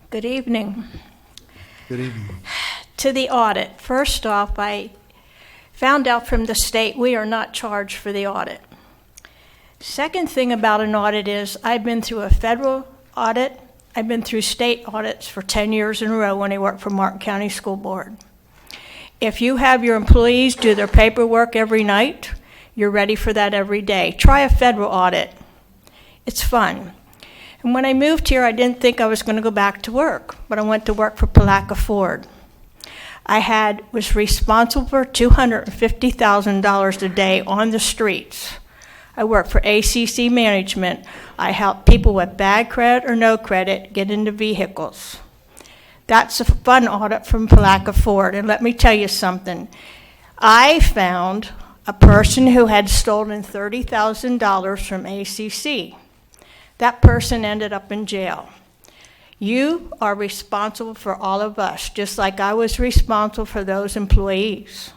Good evening. Good evening. To the audit. First off, I found out from the state we are not charged for the audit. Second thing about an audit is I've been through a federal audit. I've been through state audits for 10 years in a row when I worked for Martin County School Board. If you have your employees do their paperwork every night, you're ready for that every day. Try a federal audit. It's fun. And when I moved here, I didn't think I was going to go back to work, but I went to work for Palaca Ford. I was responsible for $250,000 a day on the streets. I worked for ACC Management. I helped people with bad credit or no credit get into vehicles. That's a fun audit from Palaca Ford. And let me tell you something. I found a person who had stolen $30,000 from ACC. That person ended up in jail. You are responsible for all of us, just like I was responsible for those employees.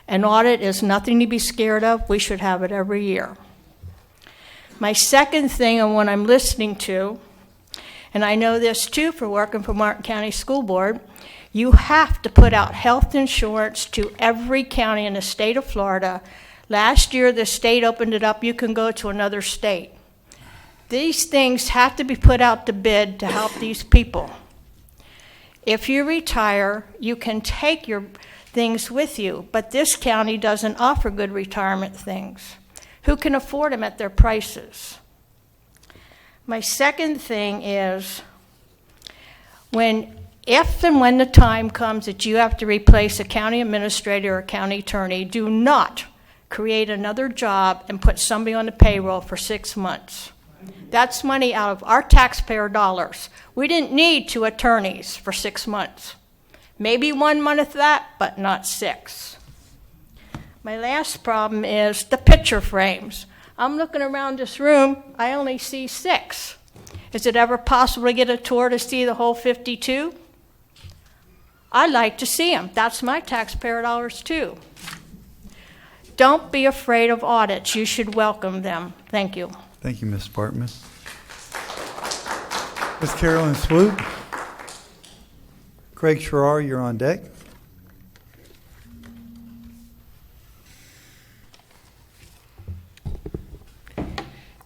An audit is nothing to be scared of. We should have it every year. My second thing, and what I'm listening to, and I know this too for working for Martin County School Board, you have to put out health insurance to every county in the state of Florida. Last year, the state opened it up. You can go to another state. These things have to be put out to bid to help these people. If you retire, you can take your things with you, but this county doesn't offer good retirement things. Who can afford them at their prices? My second thing is, if and when the time comes that you have to replace a county administrator or a county attorney, do not create another job and put somebody on the payroll for 6 months. That's money out of our taxpayer dollars. We didn't need 2 attorneys for 6 months. Maybe 1 month of that, but not 6. My last problem is the picture frames. I'm looking around this room, I only see 6. Is it ever possible to get a tour to see the whole 52? I'd like to see them. That's my taxpayer dollars too. Don't be afraid of audits. You should welcome them. Thank you. Thank you, Ms. Sparkman. Ms. Carolyn Swoop. Craig Sherrar, you're on deck.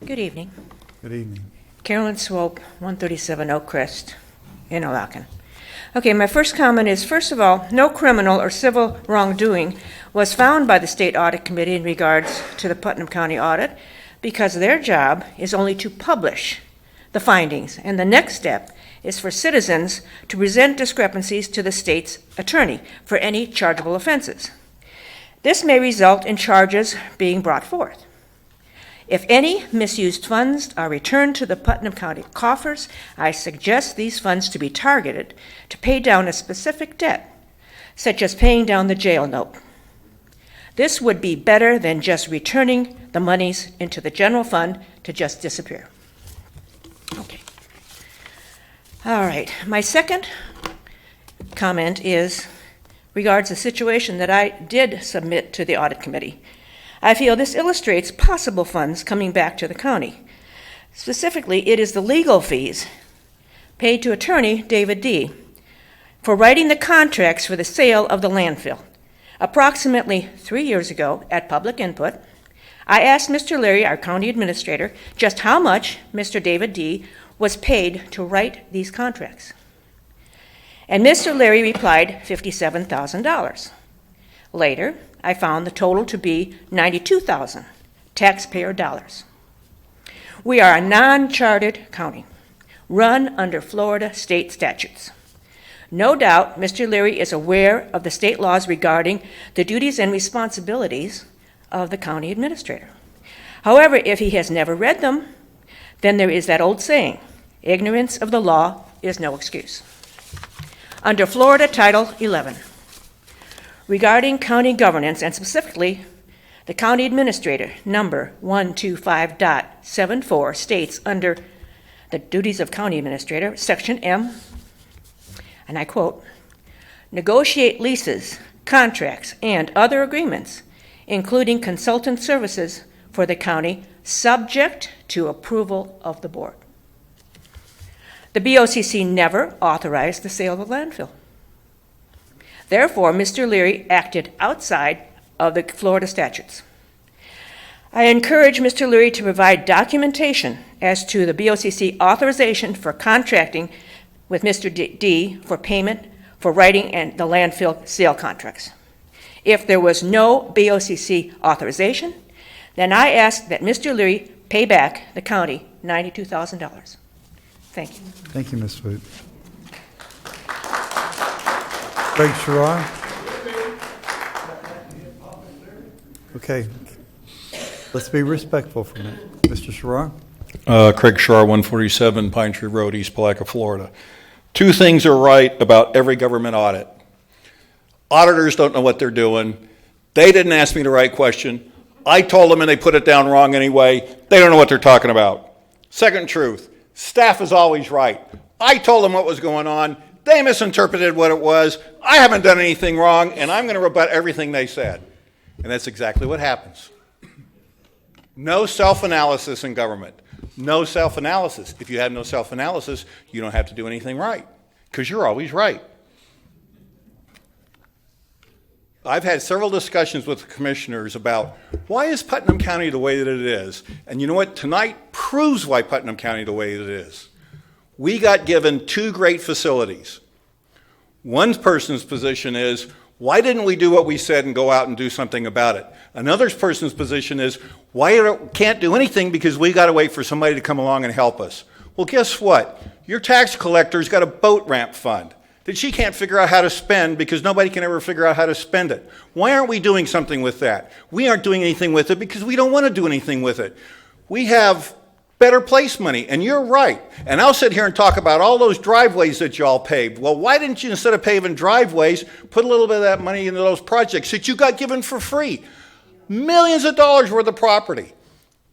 Good evening. Good evening. Carolyn Swope, 137 Oak Crest in Olacan. Okay, my first comment is, first of all, no criminal or civil wrongdoing was found by the State Audit Committee in regards to the Putnam County audit, because their job is only to publish the findings. And the next step is for citizens to present discrepancies to the state's attorney for any chargeable offenses. This may result in charges being brought forth. If any misused funds are returned to the Putnam County coffers, I suggest these funds to be targeted to pay down a specific debt, such as paying down the jail note. This would be better than just returning the monies into the general fund to just disappear. Okay. All right. My second comment regards the situation that I did submit to the audit committee. I feel this illustrates possible funds coming back to the county. Specifically, it is the legal fees paid to attorney David D. for writing the contracts for the sale of the landfill. Approximately 3 years ago, at public input, I asked Mr. Leary, our county administrator, just how much Mr. David D. was paid to write these contracts. And Mr. Leary replied $57,000. Later, I found the total to be $92,000 taxpayer dollars. We are a non-chartered county, run under Florida state statutes. No doubt, Mr. Leary is aware of the state laws regarding the duties and responsibilities of the county administrator. However, if he has never read them, then there is that old saying, ignorance of the law is no excuse. Under Florida Title 11, regarding county governance, and specifically the county administrator, number 125.74, states under the duties of county administrator, section M, and I quote, negotiate leases, contracts, and other agreements, including consultant services for the county, subject to approval of the board. The BOCC never authorized the sale of the landfill. Therefore, Mr. Leary acted outside of the Florida statutes. I encourage Mr. Leary to provide documentation as to the BOCC authorization for contracting with Mr. D for payment for writing and the landfill sale contracts. If there was no BOCC authorization, then I ask that Mr. Leary pay back the county $92,000. Thank you. Thank you, Ms. Swoop. Craig Sherrod? Okay. Let's be respectful for a minute. Mr. Sherrod? Craig Sherrod, 147 Pine Tree Road, East Palatka, Florida. Two things are right about every government audit. Auditors don't know what they're doing. They didn't ask me the right question. I told them and they put it down wrong anyway. They don't know what they're talking about. Second truth, staff is always right. I told them what was going on. They misinterpreted what it was. I haven't done anything wrong, and I'm going to rebut everything they said. And that's exactly what happens. No self-analysis in government. No self-analysis. If you have no self-analysis, you don't have to do anything right, because you're always right. I've had several discussions with the commissioners about why is Putnam County the way that it is. And you know what? Tonight proves why Putnam County the way that it is. We got given two great facilities. One person's position is, why didn't we do what we said and go out and do something about it? Another person's position is, why can't do anything because we got to wait for somebody to come along and help us? Well, guess what? Your tax collector's got a boat ramp fund that she can't figure out how to spend because nobody can ever figure out how to spend it. Why aren't we doing something with that? We aren't doing anything with it because we don't want to do anything with it. We have better place money, and you're right. And I'll sit here and talk about all those driveways that y'all paved. Well, why didn't you, instead of paving driveways, put a little bit of that money into those projects that you got given for free? Millions of dollars worth of property.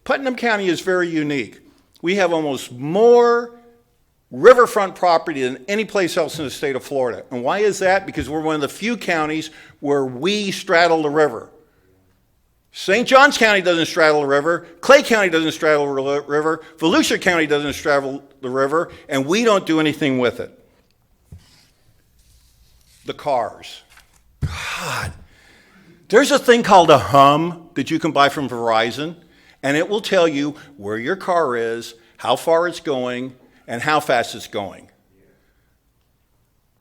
Putnam County is very unique. We have almost more riverfront property than any place else in the state of Florida. And why is that? Because we're one of the few counties where we straddle the river. St. Johns County doesn't straddle the river, Clay County doesn't straddle the river, Volusia County doesn't straddle the river, and we don't do anything with it. The cars. God. There's a thing called a hum that you can buy from Verizon, and it will tell you where your car is, how far it's going, and how fast it's going.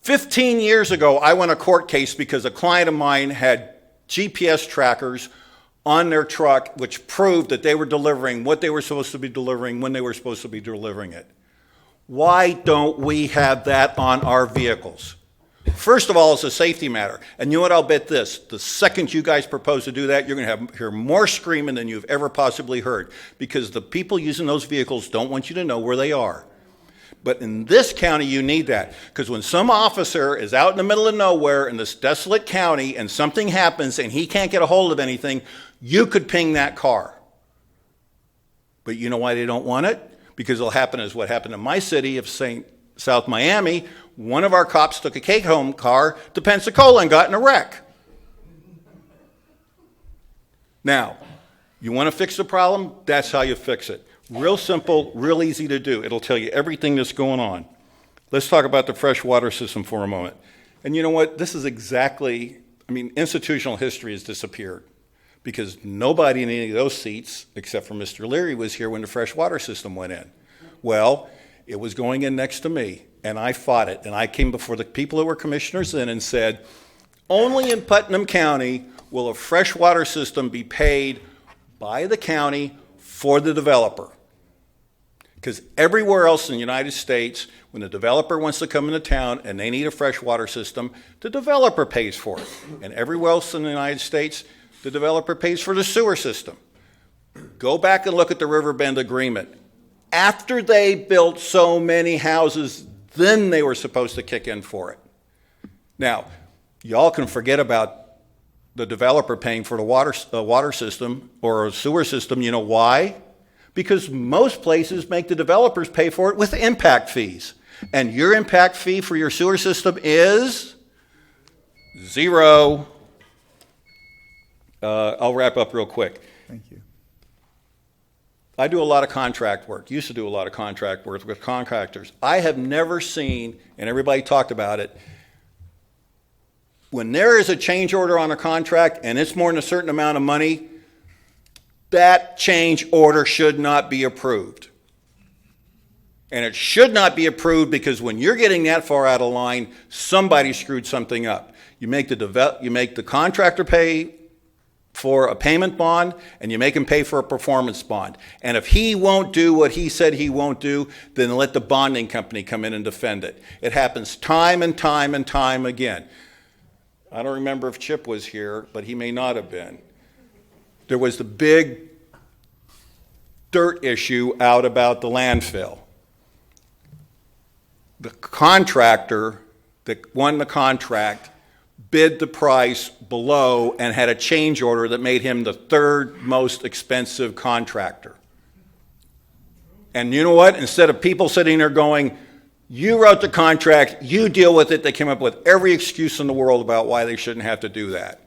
15 years ago, I won a court case because a client of mine had GPS trackers on their truck, which proved that they were delivering what they were supposed to be delivering when they were supposed to be delivering it. Why don't we have that on our vehicles? First of all, it's a safety matter. And you know what, I'll bet this. The second you guys propose to do that, you're going to hear more screaming than you've ever possibly heard, because the people using those vehicles don't want you to know where they are. But in this county, you need that, because when some officer is out in the middle of nowhere in this desolate county and something happens and he can't get a hold of anything, you could ping that car. But you know why they don't want it? Because it'll happen as what happened in my city of South Miami. One of our cops took a take-home car to Pensacola and got in a wreck. Now, you want to fix the problem? That's how you fix it. Real simple, real easy to do. It'll tell you everything that's going on. Let's talk about the fresh water system for a moment. And you know what? This is exactly, institutional history has disappeared, because nobody in any of those seats, except for Mr. Leary, was here when the fresh water system went in. Well, it was going in next to me, and I fought it. And I came before the people who were commissioners then and said, only in Putnam County will a fresh water system be paid by the county for the developer. Because everywhere else in the United States, when the developer wants to come into town and they need a fresh water system, the developer pays for it. And everywhere else in the United States, the developer pays for the sewer system. Go back and look at the Riverbend Agreement. After they built so many houses, then they were supposed to kick in for it. Now, y'all can forget about the developer paying for the water system or a sewer system. You know why? Because most places make the developers pay for it with impact fees. And your impact fee for your sewer system is $0. I'll wrap up real quick. Thank you. I do a lot of contract work, used to do a lot of contract work with contractors. I have never seen, and everybody talked about it, when there is a change order on a contract and it's more than a certain amount of money, that change order should not be approved. And it should not be approved because when you're getting that far out of line, somebody screwed something up. You make the contractor pay for a payment bond, and you make him pay for a performance bond. And if he won't do what he said he won't do, then let the bonding company come in and defend it. It happens time and time and time again. I don't remember if Chip was here, but he may not have been. There was the big dirt issue out about the landfill. The contractor that won the contract bid the price below and had a change order that made him the third most expensive contractor. And you know what? Instead of people sitting there going, you wrote the contract, you deal with it, they came up with every excuse in the world about why they shouldn't have to do that.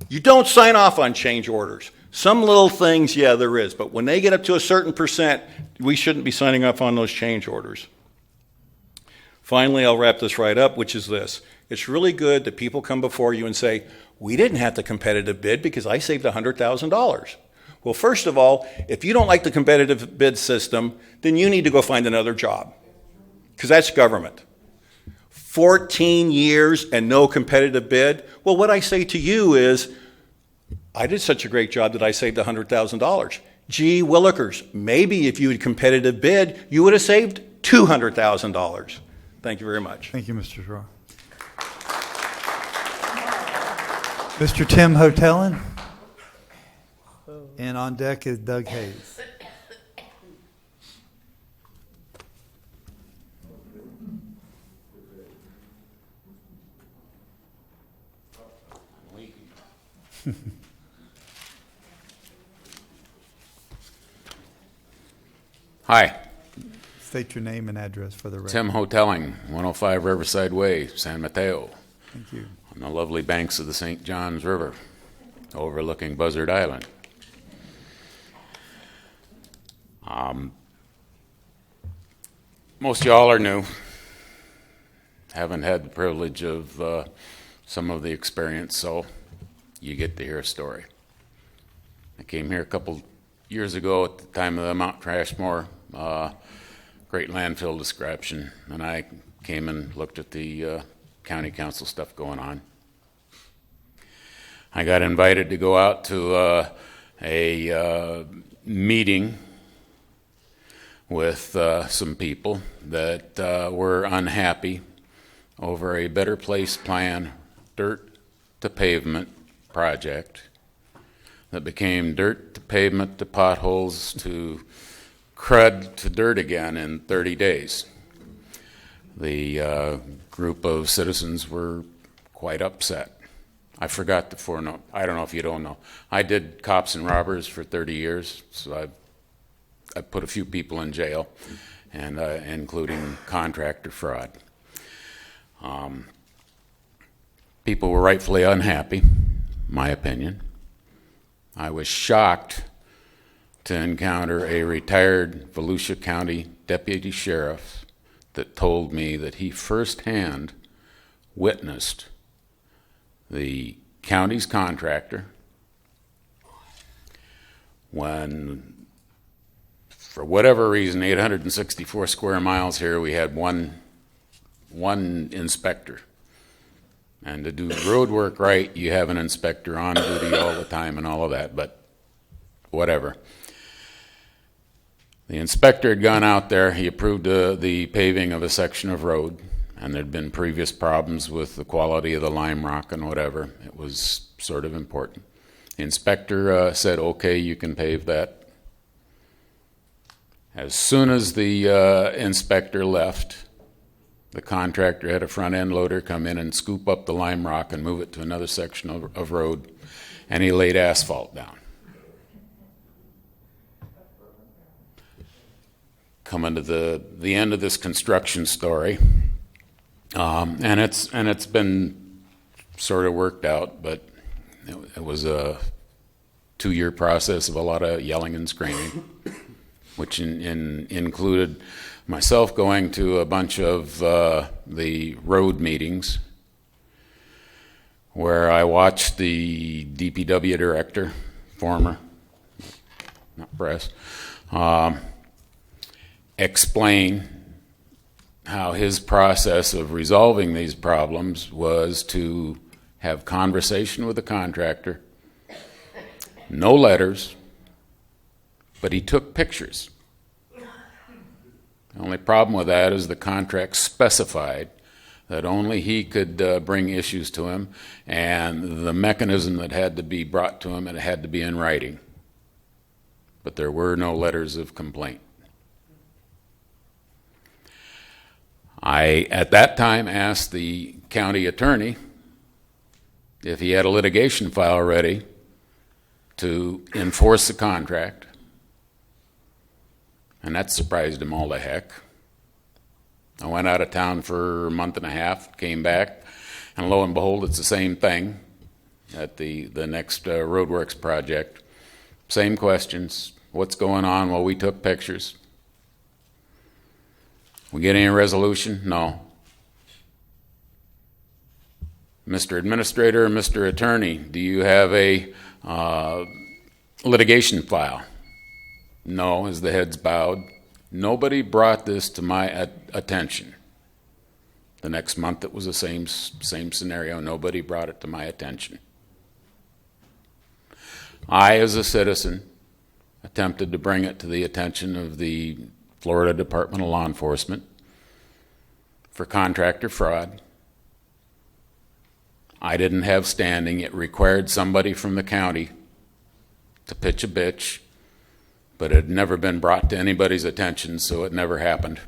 You don't sign off on change orders. Some little things, yeah, there is. But when they get up to a certain percent, we shouldn't be signing off on those change orders. Finally, I'll wrap this right up, which is this. It's really good that people come before you and say, we didn't have the competitive bid because I saved $100,000. Well, first of all, if you don't like the competitive bid system, then you need to go find another job, because that's government. 14 years and no competitive bid. Well, what I say to you is, I did such a great job that I saved $100,000. Gee willikers, maybe if you had competitive bid, you would have saved $200,000. Thank you very much. Thank you, Mr. Schroer. Mr. Tim Hotelin. And on deck is Doug Hayes. Hi. State your name and address for the record. Tim Hotelling, 105 Riverside Way, San Mateo. Thank you. On the lovely banks of the St. Johns River, overlooking Buzzard Island. Most of y'all are new. Haven't had the privilege of some of the experience, so you get to hear a story. I came here a couple years ago at the time of the Mount Trashmore Great Landfill description, and I came and looked at the county council stuff going on. I got invited to go out to a meeting with some people that were unhappy over a Better Place Plan dirt to pavement project that became dirt to pavement to potholes to crud to dirt again in 30 days. The group of citizens were quite upset. I forgot to foreknow. I don't know if you don't know. I did cops and robbers for 30 years, so I put a few people in jail, and including contractor fraud. People were rightfully unhappy, my opinion. I was shocked to encounter a retired Volusia County deputy sheriff that told me that he firsthand witnessed the county's contractor when, for whatever reason, 864 square miles here, we had one inspector. And to do road work right, you have an inspector on duty all the time and all of that, but whatever. The inspector had gone out there, he approved the paving of a section of road, and there'd been previous problems with the quality of the lime rock and whatever. It was sort of important. The inspector said, okay, you can pave that. As soon as the inspector left, the contractor had a front end loader come in and scoop up the lime rock and move it to another section of road, and he laid asphalt down. Coming to the end of this construction story, and it's been sort of worked out, but it was a 2-year process of a lot of yelling and screaming, which included myself going to a bunch of the road meetings where I watched the DPW director, former, not press, explain how his process of resolving these problems was to have conversation with the contractor, no letters, but he took pictures. The only problem with that is the contract specified that only he could bring issues to him, and the mechanism that had to be brought to him, it had to be in writing. But there were no letters of complaint. I, at that time, asked the county attorney if he had a litigation file ready to enforce the contract. And that surprised him all to heck. I went out of town for a month and a half, came back, and lo and behold, it's the same thing at the next roadworks project. Same questions. What's going on? Well, we took pictures. We get any resolution? No. Mr. Administrator, Mr. Attorney, do you have a litigation file? No, as the heads bowed. Nobody brought this to my attention. The next month it was the same scenario. Nobody brought it to my attention. I, as a citizen, attempted to bring it to the attention of the Florida Department of Law Enforcement for contractor fraud. I didn't have standing. It required somebody from the county to pitch a bitch, but it had never been brought to anybody's attention, so it never happened.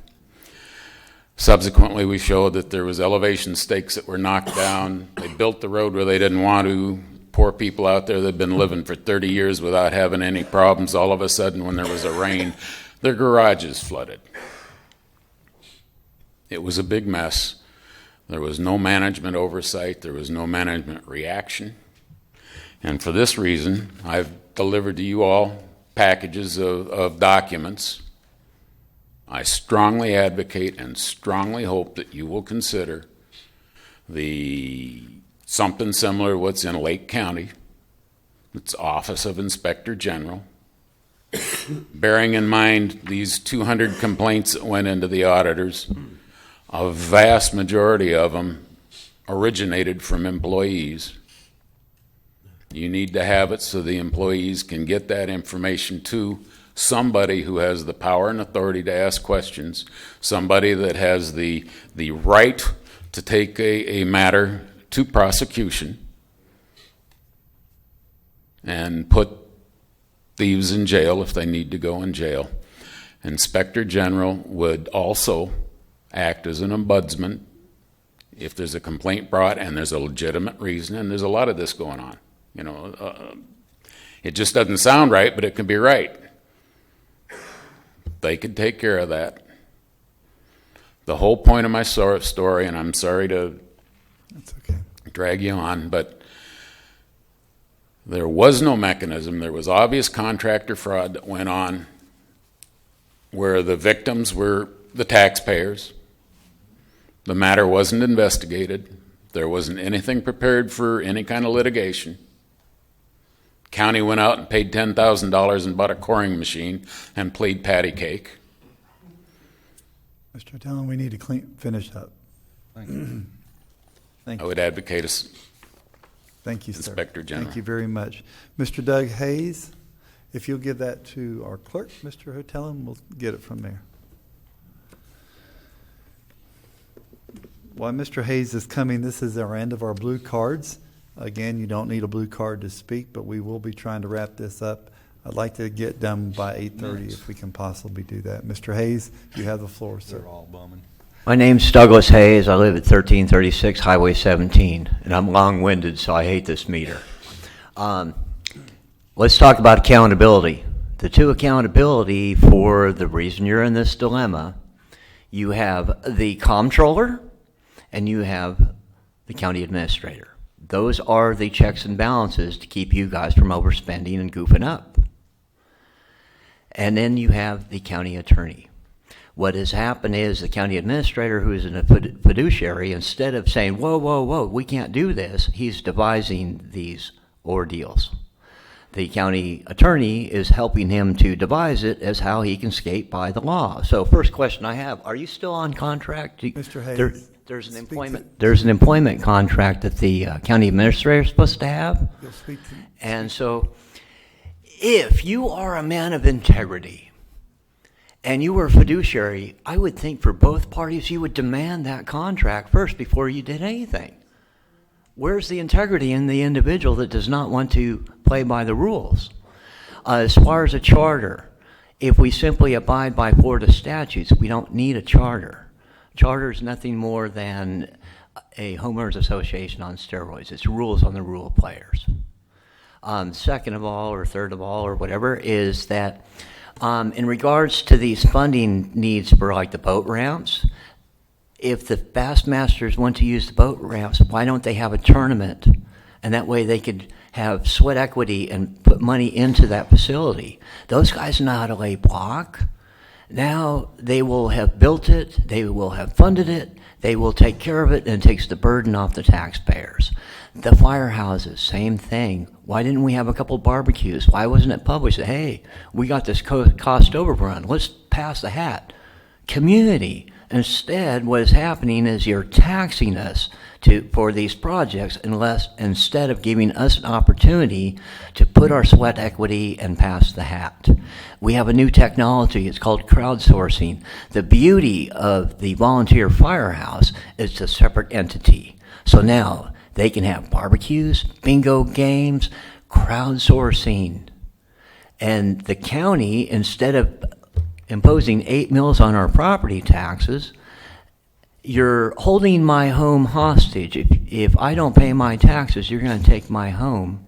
Subsequently, we showed that there was elevation stakes that were knocked down. They built the road where they didn't want to. Poor people out there that had been living for 30 years without having any problems, all of a sudden when there was a rain, their garages flooded. It was a big mess. There was no management oversight. There was no management reaction. And for this reason, I've delivered to you all packages of documents. I strongly advocate and strongly hope that you will consider something similar to what's in Lake County. It's Office of Inspector General. Bearing in mind these 200 complaints that went into the auditors, a vast majority of them originated from employees. You need to have it so the employees can get that information to somebody who has the power and authority to ask questions, somebody that has the right to take a matter to prosecution and put thieves in jail if they need to go in jail. Inspector General would also act as an ombudsman if there's a complaint brought and there's a legitimate reason, and there's a lot of this going on. You know, it just doesn't sound right, but it can be right. They could take care of that. The whole point of my story, and I'm sorry to drag you on, but there was no mechanism. There was obvious contractor fraud that went on where the victims were the taxpayers. The matter wasn't investigated. There wasn't anything prepared for any kind of litigation. County went out and paid $10,000 and bought a coring machine and played patty cake. Mr. Dillon, we need to finish up. Thank you. Thank I you. would advocate us. Thank you, sir. Inspector General. Thank you very much. Mr. Doug Hayes, if you'll give that to our clerk, Mr. Hotelum, we'll get it from there. While Mr. Hayes is coming, this is our end of our blue cards. Again, you don't need a blue card to speak, but we will be trying to wrap this up. I'd like to get done by 8:30 if we can possibly do that. Mr. Hayes, you have the floor, sir. They're all bumming. My name's Douglas Hayes. I live at 1336 Highway 17, and I'm long-winded, so I hate this meter. Let's talk about accountability. The two accountability for the reason you're in this dilemma, you have the comptroller and you have the county administrator. Those are the checks and balances to keep you guys from overspending and goofing up. And then you have the county attorney. What has happened is the county administrator, who is a fiduciary, instead of saying, whoa, whoa, whoa, we can't do this, he's devising these ordeals. The county attorney is helping him to devise it as how he can skate by the law. So first question I have, are you still on contract? Mr. Hayes. There's an employment contract that the county administrator is supposed to have. You'll speak to And so if you are a man of integrity and you were a fiduciary, I would think for both parties you would demand that contract first before you did anything. Where's the integrity in the individual that does not want to play by the rules? As far as a charter, if we simply abide by Florida statutes, we don't need a charter. Charter is nothing more than a homeowners association on steroids. It's rules on the rule players. Second of all, or third of all, or whatever, is that in regards to these funding needs for like the boat ramps, if the Bassmasters want to use the boat ramps, why don't they have a tournament? And that way they could have sweat equity and put money into that facility. Those guys know how to lay block. Now they will have built it, they will have funded it, they will take care of it, and it takes the burden off the taxpayers. The firehouses, same thing. Why didn't we have a couple barbecues? Why wasn't it published? Hey, we got this cost overrun. Let's pass the hat. Community. Instead, what is happening is you're taxing us for these projects instead of giving us an opportunity to put our sweat equity and pass the hat. We have a new technology. It's called crowdsourcing. The beauty of the volunteer firehouse is it's a separate entity. So now they can have barbecues, bingo games, crowdsourcing. And the county, instead of imposing 8 mills on our property taxes, you're holding my home hostage. If I don't pay my taxes, you're going to take my home,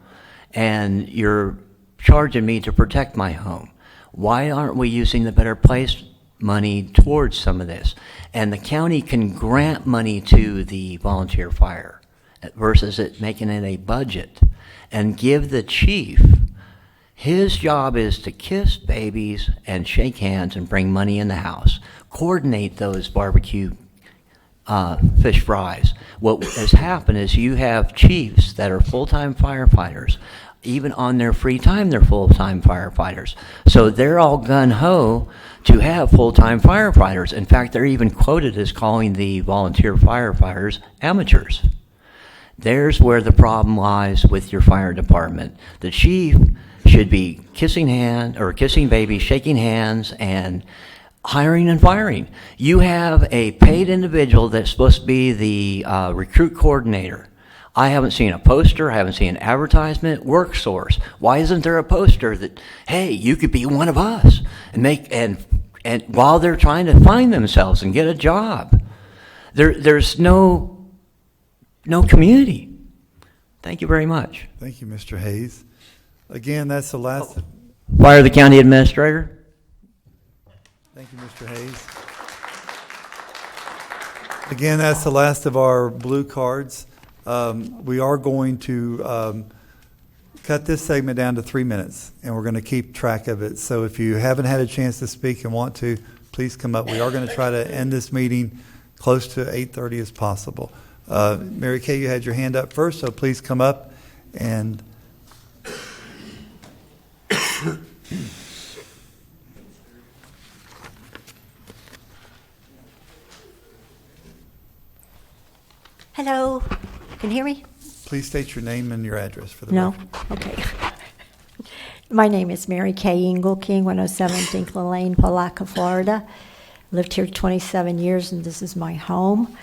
and you're charging me to protect my home. Why aren't we using the Better Place money towards some of this? And the county can grant money to the volunteer fire versus it making it a budget, and give the chief, his job is to kiss babies and shake hands and bring money in the house, coordinate those barbecue fish fries. What has happened is you have chiefs that are full-time firefighters. Even on their free time, they're full-time firefighters. So they're all gung-ho to have full-time firefighters. In fact, they're even quoted as calling the volunteer firefighters amateurs. There's where the problem lies with your fire department. The chief should be kissing babies, shaking hands, and hiring and firing. You have a paid individual that's supposed to be the recruit coordinator. I haven't seen a poster, I haven't seen an advertisement, work source. Why isn't there a poster that, hey, you could be one of us and while they're trying to find themselves and get a job? There's no community. Thank you very much. Thank you, Mr. Hayes. Again, that's the last. Fire the county administrator. Thank you, Mr. Hayes. Again, that's the last of our blue cards. We are going to cut this segment down to 3 minutes, and we're going to keep track of it. So if you haven't had a chance to speak and want to, please come up. We are going to try to end this meeting close to 8:30 as possible. Mary Kay, you had your hand up first, so please come up and... Hello, can you hear me? Please state your name and your address for the No? record. Okay. My name is Mary Kay Engelking, 107 Dinkler Lane, Palaca, Florida. Lived here 27 years, and this is my home.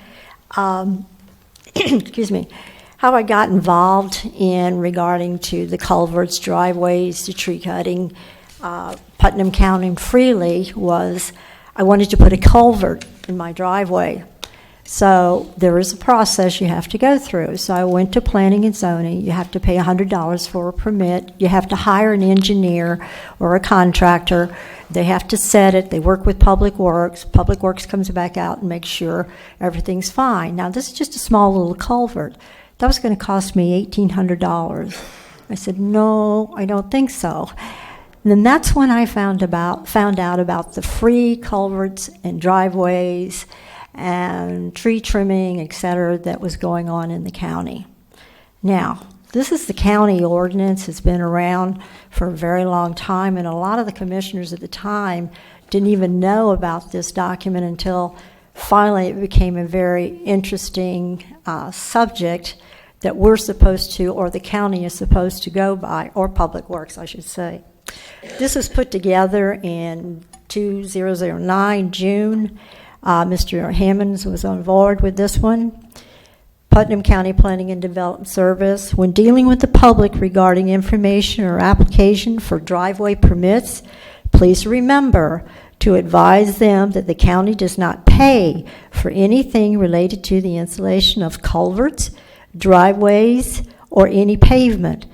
Excuse me. How I got involved in regarding to the culverts, driveways, the tree cutting, Putnam County and Freely was I wanted to put a culvert in my driveway. So there is a process you have to go through. So I went to planning and zoning. You have to pay $100 for a permit. You have to hire an engineer or a contractor. They have to set it. They work with Public Works. Public Works comes back out and makes sure everything's fine. Now, this is just a small little culvert. That was going to cost me $1,800. I said, no, I don't think so. And then that's when I found out about the free culverts and driveways and tree trimming, et cetera, that was going on in the county. Now, this is the county ordinance. It's been around for a very long time, and a lot of the commissioners at the time didn't even know about this document until finally it became a very interesting subject that we're supposed to, or the county is supposed to go by, or Public Works, I should say. This was put together in 2009, June. Mr. Hammonds was on board with this one. Putnam County Planning and Development Service. When dealing with the public regarding information or application for driveway permits, please remember to advise them that the county does not pay for anything related to the installation of culverts, driveways, or any pavement.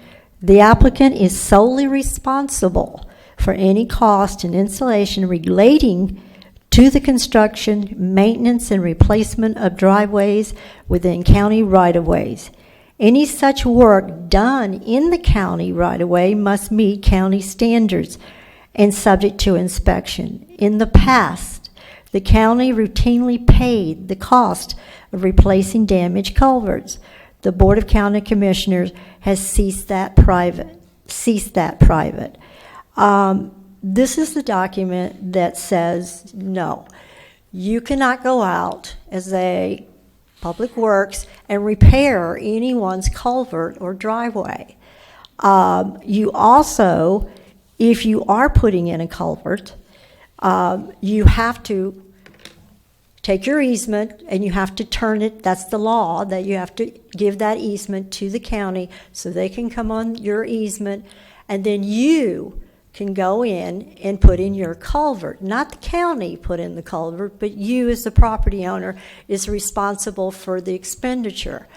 The applicant is solely responsible for any cost and installation relating to the construction, maintenance, and replacement of driveways within county right-of-ways. Any such work done in the county right-of-way must meet county standards and subject to inspection. In the past, the county routinely paid the cost of replacing damaged culverts. The Board of County Commissioners has ceased that private. This is the document that says, no, you cannot go out as a Public Works and repair anyone's culvert or driveway. You also, if you are putting in a culvert, you have to take your easement and you have to turn it. That's the law, that you have to give that easement to the county so they can come on your easement, and then you can go in and put in your culvert. Not the county put in the culvert, but you as the property owner is responsible for the expenditure.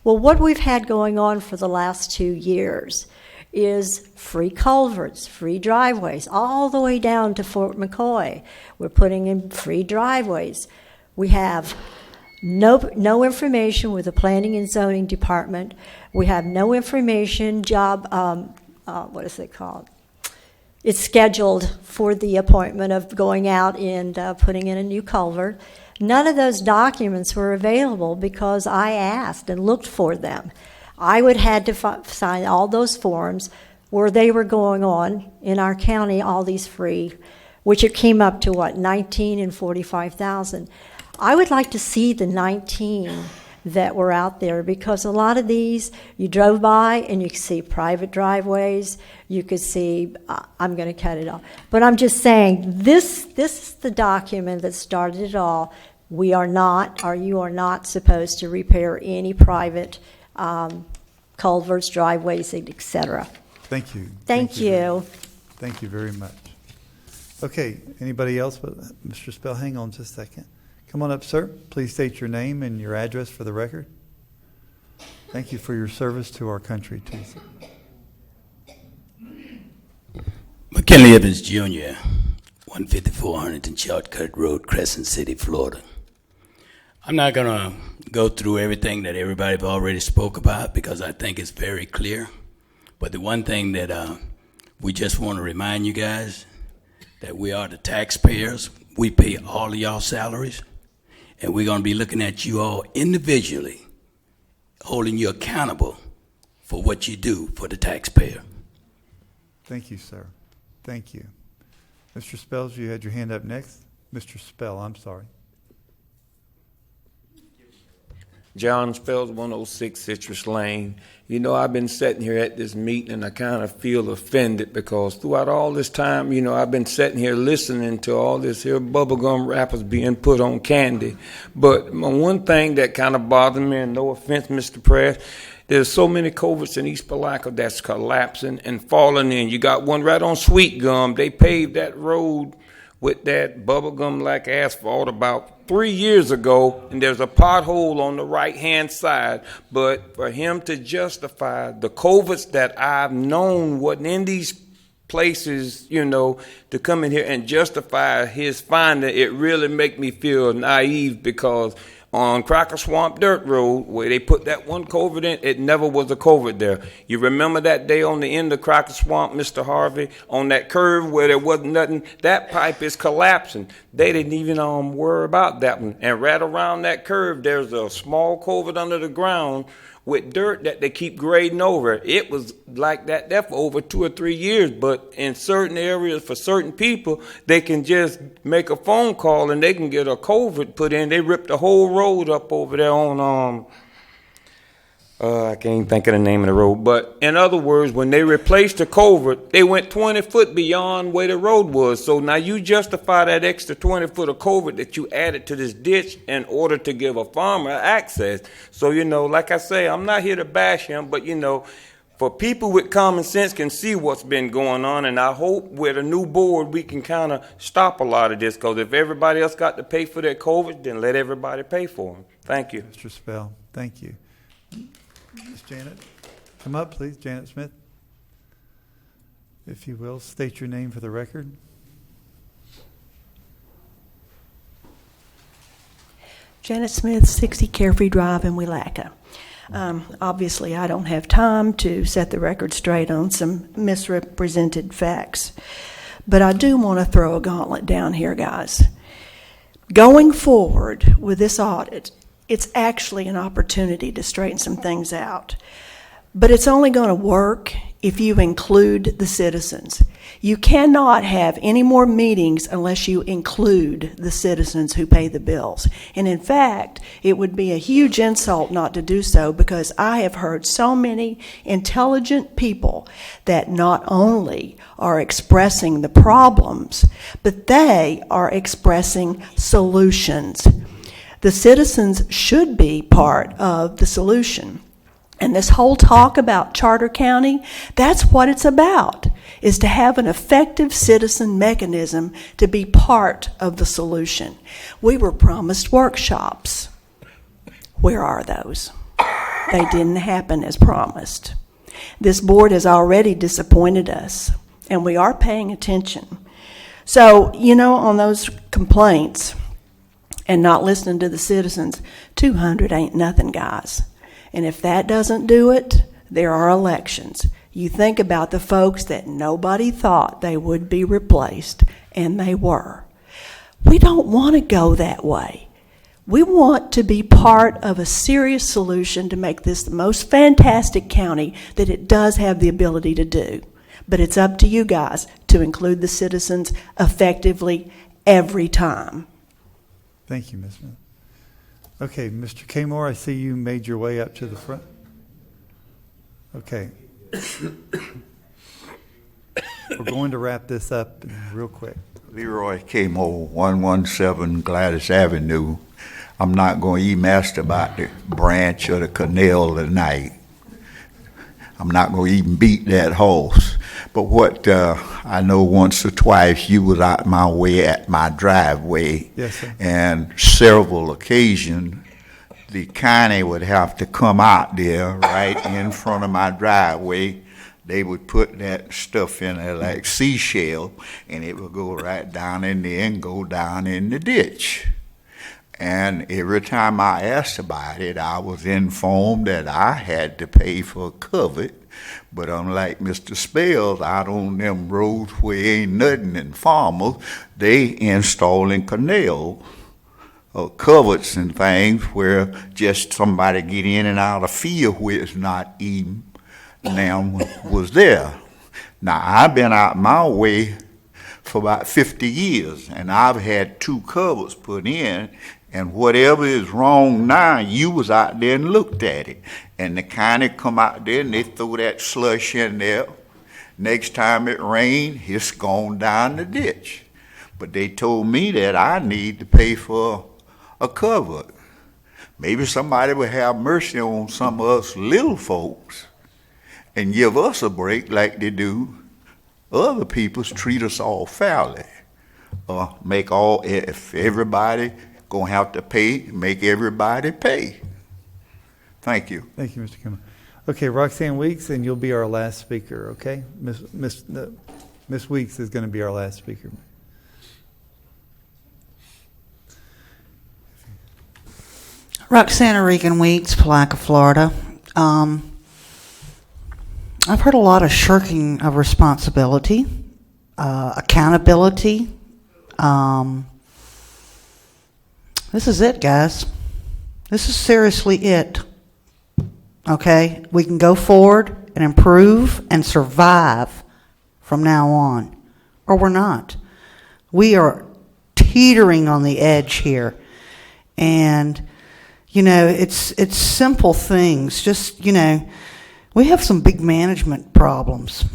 Well, what we've had going on for the last 2 years is free culverts, free driveways, all the way down to Fort McCoy. We're putting in free driveways. We have no information with the Planning and Zoning Department. We have no information, what is it called? It's scheduled for the appointment of going out and putting in a new culvert. None of those documents were available because I asked and looked for them. I would had to sign all those forms where they were going on in our county, all these free, which it came up to what, 19 and 45,000. I would like to see the 19 that were out there, because a lot of these, you drove by and you could see private driveways, you could see, I'm going to cut it off, but I'm just saying, this is the document that started it all. We are not, or you are not supposed to repair any private culverts, driveways, etc. Thank you. Thank you. Thank you very much. Okay, anybody else? Mr. Spell, hang on just a second. Come on up, sir. Please state your name and your address for the record. Thank you for your service to our country, too, sir. McKinley Evans Jr., 154 Huntington Shortcut Road, Crescent City, Florida. I'm not going to go through everything that everybody have already spoke about because I think it's very clear. But the one thing that we just want to remind you guys, that we are the taxpayers. We pay all of y'all salaries. And we're going to be looking at you all individually, holding you accountable for what you do for the taxpayer. Thank you, sir. Thank you. Mr. Spells, you had your hand up next. Mr. Spell, I'm sorry. John Spells, 106 Citrus Lane. You know, I've been sitting here at this meeting and I kind of feel offended because throughout all this time, you know, I've been sitting here listening to all this here bubblegum wrappers being put on candy. But one thing that kind of bothered me, and no offense, Mr. Press, there's so many culverts in East Palatka that's collapsing and falling in. You got one right on Sweet Gum. They paved that road with that bubblegum-like asphalt about 3 years ago, and there's a pothole on the right-hand side. But for him to justify the culverts that I've known wasn't in these places, you know, to come in here and justify his finding, it really make me feel naive because on Cracker Swamp Dirt Road, where they put that one culvert in, it never was a culvert there. You remember that day on the end of Cracker Swamp, Mr. Harvey, on that curve where there wasn't nothing? That pipe is collapsing. They didn't even worry about that one. And right around that curve, there's a small culvert under the ground with dirt that they keep grading over. It was like that there for over 2 or 3 years, but in certain areas for certain people, they can just make a phone call and they can get a culvert put in. They ripped the whole road up over there on, I can't even think of the name of the road, but in other words, when they replaced the culvert, they went 20 foot beyond where the road was. So now you justify that extra 20 foot of culvert that you added to this ditch in order to give a farmer access. So, you know, like I say, I'm not here to bash him, but, you know, for people with common sense can see what's been going on, and I hope with a new board we can kind of stop a lot of this, because if everybody else got to pay for their culvert, then let everybody pay for them. Thank you. Mr. Spell, thank you. Ms. Janet, come up, please. Janet Smith. If you will, state your name for the record. Janet Smith, 60 Carefree Drive in Willaca. Obviously, I don't have time to set the record straight on some misrepresented facts, but I do want to throw a gauntlet down here, guys. Going forward with this audit, it's actually an opportunity to straighten some things out. But it's only going to work if you include the citizens. You cannot have any more meetings unless you include the citizens who pay the bills. And in fact, it would be a huge insult not to do so, because I have heard so many intelligent people that not only are expressing the problems, but they are expressing solutions. The citizens should be part of the solution. And this whole talk about Charter County, that's what it's about, is to have an effective citizen mechanism to be part of the solution. We were promised workshops. Where are those? They didn't happen as promised. This board has already disappointed us, and we are paying attention. So, you know, on those complaints and not listening to the citizens, 200 ain't nothing, guys. And if that doesn't do it, there are elections. You think about the folks that nobody thought they would be replaced, and they were. We don't want to go that way. We want to be part of a serious solution to make this the most fantastic county that it does have the ability to do. But it's up to you guys to include the citizens effectively every time. Thank you, Ms. Smith. Okay, Mr. Kamore, I see you made your way up to the front. Okay. We're going to wrap this up real quick. Leroy Kamore, 117 Gladys Avenue. I'm not going to even ask about the branch or the canal tonight. I'm not going to even beat that horse. But what I know once or twice you was out my way at my driveway. Yes, sir. And several occasions the county would have to come out there right in front of my driveway. They would put that stuff in there like seashell, and it would go right down in there and go down in the ditch. And every time I asked about it, I was informed that I had to pay for a cover. But unlike Mr. Spells, out on them roads where ain't nothing in farmers, they installing canals, covers and things where just somebody get in and out of field where it's not even now was there. Now, I've been out my way for about 50 years, and I've had 2 covers put in, and whatever is wrong now, you was out there and looked at it. And the county come out there and they throw that slush in there. Next time it rained, it's gone down the ditch. But they told me that I need to pay for a cover. Maybe somebody would have mercy on some of us little folks and give us a break like they do other people, treat us all fairly. If everybody gonna have to pay, make everybody pay. Thank you. Thank you, Mr. Kimmer. Okay, Roxanne Weeks, and you'll be our last speaker, okay? Miss Weeks is going to be our last speaker. Roxana Regan Weeks, Palaca, Florida. I've heard a lot of shirking of responsibility, accountability. This is it, guys. This is seriously it. Okay? We can go forward and improve and survive from now on, or we're not. We are teetering on the edge here. And, you know, it's simple things. Just, you know, we have some big management problems.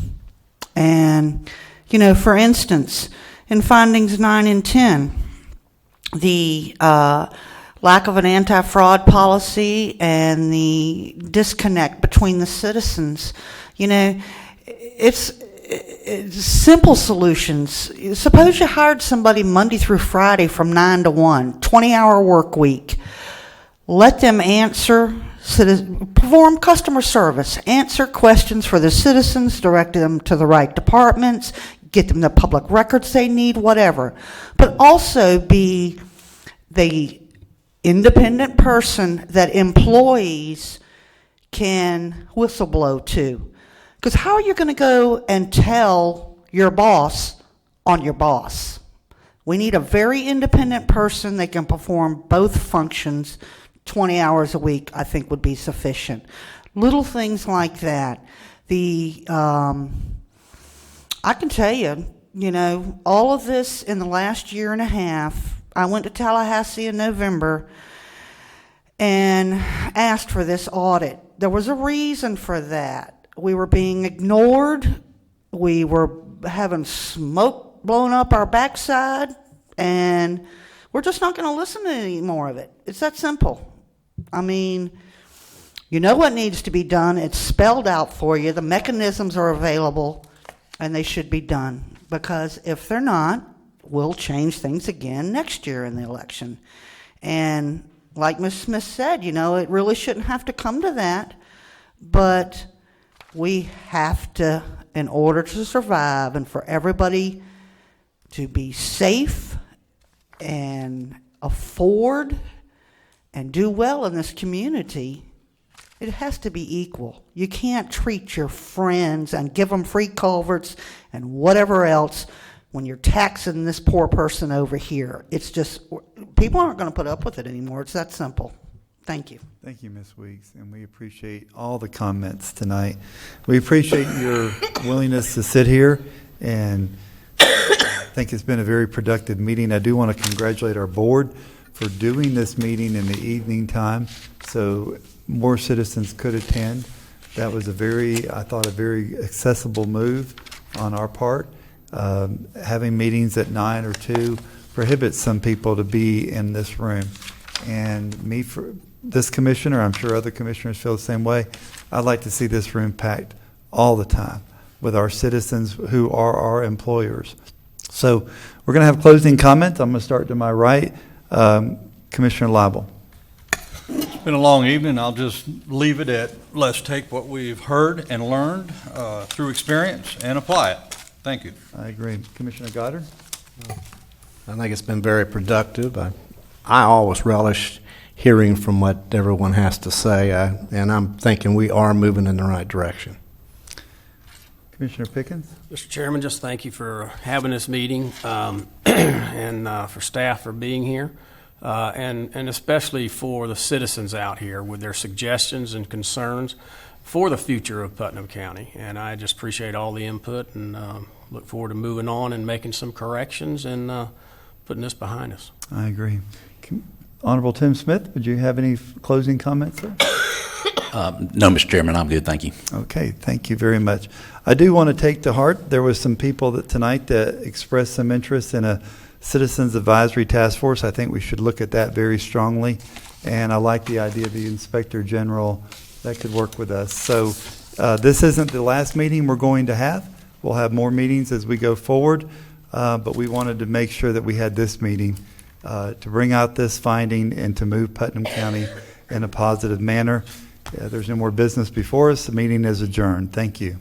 And, you know, for instance, in findings 9 and 10, the lack of an anti-fraud policy and the disconnect between the citizens, you know, it's simple solutions. Suppose you hired somebody Monday through Friday from 9 to 1, 20-hour work week. Let them perform customer service, answer questions for the citizens, direct them to the right departments, get them the public records they need, whatever. But also be the independent person that employees can whistleblow to. Because how are you going to go and tell your boss on your boss? We need a very independent person that can perform both functions. 20 hours a week, I think, would be sufficient. Little things like that. I can tell you, you know, all of this in the last year and a half, I went to Tallahassee in November and asked for this audit. There was a reason for that. We were being ignored. We were having smoke blown up our backside, and we're just not going to listen to any more of it. It's that simple. I mean, you know what needs to be done. It's spelled out for you. The mechanisms are available, and they should be done. Because if they're not, we'll change things again next year in the election. And like Ms. Smith said, you know, it really shouldn't have to come to that. But we have to, in order to survive and for everybody to be safe and afford and do well in this community, it has to be equal. You can't treat your friends and give them free culverts and whatever else when you're taxing this poor person over here. It's just, people aren't going to put up with it anymore. It's that simple. Thank you. Thank you, Ms. Weeks, and we appreciate all the comments tonight. We appreciate your willingness to sit here, and I think it's been a very productive meeting. I do want to congratulate our board for doing this meeting in the evening time so more citizens could attend. That was I thought, a very accessible move on our part. Having meetings at 9 or 2 prohibits some people to be in this room. And for this commissioner, I'm sure other commissioners feel the same way, I'd like to see this room packed all the time with our citizens who are our employers. So we're going to have closing comments. I'm going to start to my right. Commissioner Lible. It's been a long evening. I'll just leave it at let's take what we've heard and learned through experience and apply it. Thank you. I agree. Commissioner Goddard? I think it's been very productive. I always relish hearing from what everyone has to say, and I'm thinking we are moving in the right direction. Commissioner Pickens? Mr. Chairman, just thank you for having this meeting and for staff for being here, and especially for the citizens out here with their suggestions and concerns for the future of Putnam County. And I just appreciate all the input and look forward to moving on and making some corrections and putting this behind us. I agree. Honorable Tim Smith, would you have any closing comments, sir? No, Mr. Chairman, I'm good, thank you. Okay, thank you very much. I do want to take to heart, there was some people tonight that expressed some interest in a Citizens Advisory Task Force. I think we should look at that very strongly, and I like the idea of the Inspector General that could work with us. So this isn't the last meeting we're going to have. We'll have more meetings as we go forward, but we wanted to make sure that we had this meeting to bring out this finding and to move Putnam County in a positive manner. There's no more business before us. The meeting is adjourned. Thank you.